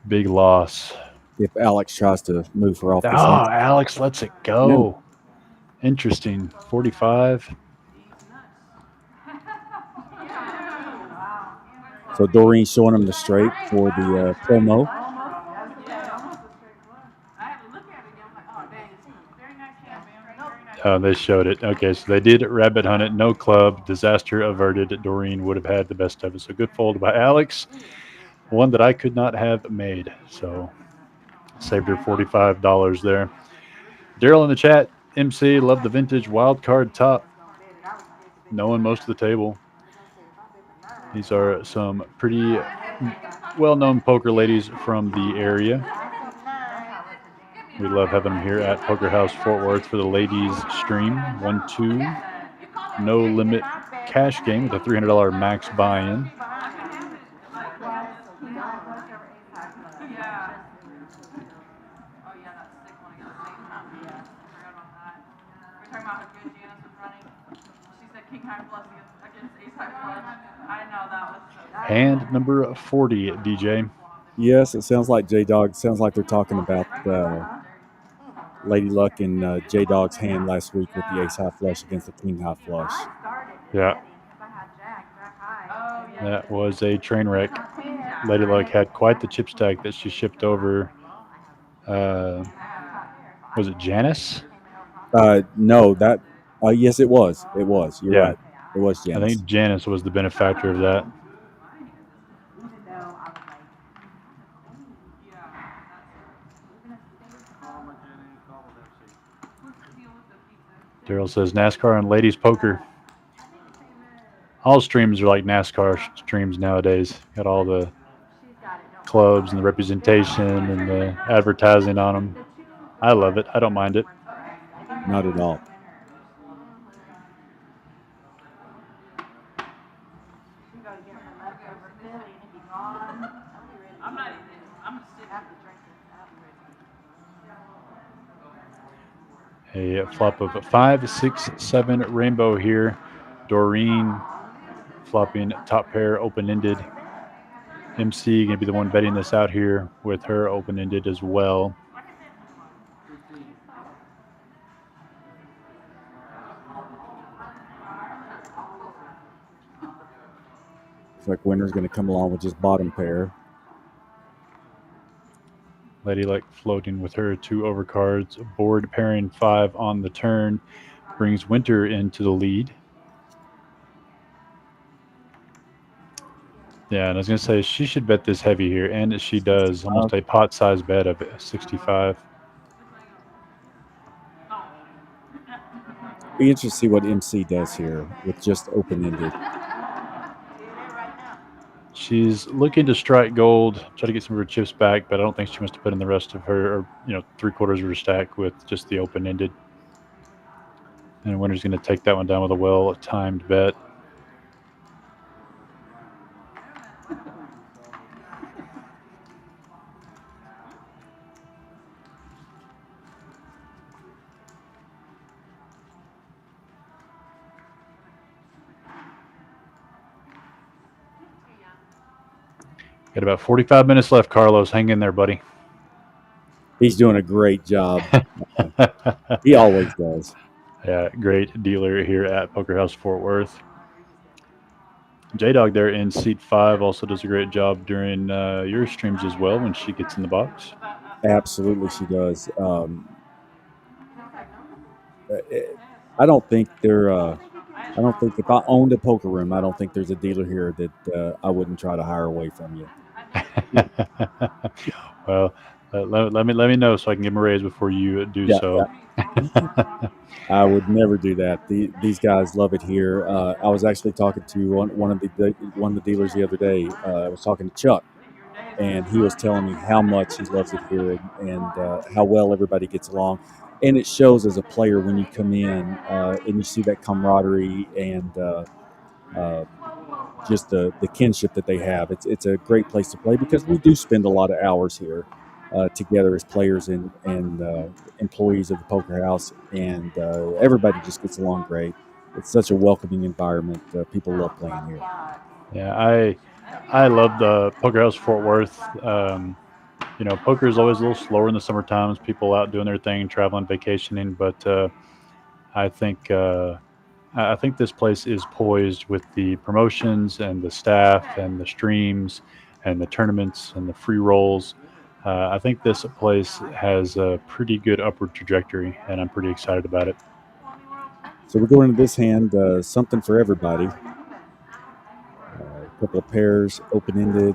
big loss. If Alex tries to move her off this Oh, hand. Alex lets it go. Interesting. 45. So Doreen's showing him the straight for the promo. They showed it. Okay, so they did rabbit hunt it. No club. Disaster averted. Doreen would have had the best of it. So good fold by Alex. One that I could not have made. So saved her $45 there. Daryl in the chat. MC, love the vintage wild card top. Knowing most of the table. These are some pretty well-known poker ladies from the area. We love having them here at Poker House Fort Worth for the ladies stream. 1-2, no limit cash game with a $300 max buy-in. Hand number 40, DJ. Yes, it sounds like J-Dog. Sounds like they're talking about Lady Luck and J-Dog's hand last week with the ace-high flush against the king-high flush. Yeah. That was a train wreck. Lady Luck had quite the chip stack that she shipped over. Was it Janice? No, that. Yes, it was. It was. You're right. It was Janice. I think Janice was the benefactor of that. Daryl says NASCAR and ladies poker. All streams are like NASCAR streams nowadays. Got all the clubs and the representation and the advertising on them. I love it. I don't mind it. Not at all. A flop of 5, 6, 7 rainbow here. Doreen flopping top pair open-ended. MC going to be the one betting this out here with her open-ended as well. Looks like winner's going to come along with just bottom pair. Lady Luck floating with her 2 overcards. Board pairing 5 on the turn. Brings Winter into the lead. Yeah, and I was going to say she should bet this heavy here, and she does. Almost a pot-sized bet of 65. Be interested to see what MC does here with just open-ended. She's looking to strike gold, try to get some of her chips back, but I don't think she wants to put in the rest of her, or 3/4 of her stack with just the open-ended. And Winter's going to take that one down with a well-timed bet. Got about 45 minutes left, Carlos. Hang in there, buddy. He's doing a great job. He always does. Yeah, great dealer here at Poker House Fort Worth. J Dog there in seat 5 also does a great job during your streams as well when she gets in the box. Absolutely, she does. I don't think there. I don't think if I owned a poker room, I don't think there's a dealer here that I wouldn't try to hire away from you. Well, let me know so I can give him a raise before you do Yeah, so. I would never do that. These guys love it here. I was actually talking to one of the dealers the other day. I was talking to Chuck, and he was telling me how much he loves it here and how well everybody gets along. And it shows as a player when you come in and you see that camaraderie and just the kinship that they have. It's a great place to play because we do spend a lot of hours here together as players and employees of the poker house, and everybody just gets along great. It's such a welcoming environment. People love playing here. Yeah, I love the Poker House Fort Worth. Poker is always a little slower in the summer times. People out doing their thing, traveling, vacationing. But I think I think this place is poised with the promotions and the staff and the streams and the tournaments and the free rolls. I think this place has a pretty good upward trajectory, and I'm pretty excited about it. So we're going into this hand, something for everybody. A couple of pairs, open-ended,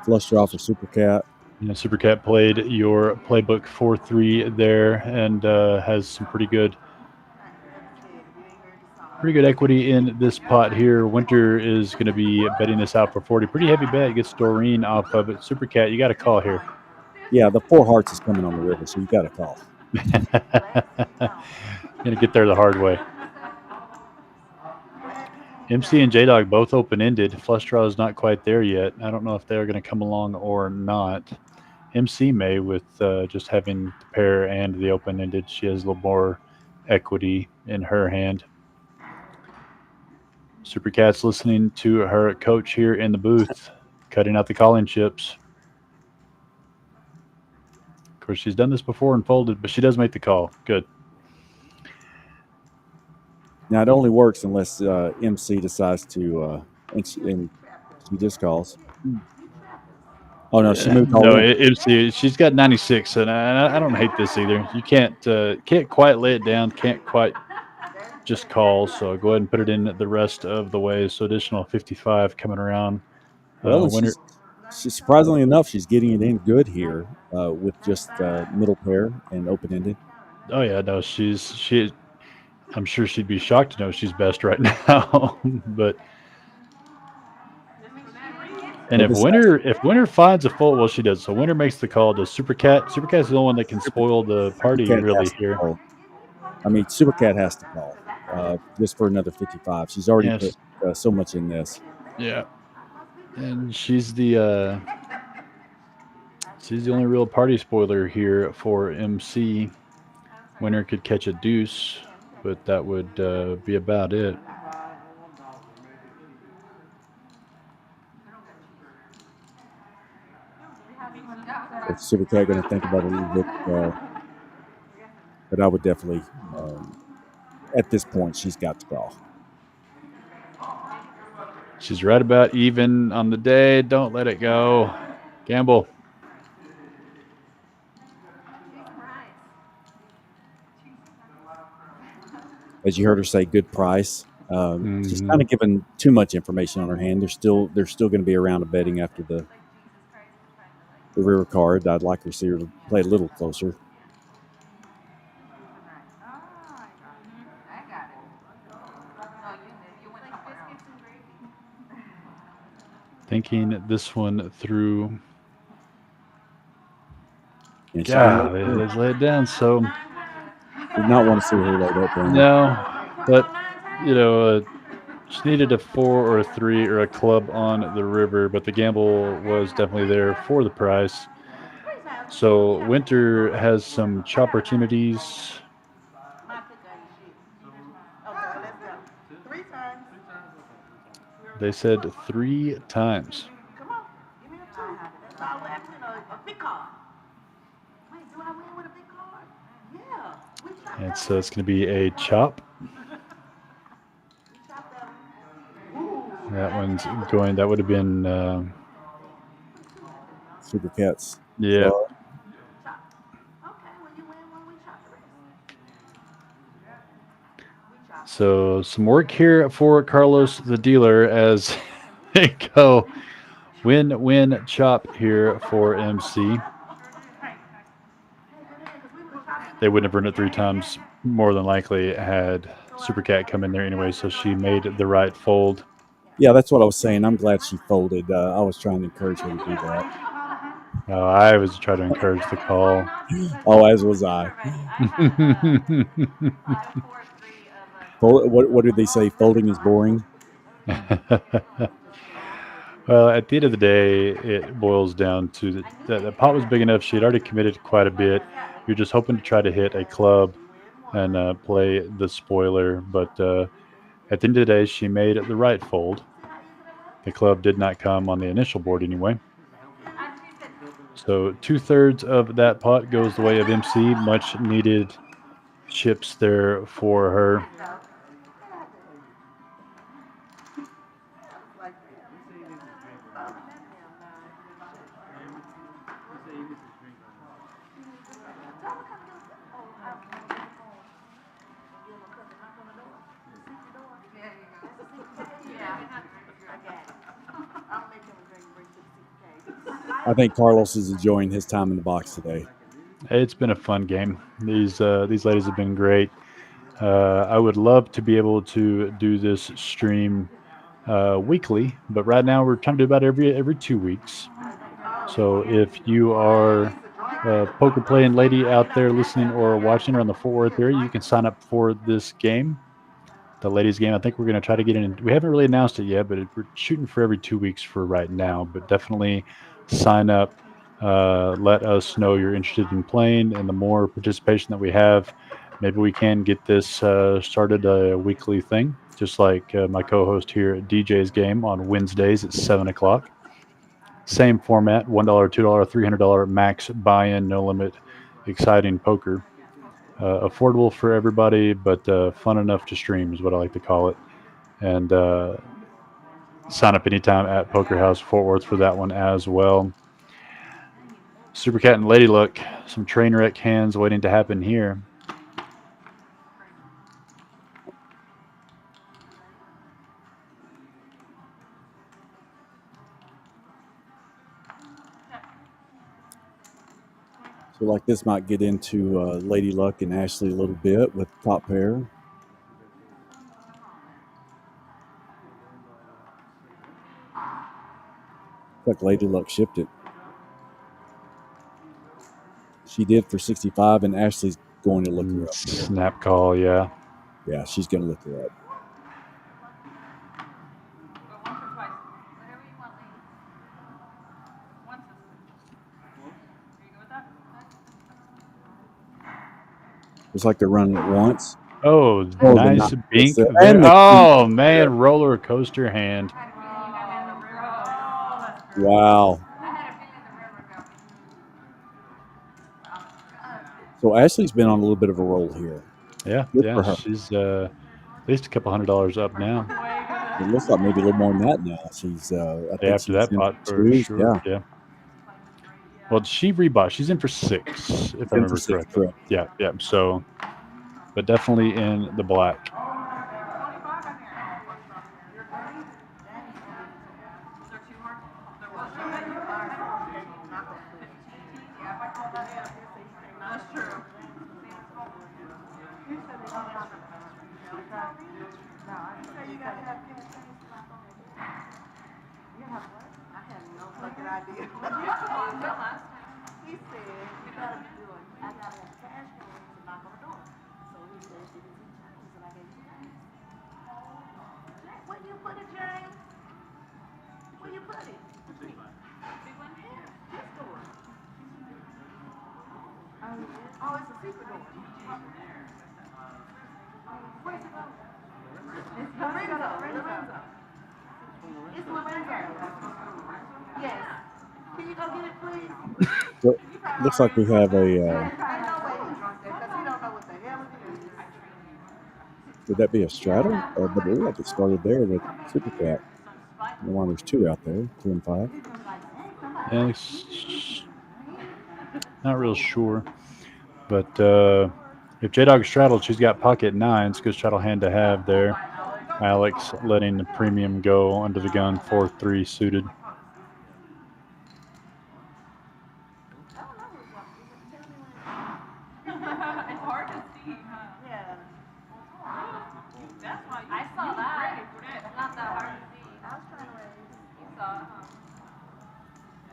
flush draw for Super Cat. Super Cat played your playbook 4-3 there and has some pretty good equity in this pot here. Winter is going to be betting this out for 40. Pretty heavy bet. Gets Doreen off of it. Super Cat, you got to call here. Yeah, the 4 hearts is coming on the river, so you got to call. Going to get there the hard way. MC and J-Dog both open-ended. Flush draw is not quite there yet. I don't know if they're going to come along or not. MC may with just having the pair and the open-ended. She has a little more equity in her hand. Super Cat's listening to her coach here in the booth, cutting out the calling chips. Of course, she's done this before and folded, but she does make the call. Good. Now, it only works unless MC decides to, and she just calls. Oh, no, she moved all in. MC, she's got 96, and I don't hate this either. You can't quite lay it down, can't quite just call, so go ahead and put it in the rest of the way. So additional 55 coming around. Well, and she's surprisingly enough, she's getting it in good here with just middle pair and open-ended. Oh, yeah, no, I'm sure she'd be shocked to know she's best right now, but... And if Winter finds a fold, well, she does. So Winter makes the call to Super Cat. Super Cat's the only one that can spoil the party really here. I mean, Super Cat has to call just for another 55. She's already put so much in this. Yeah, and she's the only real party spoiler here for MC. Winner could catch a deuce, but that would be about it. If Super Cat going to think about it a little bit, but I would definitely, at this point, she's got to call. She's right about even on the day. Don't let it go. Gamble. As you heard her say, good price. She's kind of given too much information on her hand. They're still going to be around a betting after the river card. I'd like to see her play a little closer. Thinking this one through. Yeah, let's lay it down. So, did not want to see her lay that down. No, but she needed a 4 or a 3 or a club on the river, but the gamble was definitely there for the price. So Winter has some opportunities. They said 3 times. too. That's all we have to know. A big card. Wait, do I win with a big card? Yeah. We shot And that so one. it's going to be a chop. We shot that one. Ooh. That one's going. That would have been. Super Cats. Yeah. Chop. Okay, well you win when we chop the rest. We chop. So some work here for Carlos the dealer as they go win chop here for MC. They wouldn't have earned it 3 times. More than likely had Super Cat come in there anyway, so she made the right fold. Yeah, that's what I was saying. I'm glad she folded. I was trying to encourage her to do that. I was trying to encourage the call. Oh, as was I. What did they say? Folding is boring. Well, at the end of the day, it boils down to the pot was big enough. She had already committed quite a bit. You're just hoping to try to hit a club and play the spoiler. But at the end of the day, she made the right fold. The club did not come on the initial board anyway. So 2/3 of that pot goes the way of MC. Much needed chips there for her. I think Carlos is enjoying his time in the box today. It's been a fun game. These ladies have been great. I would love to be able to do this stream weekly, but right now we're trying to do about every 2 weeks. So if you are a poker playing lady out there listening or watching or on the Fort Worth area, you can sign up for this game, the ladies game. I think we're going to try to get in. We haven't really announced it yet, but we're shooting for every 2 weeks for right now. But definitely sign up. Let us know you're interested in playing, and the more participation that we have, maybe we can get this started a weekly thing, just like my co-host here at DJ's Game on Wednesdays at 7 o'clock. Same format, $1, $2, $300 max buy-in, no limit, exciting poker. Affordable for everybody, but fun enough to stream is what I like to call it. And sign up anytime at Poker House Fort Worth for that one as well. Super Cat and Lady Luck, some train wreck hands waiting to happen here. So like this might get into Lady Luck and Ashley a little bit with top pair. Like Lady Luck shipped it. She did for 65, and Ashley's going to look her up. Snap call, yeah. Yeah, she's going to look her up. Looks like they're running it once. Oh, nice bink. Oh, man, roller coaster hand. Wow. So Ashley's been on a little bit of a roll here. Yeah, Good yeah. for her. She's at least a couple $100 up now. It looks like maybe a little more than that now. She's I think after that pot for sure. Yeah. Well, she rebought. She's in for 6, if I remember correctly. Yeah, yeah. So, but definitely in the black. Oh, it's a secret door. Where's it going? It's Lorenzo. It's Lorenzo. Yes. get it, please? So, looks like we have a. Ain't no way he's drunk there, because he don't know what the hell it is. Would that be a straddle? But it looked like it started there with Super Cat. No wonder there's two out there, 2 and 5. Alex, not real sure. But if J-Dog straddled, she's got pocket nines. Good straddle hand to have there. Alex letting the premium go under the gun, 4-3 suited. It's hard to see, huh? Yeah. That's why I saw that. It's not that hard to see. I was trying to raise. You saw it, huh?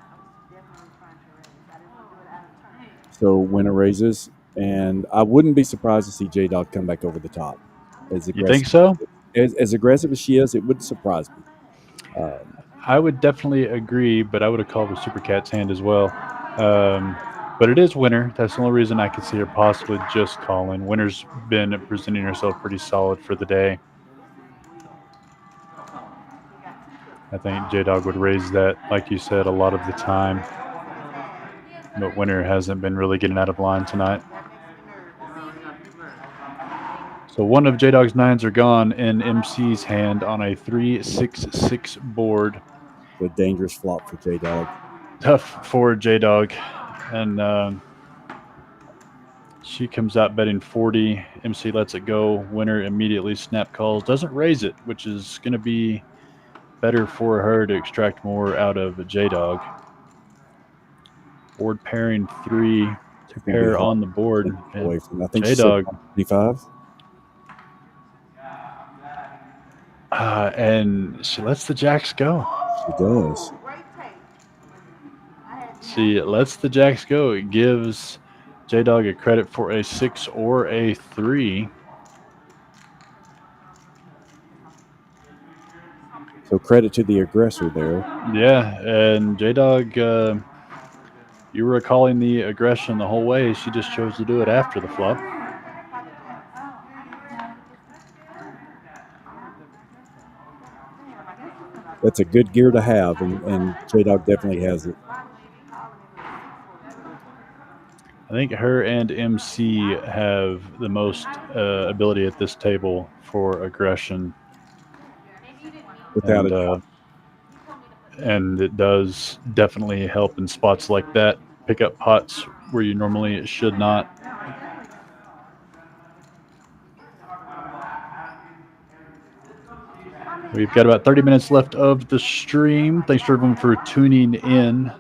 I was definitely trying to raise. I didn't want to do it out of turn. So winner raises, and I wouldn't be surprised to see J-Dog come back over the top. You think so? As aggressive as she is, it wouldn't surprise me. I would definitely agree, but I would have called with Super Cat's hand as well. But it is winner. That's the only reason I could see her possibly just calling. Winner's been presenting herself pretty solid for the day. I think J-Dog would raise that, like you said, a lot of the time. But Winner hasn't been really getting out of line tonight. So one of J-Dog's nines are gone in MC's hand on a 3-6-6 board. A dangerous flop for J-Dog. Tough for J-Dog. And she comes out betting 40. MC lets it go. Winner immediately snap calls. Doesn't raise it, which is going to be better for her to extract more out of J-Dog. Board pairing 3 to pair on the board. Away from, I think J-Dog. 25. And she lets the jacks go. She does. She lets the jacks go. It gives J-Dog a credit for a 6 or a 3. So credit to the aggressor there. Yeah, and J-Dog, you were calling the aggression the whole way. She just chose to do it after the flop. That's a good gear to have, and J-Dog definitely has it. I think her and MC have the most ability at this table for aggression. Without a doubt. And it does definitely help in spots like that. Pick up pots where you normally should not. We've got about 30 minutes left of the stream. Thanks to everyone for tuning in.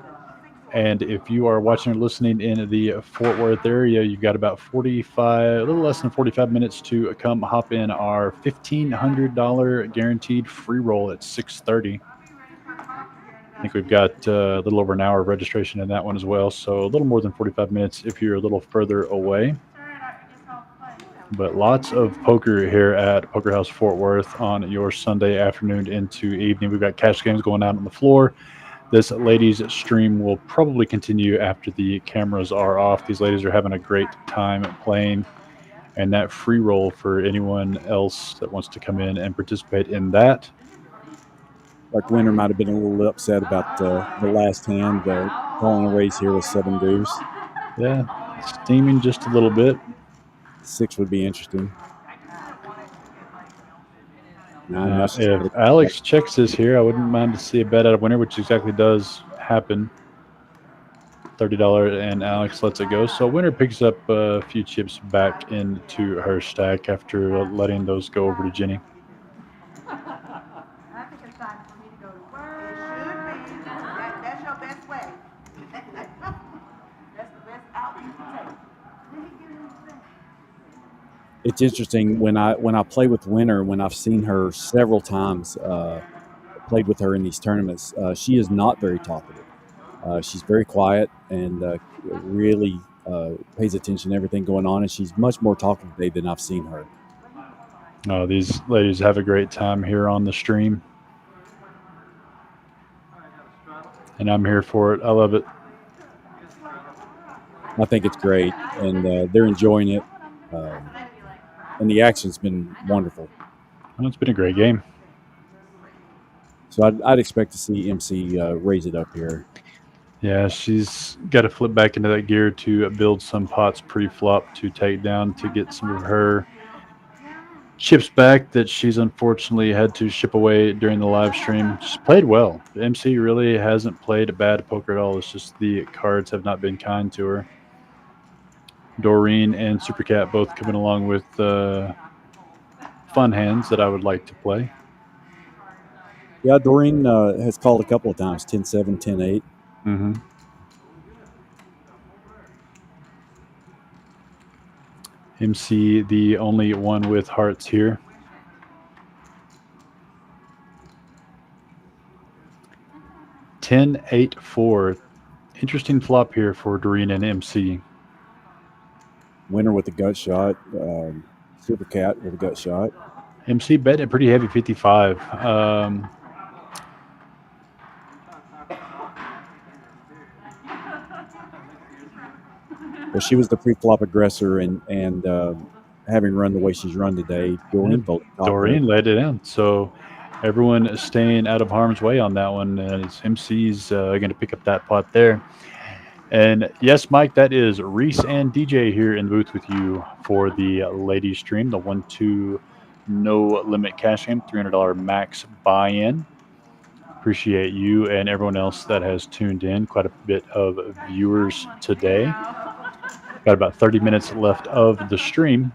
And if you are watching or listening in the Fort Worth area, you've got about 45, a little less than 45 minutes to come hop in our $1,500 guaranteed free roll at 6:30. I think we've got a little over an hour of registration in that one as well. So a little more than 45 minutes if you're a little further away. But lots of poker here at Poker House Fort Worth on your Sunday afternoon into evening. We've got cash games going out on the floor. This ladies stream will probably continue after the cameras are off. These ladies are having a great time playing. And that free roll for anyone else that wants to come in and participate in that. Like Winner might have been a little upset about the last hand. Calling a raise here with 7 deuce. Yeah, steaming just a little bit. 6 would be interesting. If Alex checks this here, I wouldn't mind to see a bet out of Winner, which exactly does happen. $30, and Alex lets it go. So Winner picks up a few chips back into her stack after letting those go over to Jenny. I think it's time for me to go to work. It should be. That's your best way. That's the best out you can take. It's interesting when I play with Winner, when I've seen her several times, played with her in these tournaments, she is not very talkative. She's very quiet and really pays attention to everything going on, and she's much more talkative today than I've seen her. Oh, these ladies have a great time here on the stream. And I'm here for it. I love it. I think it's great, and they're enjoying it. And the action's been wonderful. Well, it's been a great game. So I'd expect to see MC raise it up here. Yeah, she's got to flip back into that gear to build some pots pre-flop to take down to get some of her chips back that she's unfortunately had to ship away during the live stream. She's played well. The MC really hasn't played a bad poker at all. It's just the cards have not been kind to her. Doreen and Supercat both coming along with fun hands that I would like to play. Yeah, Doreen has called a couple of times, 10-7, 10-8. Mm-hmm. MC, the only one with hearts here. $10-8-4. Interesting flop here for Doreen and MC. Winner with the gut shot. Super Cat with a gut shot. MC bet it pretty heavy, 55. Well, she was the pre-flop aggressor, and having run the way she's run today, Doreen laid it in. So everyone is staying out of harm's way on that one. MC's going to pick up that pot there. And yes, Mike, that is Reese and DJ here in the booth with you for the ladies stream, the 1-2 no limit cash game, $300 max buy-in. Appreciate you and everyone else that has tuned in. Quite a bit of viewers today. Got about 30 minutes left of the stream.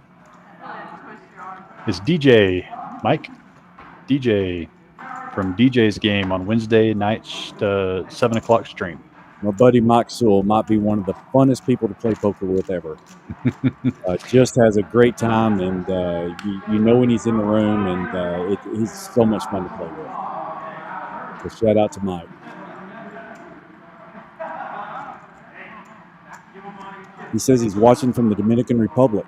It's DJ Mike, DJ from DJ's Game on Wednesday night, 7 o'clock stream. My buddy Mike Sewell might be one of the funnest people to play poker with ever. Just has a great time, and you know when he's in the room, and he's so much fun to play with. So shout out to Mike. He says he's watching from the Dominican Republic.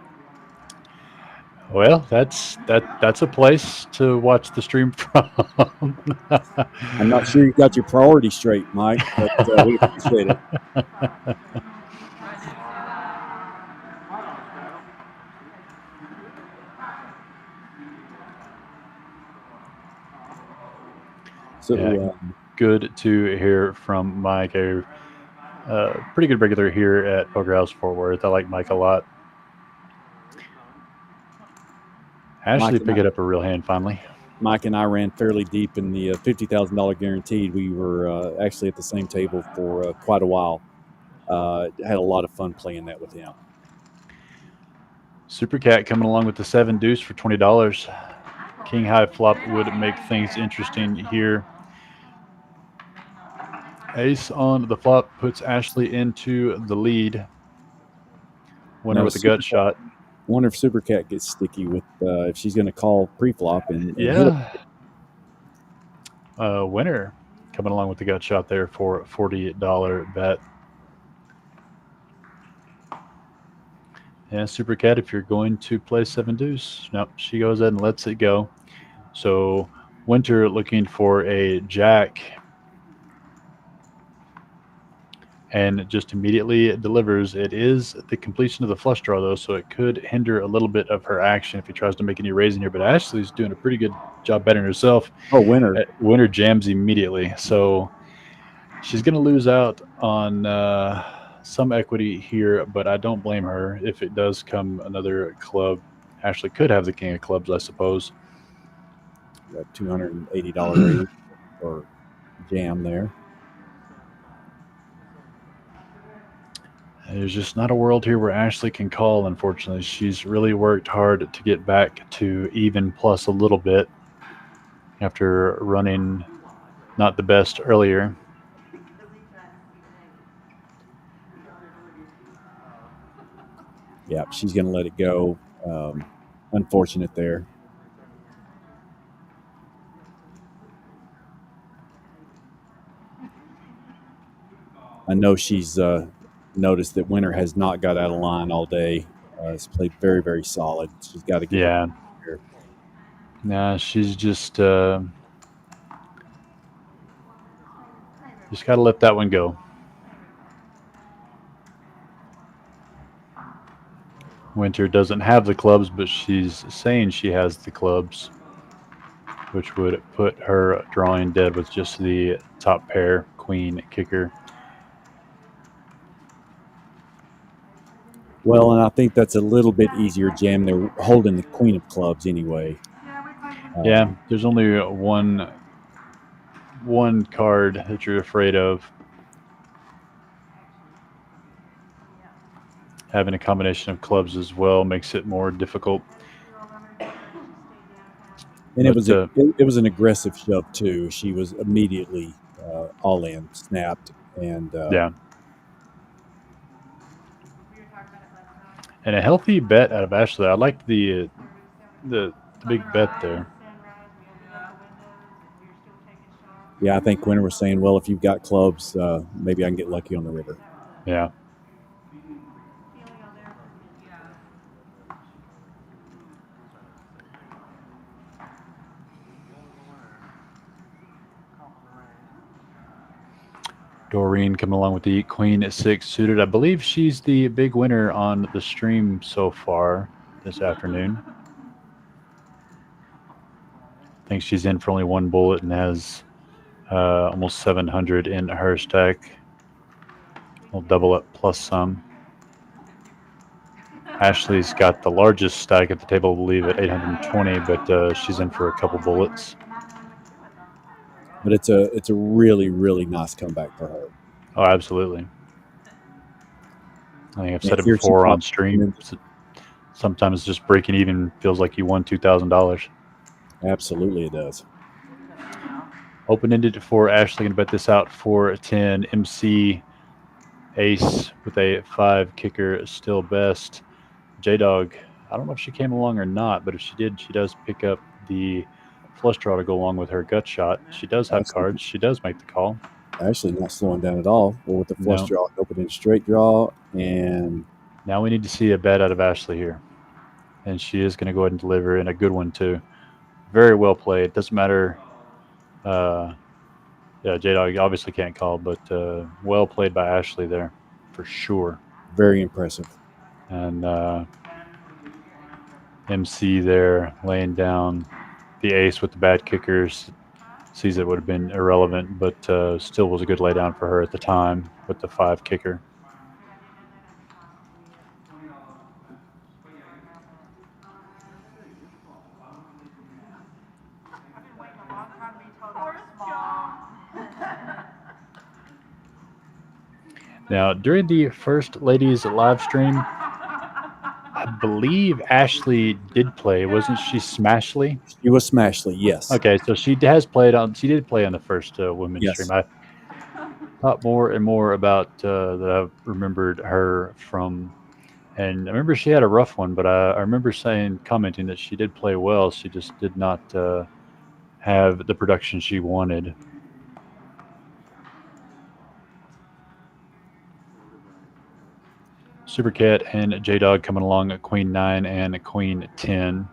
Well, that's a place to watch the stream from. I'm not sure you got your priorities straight, Mike, but we appreciate it. So yeah, good to hear from Mike. A pretty good regular here at Poker House Fort Worth. I like Mike a lot. Ashley picked it up a real hand finally. Mike and I ran fairly deep in the $50,000 guaranteed. We were actually at the same table for quite a while. Had a lot of fun playing that with him. Super Cat coming along with the 7 deuce for $20. King high flop would make things interesting here. Ace on the flop puts Ashley into the lead. Winner with a gut shot. Wonder if Super Cat gets sticky with if she's going to call pre-flop and yeah. Winner coming along with the gut shot there for a $40 bet. Yeah, Super Cat, if you're going to play 7 deuce, nope, she goes ahead and lets it go. So Winter looking for a jack. And just immediately delivers. It is the completion of the flush draw, though, so it could hinder a little bit of her action if he tries to make any raising here. But Ashley's doing a pretty good job betting herself. Oh, Winner. Winner jams immediately. So she's going to lose out on some equity here, but I don't blame her if it does come another club. Ashley could have the king of clubs, I suppose. Got $280 raise or jam there. There's just not a world here where Ashley can call, unfortunately. She's really worked hard to get back to even plus a little bit after running not the best earlier. Yeah, she's going to let it go. Unfortunate there. I know she's noticed that Winter has not got out of line all day. Has played very, very solid. She's got to get here. Nah, she's just got to let that one go. Winter doesn't have the clubs, but she's saying she has the clubs, which would put her drawing dead with just the top pair, queen, kicker. Well, and I think that's a little bit easier, Jam. They're holding the queen of clubs anyway. Yeah, there's only one card that you're afraid of. Having a combination of clubs as well makes it more difficult. And But, it was an aggressive shove too. She was immediately all in, snapped, and yeah. And a healthy bet out of Ashley. I liked the big bet there. yeah, I think Winter was saying, well, if you've got clubs, maybe I can get lucky on the river. Yeah. Doreen coming along with the Queen at 6 suited. I believe she's the big winner on the stream so far this afternoon. I think she's in for only one bullet and has almost 700 in her stack. We'll double up plus some. Ashley's got the largest stack at the table, I believe, at 820, but she's in for a couple bullets. But it's a really, really nice comeback for her. Oh, absolutely. I think I've said it before on stream. Sometimes just breaking even feels like you won $2,000. Absolutely, it does. Open-ended for Ashley. Going to bet this out for 10. MC Ace with a 5 kicker, still best. J-Dog, I don't know if she came along or not, but if she did, she does pick up the flush draw to go along with her gut shot. She does have cards. She does make the call. Actually, not slowing down at all. Well, with the flush draw, open-ended straight draw, and now we need to see a bet out of Ashley here. And she is going to go ahead and deliver, and a good one too. Very well played. Doesn't matter. Yeah, J-Dog obviously can't call, but well played by Ashley there, for sure. Very impressive. And MC there laying down the ace with the bad kickers. Sees it would have been irrelevant, but still was a good laydown for her at the time with the 5 kicker. Now, during the first ladies live stream, I believe Ashley did play. Wasn't she Smashly? She was Smashly, yes. Okay, so she did play on the first women's stream. I thought more and more about that I remembered her from, and I remember she had a rough one, but I remember commenting that she did play well. She just did not have the production she wanted. Supercat and J-Dog coming along at Queen 9 and Queen 10.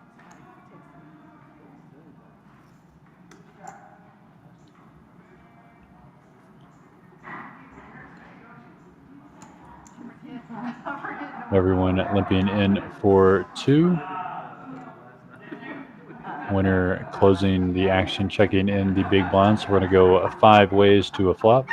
Everyone limping in for 2. Winner closing the action, checking in the big blind. So we're going to go 5 ways to a flop.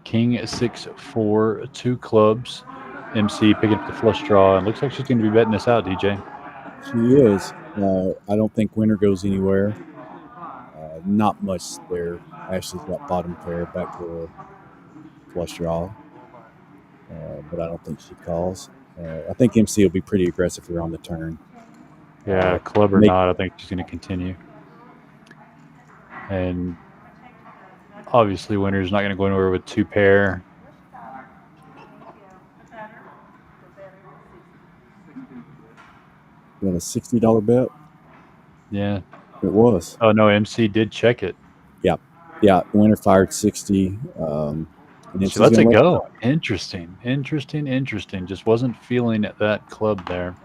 King 6-4, 2 clubs. MC picking up the flush draw, and looks like she's going to be betting this out, DJ. She is. I don't think Winter goes anywhere. Not much there. Ashley's got bottom pair, back door, flush draw. But I don't think she calls. I think MC will be pretty aggressive here on the turn. Yeah, club or not, I think she's going to continue. And obviously, Winter's not going to go anywhere with 2 pair. You want a $60 bet? Yeah. It was. Oh, no, MC did check it. Yeah. Yeah, Winter fired 60. She lets it go. Interesting. Just wasn't feeling that club there.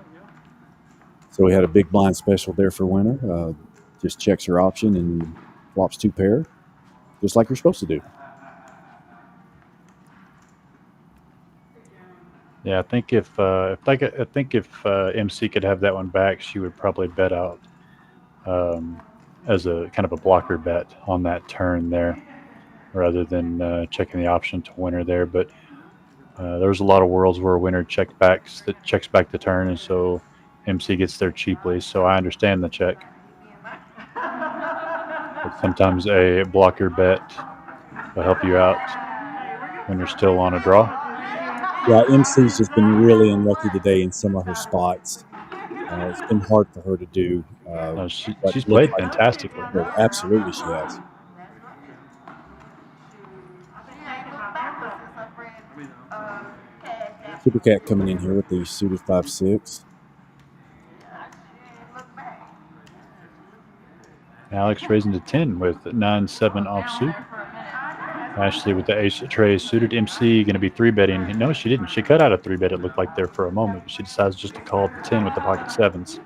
So we had a big blind special there for Winter. Just checks her option and flops 2 pair, just like you're supposed to do. Yeah, I think if MC could have that one back, she would probably bet out as a kind of a blocker bet on that turn there. rather than checking the option to winner there. But there was a lot of worlds where winner checks back the turn, and so MC gets there cheaply. So I understand the check. But sometimes a blocker bet will help you out when you're still on a draw. Yeah, MC's just been really unlucky today in some of her spots. It's been hard for her to do. She's played fantastically. Absolutely, she has. Super Cat coming in here with the suited 5-6. Alex raising to 10 with 9-7 offsuit. Ashley with the ace tray suited. MC going to be 3-betting. No, she didn't. She cut out a 3-bet, it looked like there for a moment, but she decides just to call the 10 with the pocket 7s.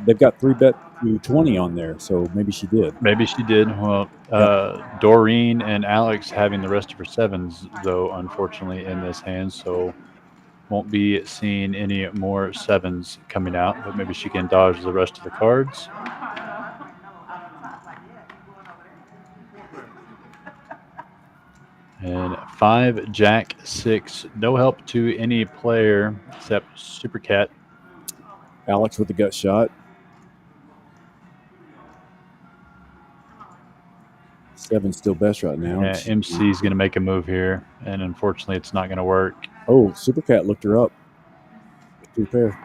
They've got 3-bet to 20 on there, so maybe she did. Maybe she did. Well, Doreen and Alex having the rest of her 7s, though, unfortunately, in this hand, so won't be seeing any more 7s coming out, but maybe she can dodge the rest of the cards. And 5, Jack, 6. No help to any player except Super Cat. Alex with the gut shot. 7 still best right now. Yeah, MC's going to make a move here, and unfortunately, it's not going to work. Oh, Super Cat looked her up. 2 pair.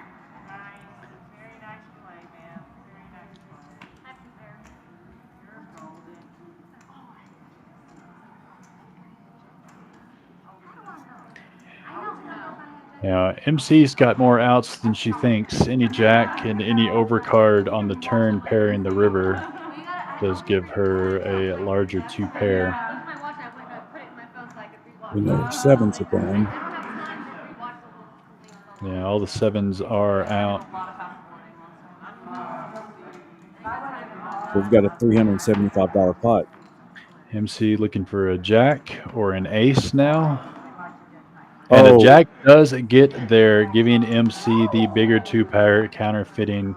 Yeah, MC's got more outs than she thinks. Any jack and any overcard on the turn pairing the river does give her a larger 2 pair. We know her 7s are going. Yeah, all the 7s are out. We've got a $375 pot. MC looking for a jack or an ace now. And a jack does get there, giving MC the bigger 2 pair, counterfeiting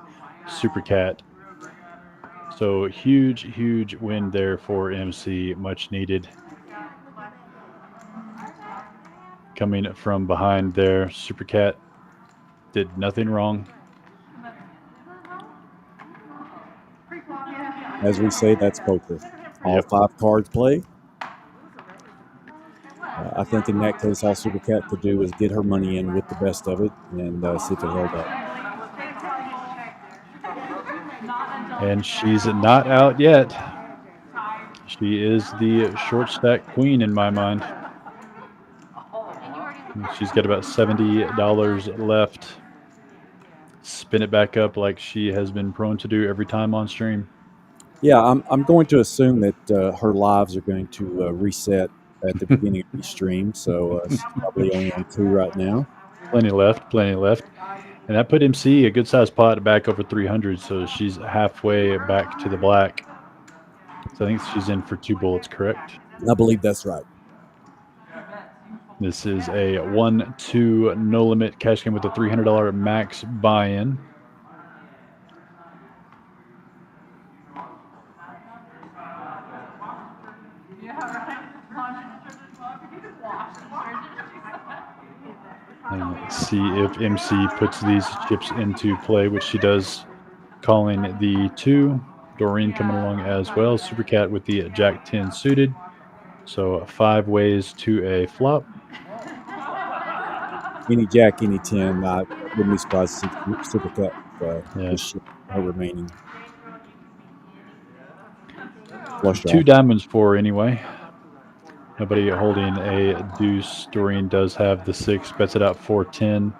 Super Cat. So huge win there for MC, much needed. Coming from behind there, Super Cat did nothing wrong. As we say, that's poker. All 5 cards play. I think in that case, all Super Cat could do is get her money in with the best of it and see if it held up. And she's not out yet. She is the short stack queen in my mind. She's got about $70 left. Spin it back up like she has been prone to do every time on stream. Yeah, I'm going to assume that her lives are going to reset at the beginning of the stream, so she's probably only on 2 right now. Plenty left. And that put MC a good-sized pot back over 300, so she's halfway back to the black. So I think she's in for 2 bullets, correct? I believe that's right. This is a 1-2 no limit cash game with a $300 max buy-in. And let's see if MC puts these chips into play, which she does, calling the 2. Doreen coming along as well. Super Cat with the Jack 10 suited. So 5 ways to a flop. Any Jack, any 10. I wouldn't be surprised to see Super Cat push her remaining. Flush 2 diamonds for anyway. Nobody holding a deuce. Doreen does have the 6, bets it out 4-10.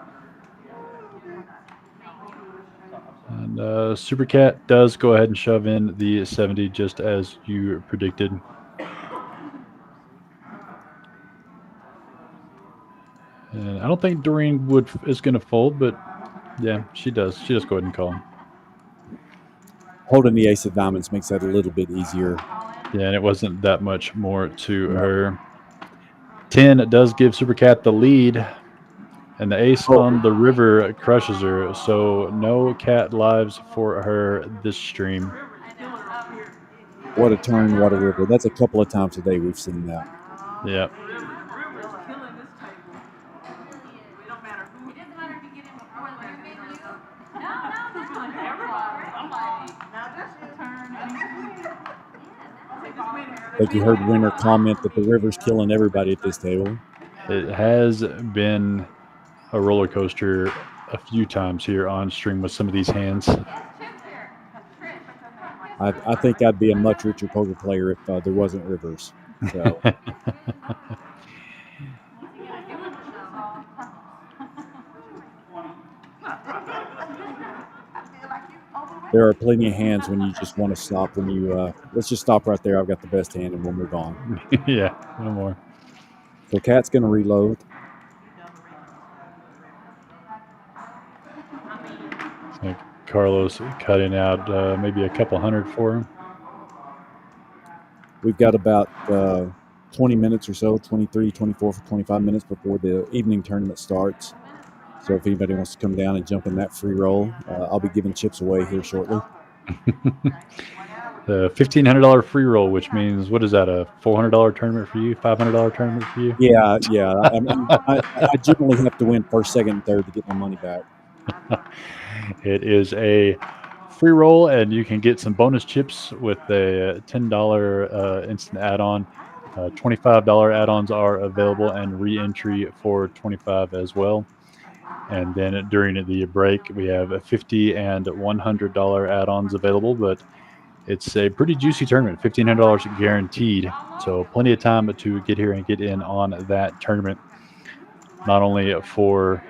And Super Cat does go ahead and shove in the 70 just as you predicted. And I don't think Doreen is going to fold, but yeah, she does. She just go ahead and call. Holding the ace of diamonds makes that a little bit easier. Yeah, and it wasn't that much more to her. 10 does give Super Cat the lead, and the ace on the river crushes her. So no cat lives for her this stream. What a turn, what a river. That's a couple of times today we've seen that. Yep. River's killing this table. It don't matter who. It doesn't matter if you get in before the menu. No. Everybody. I'm like, Now just your turn. I think you heard Winter comment that the river's killing everybody at this table. It has been a roller coaster a few times here on stream with some of these hands. I think I'd be a much richer poker player if there wasn't rivers. So there are plenty of hands when you just want to stop. When you let's just stop right there. I've got the best hand, and we'll move on. Yeah, no more. So Cat's going to reload. I think Carlos cutting out maybe a couple hundred for him. We've got about 20 minutes or so, 23, 24 for 25 minutes before the evening tournament starts. So if anybody wants to come down and jump in that free roll, I'll be giving chips away here shortly. The $1,500 free roll, which means, what is that, a $400 tournament for you, $500 tournament for you? Yeah. I generally have to win first, second, and third to get my money back. It is a free roll, and you can get some bonus chips with a $10 instant add-on. $25 add-ons are available, and re-entry for $25 as well. And then during the break, we have a $50 and $100 add-ons available, but it's a pretty juicy tournament, $1,500 guaranteed. So plenty of time to get here and get in on that tournament. Not only for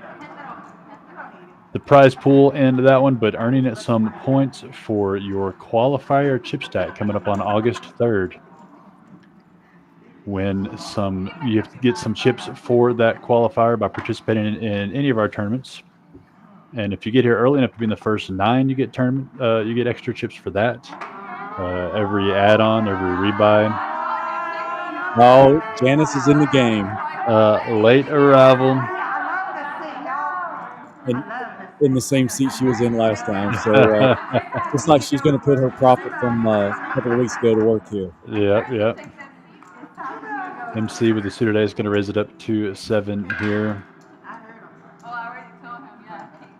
the prize pool in that one, but earning some points for your qualifier chip stack coming up on August 3rd. You have to get some chips for that qualifier by participating in any of our tournaments. And if you get here early enough to be in the first 9, you get you get extra chips for that. Every add-on, every rebuy. Oh, Janice is in the game. Late arrival. In the same seat she was in last time. So it's like she's going to put her profit from a couple of weeks ago to work here. Yep. MC with the suitor today is going to raise it up to 7 here.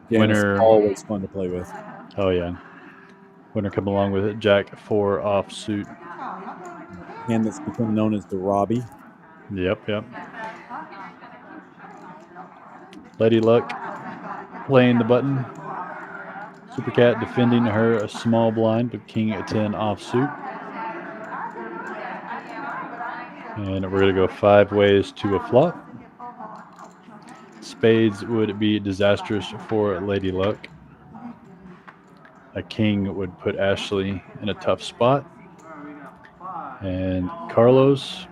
Janice is always fun to play with. Oh, yeah. Winner coming along with it. Jack 4 offsuit. Hand that's become known as the Robbie. Yep. Lady Luck playing the button. Super Cat defending her a small blind with King 10 offsuit. And we're going to go 5 ways to a flop. Spades would be disastrous for Lady Luck. A king would put Ashley in a tough spot. And Carlos,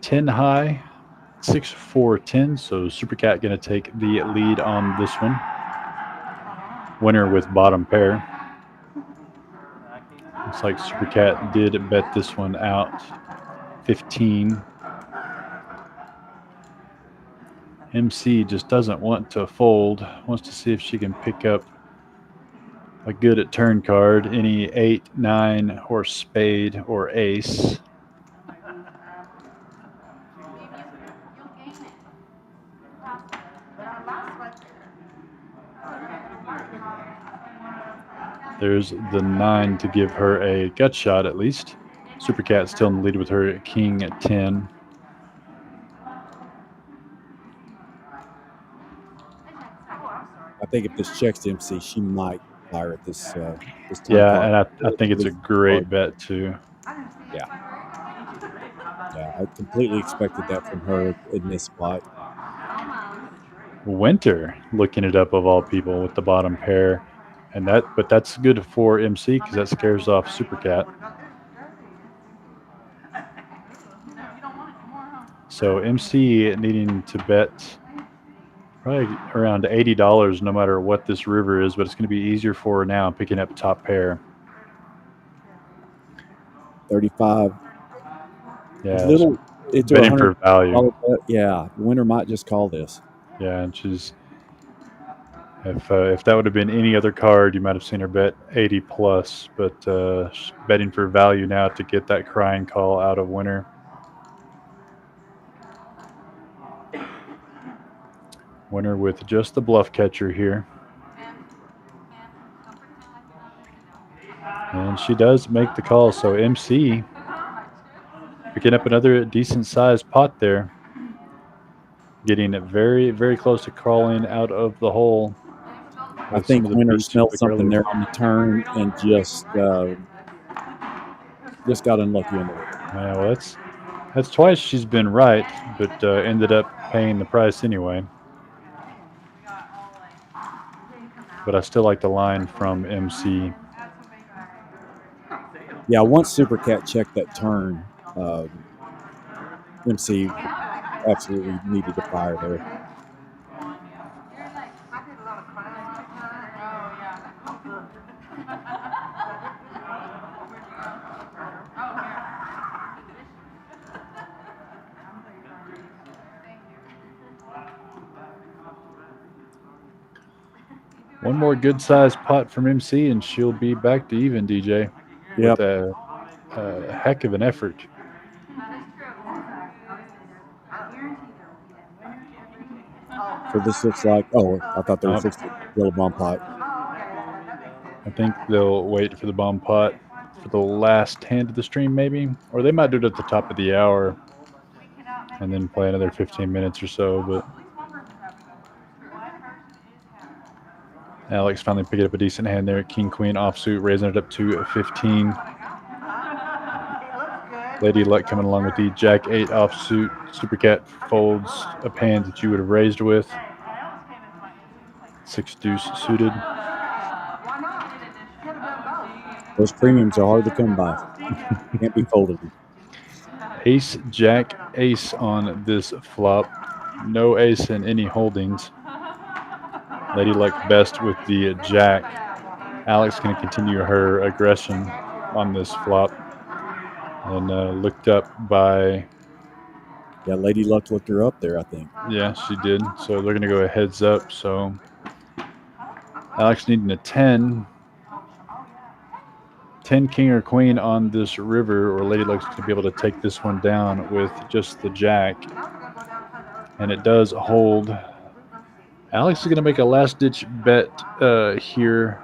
10 high, 6-4-10. So Super Cat going to take the lead on this one. Winner with bottom pair. Looks like Super Cat did bet this one out 15. MC just doesn't want to fold, wants to see if she can pick up a good turn card, any 8, 9, or spade or ace. There's the 9 to give her a gut shot at least. Super Cat still in the lead with her King 10. I think if this checks to MC, she might fire at this time. Yeah, and I think it's a great bet too. Yeah, I completely expected that from her in this spot. Winter looking it up of all people with the bottom pair, but that's good for MC because that scares off Super Cat. So MC needing to bet probably around $80 no matter what this river is, but it's going to be easier for her now picking up top pair. 35. Yeah, it's betting for value. Yeah, Winter might just call this. Yeah, and she's If that would have been any other card, you might have seen her bet 80 plus, but she's betting for value now to get that crying call out of Winter. Winter with just the bluff catcher here. And she does make the call, so MC picking up another decent-sized pot there. Getting it very, very close to crawling out of the hole. I think Winter smelled something there on the turn and just got unlucky on the way. Yeah, well, that's twice she's been right, but ended up paying the price anyway. But I still like the line from MC. Yeah, once Super Cat checked that turn, MC absolutely needed to fire there. One more good-sized pot from MC, and she'll be back to even, DJ. Yep. With a heck of an effort. So this looks like, I thought they were fixed the yellow bomb pot. I think they'll wait for the bomb pot for the last hand of the stream, maybe. Or they might do it at the top of the hour and then play another 15 minutes or so. But Alex finally picked up a decent hand there. King, Queen, offsuit, raising it up to 15. Lady Luck coming along with the Jack 8 offsuit. Super Cat folds a hand that you would have raised with. 6 deuce suited. Those premiums are hard to come by. Can't be folded. Ace, Jack, Ace on this flop. No ace in any holdings. Lady Luck best with the Jack. Alex going to continue her aggression on this flop. And looked up by... Yeah, Lady Luck looked her up there, I think. Yeah, she did. So they're going to go a heads up. So Alex needing a 10. 10 king or queen on this river, or Lady Luck's going to be able to take this one down with just the Jack. And it does hold. Alex is going to make a last-ditch bet here,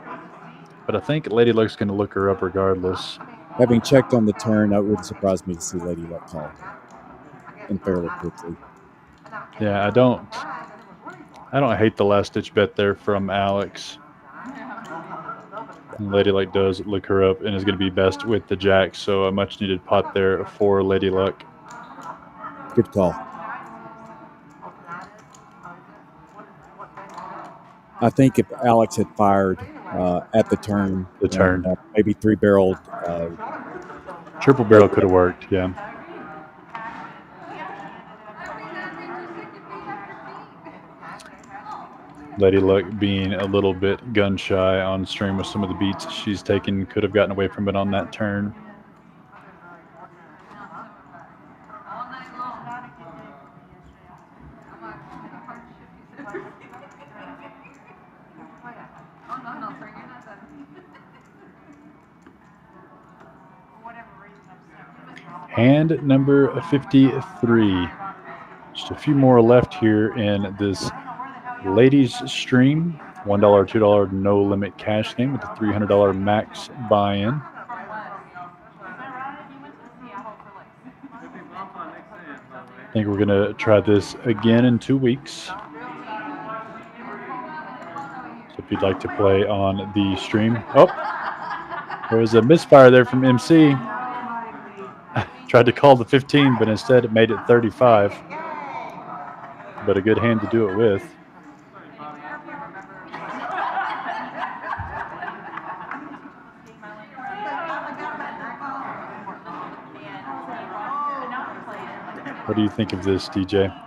but I think Lady Luck's going to look her up regardless. Having checked on the turn, that wouldn't surprise me to see Lady Luck call. And fairly quickly. Yeah, I don't hate the last-ditch bet there from Alex. Lady Luck does look her up and is going to be best with the Jack, so a much-needed pot there for Lady Luck. Good call. I think if Alex had fired at the turn, maybe three-barreled. Triple barrel could have worked, yeah. Lady Luck being a little bit gun shy on stream with some of the beats she's taken, could have gotten away from it on that turn. Hand number 53. Just a few more left here in this ladies stream. $1, $2 no limit cash game with a $300 max buy-in. I think we're going to try this again in 2 weeks. So if you'd like to play on the stream. Oh, there was a misfire there from MC. Tried to call the 15, but instead it made it 35. But a good hand to do it with. What do you think of this, DJ?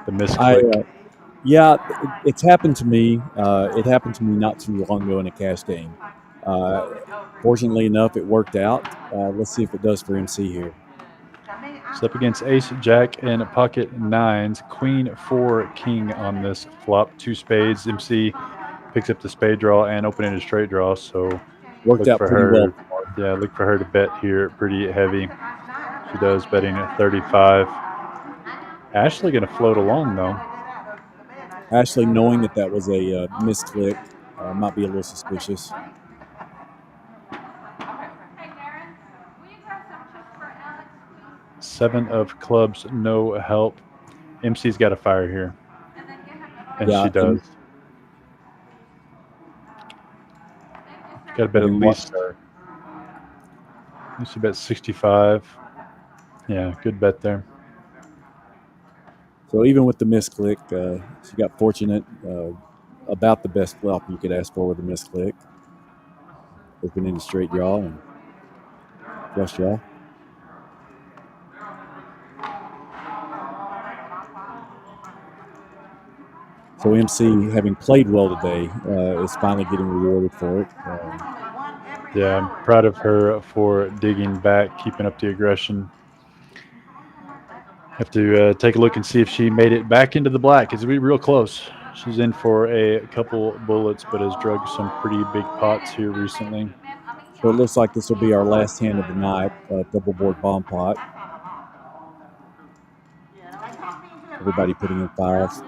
The misclick. Yeah, it's happened to me. It happened to me not too long ago in a cash game. Fortunately enough, it worked out. Let's see if it does for MC here. It's up against Ace, Jack, and pocket nines. Queen, 4, king on this flop. 2 spades. MC picks up the spade draw and open-ended straight draw. So Worked look out for pretty her. well. Yeah, look for her to bet here pretty heavy. She does, betting at 35. Ashley going to float along though. Ashley, knowing that was a misclick, might be a little suspicious. Seven of clubs, no help. MC's got a fire here. And Yeah, she does. Got to bet at least. She bet 65. Yeah, good bet there. So even with the misclick, she got fortunate. About the best flop you could ask for with a misclick. Open-ended straight draw and flush draw. So MC, having played well today, is finally getting rewarded for it. Yeah, I'm proud of her for digging back, keeping up the aggression. Have to take a look and see if she made it back into the black. It's real close. She's in for a couple bullets, but has drugged some pretty big pots here recently. So it looks like this will be our last hand of the night, double board bomb pot. Everybody putting in fires.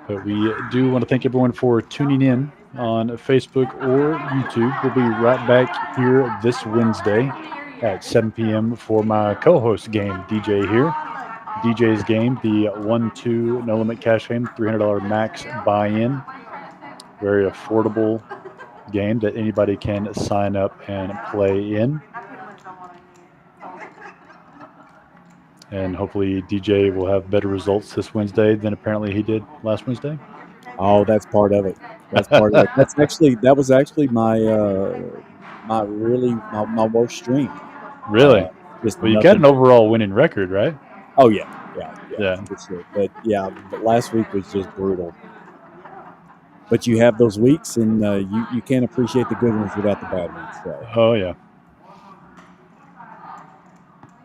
But we do want to thank everyone for tuning in on Facebook or YouTube. We'll be right back here this Wednesday at 7 p.m. for my co-host game, DJ here. DJ's game, the 1-2 no limit cash game, $300 max buy-in. Very affordable game that anybody can sign up and play in. And hopefully DJ will have better results this Wednesday than apparently he did last Wednesday. Oh, that's part of it. That's part of it. That was actually my worst stream. Really? Just well, you got an overall winning record, right? Oh yeah, for sure. But last week was just brutal. But you have those weeks, and you can't appreciate the good ones without the bad ones. So. Oh yeah.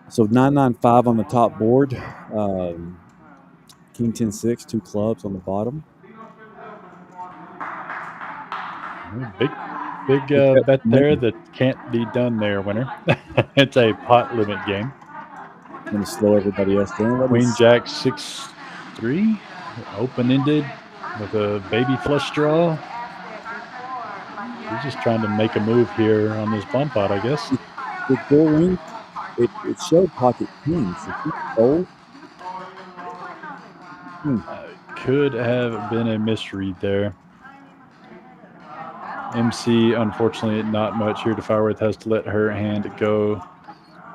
So 9-9-5 on the top board. King 10-6, two clubs on the bottom. Big bet there that can't be done there, winner. It's a pot limit game. Going to slow everybody else down. Queen Jack 6-3, open-ended with a baby flush draw. He's just trying to make a move here on this bomb pot, I guess. The door ring, it showed pocket kings. Is he old? Could have been a misread there. MC, unfortunately, not much here. Defireworth has to let her hand go.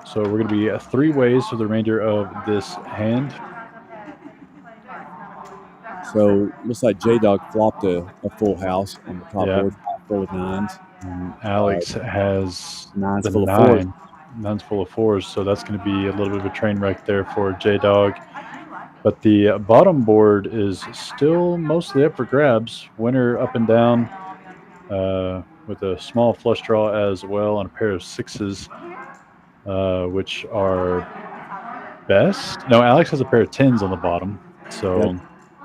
So we're going to be three ways for the remainder of this hand. So looks like J-Dog flopped a full house on the top board, full of nines. And Alex has nines the full of fours. Nines full of fours, so that's going to be a little bit of a train wreck there for J-Dog. But the bottom board is still mostly up for grabs. Winner up and down with a small flush draw as well on a pair of sixes, which are best. No, Alex has a pair of tens on the bottom. So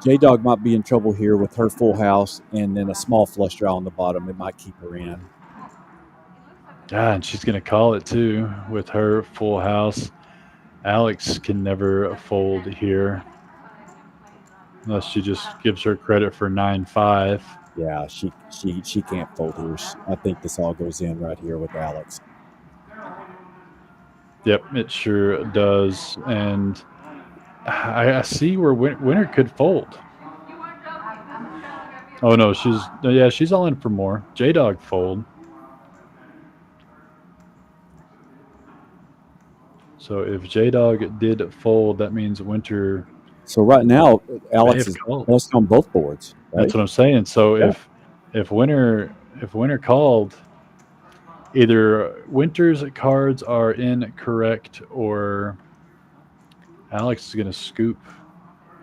J-Dog might be in trouble here with her full house and then a small flush draw on the bottom. It might keep her in. Yeah, and she's going to call it too with her full house. Alex can never fold here unless she just gives her credit for 9-5. Yeah, she can't fold here. I think this all goes in right here with Alex. Yep, it sure does. And I see where winner could fold. Oh no, she's all in for more. J-Dog fold. So if J-Dog did fold, that means winter. So right now, Alex is best on both boards. Right? That's what I'm saying. So if winner called, either winter's cards are incorrect or Alex is going to scoop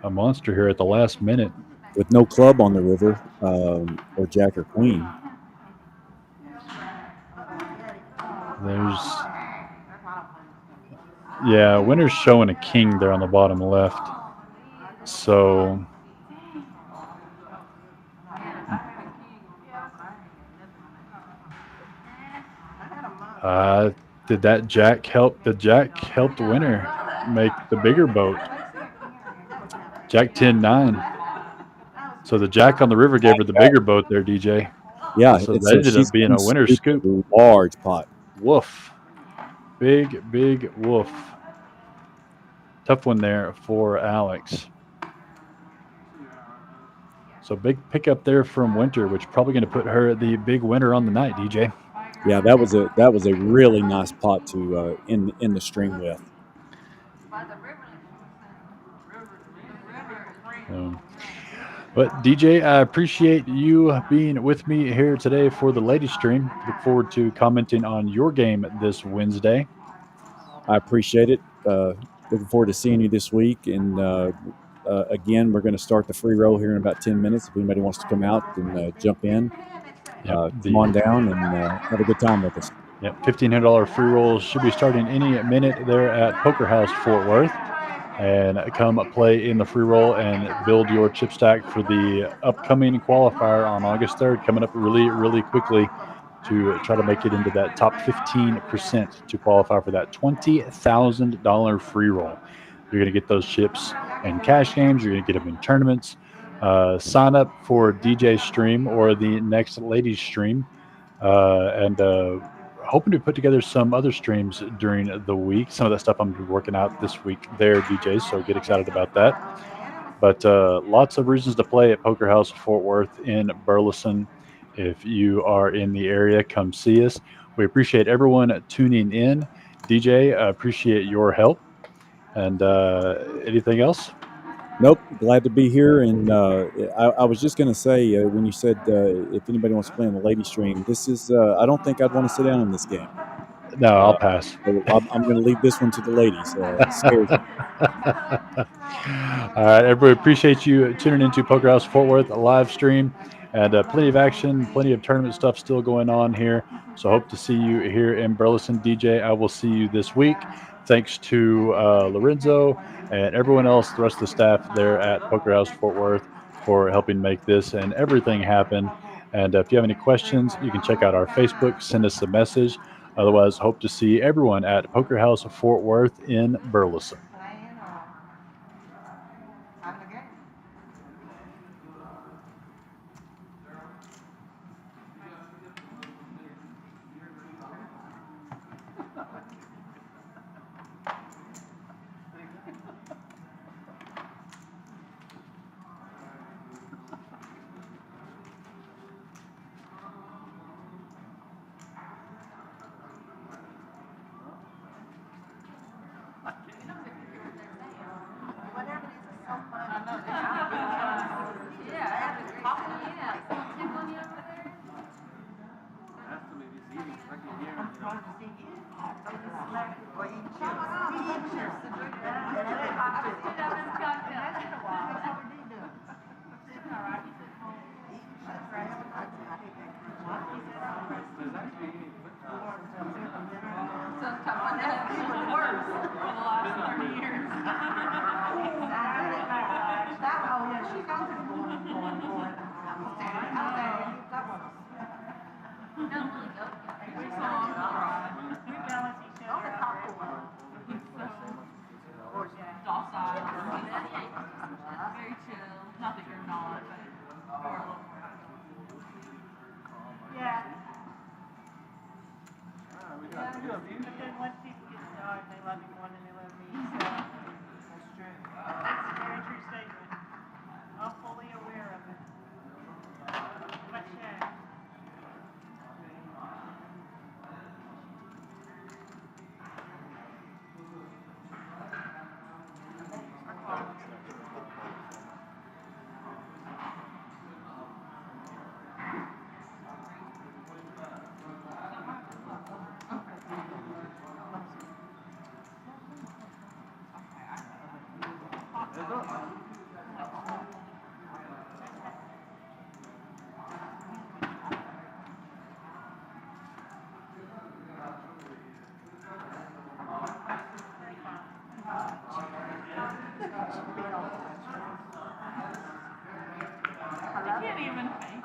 a monster here at the last minute with no club on the river, or Jack or Queen. Winner's showing a king there on the bottom left. So Did that jack help? The jack helped Winter make the bigger boat. Jack 10-9. So the jack on the river gave her the bigger boat there, DJ. Yeah, So and that so ended she's up being going a to winner scoop scoop. a large pot. Woof. Big woof. Tough one there for Alex. So big pickup there from Winter, which probably going to put her the big winner on the night, DJ. Yeah, that was a really nice pot to end the stream with. But DJ, I appreciate you being with me here today for the ladies stream. Look forward to commenting on your game this Wednesday. I appreciate it. Looking forward to seeing you this week. And again, we're going to start the free roll here in about 10 minutes. If anybody wants to come out and jump in, come on down and have a good time with us. Yep, $1,500 free rolls should be starting any minute there at Poker House Fort Worth. And come play in the free roll and build your chip stack for the upcoming qualifier on August 3rd, coming up really, really quickly to try to make it into that top 15% to qualify for that $20,000 free roll. You're going to get those chips in cash games. You're going to get them in tournaments. Sign up for DJ's stream or the next ladies stream. And hoping to put together some other streams during the week. Some of that stuff I'm going to be working out this week there, DJs, so get excited about that. But lots of reasons to play at Poker House Fort Worth in Burleson. If you are in the area, come see us. We appreciate everyone tuning in. DJ, I appreciate your help. And anything else? Nope, glad to be here. And I was just going to say, when you said if anybody wants to play on the lady stream, this is, I don't think I'd want to sit down in this game. No, I'll pass. So I'm going to leave this one to the ladies. It scares me. All right, everybody, appreciate you tuning into Poker House Fort Worth, a live stream, and plenty of action, plenty of tournament stuff still going on here. So hope to see you here in Burleson. DJ, I will see you this week. Thanks to Lorenzo and everyone else, the rest of the staff there at Poker House Fort Worth for helping make this and everything happen. And if you have any questions, you can check out our Facebook, send us a message. Otherwise, hope to see everyone at Poker House Fort Worth in Burleson.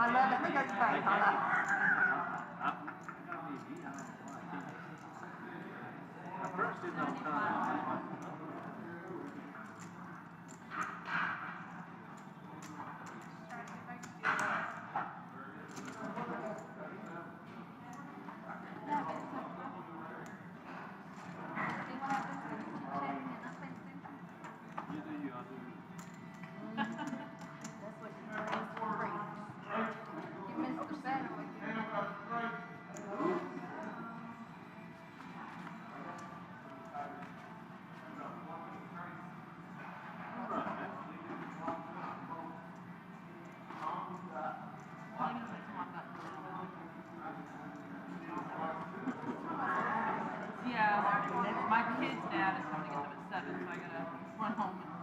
I love it. Look at his face. I love it. Yeah, my kid's dad is coming to get them at 7, so I gotta run home and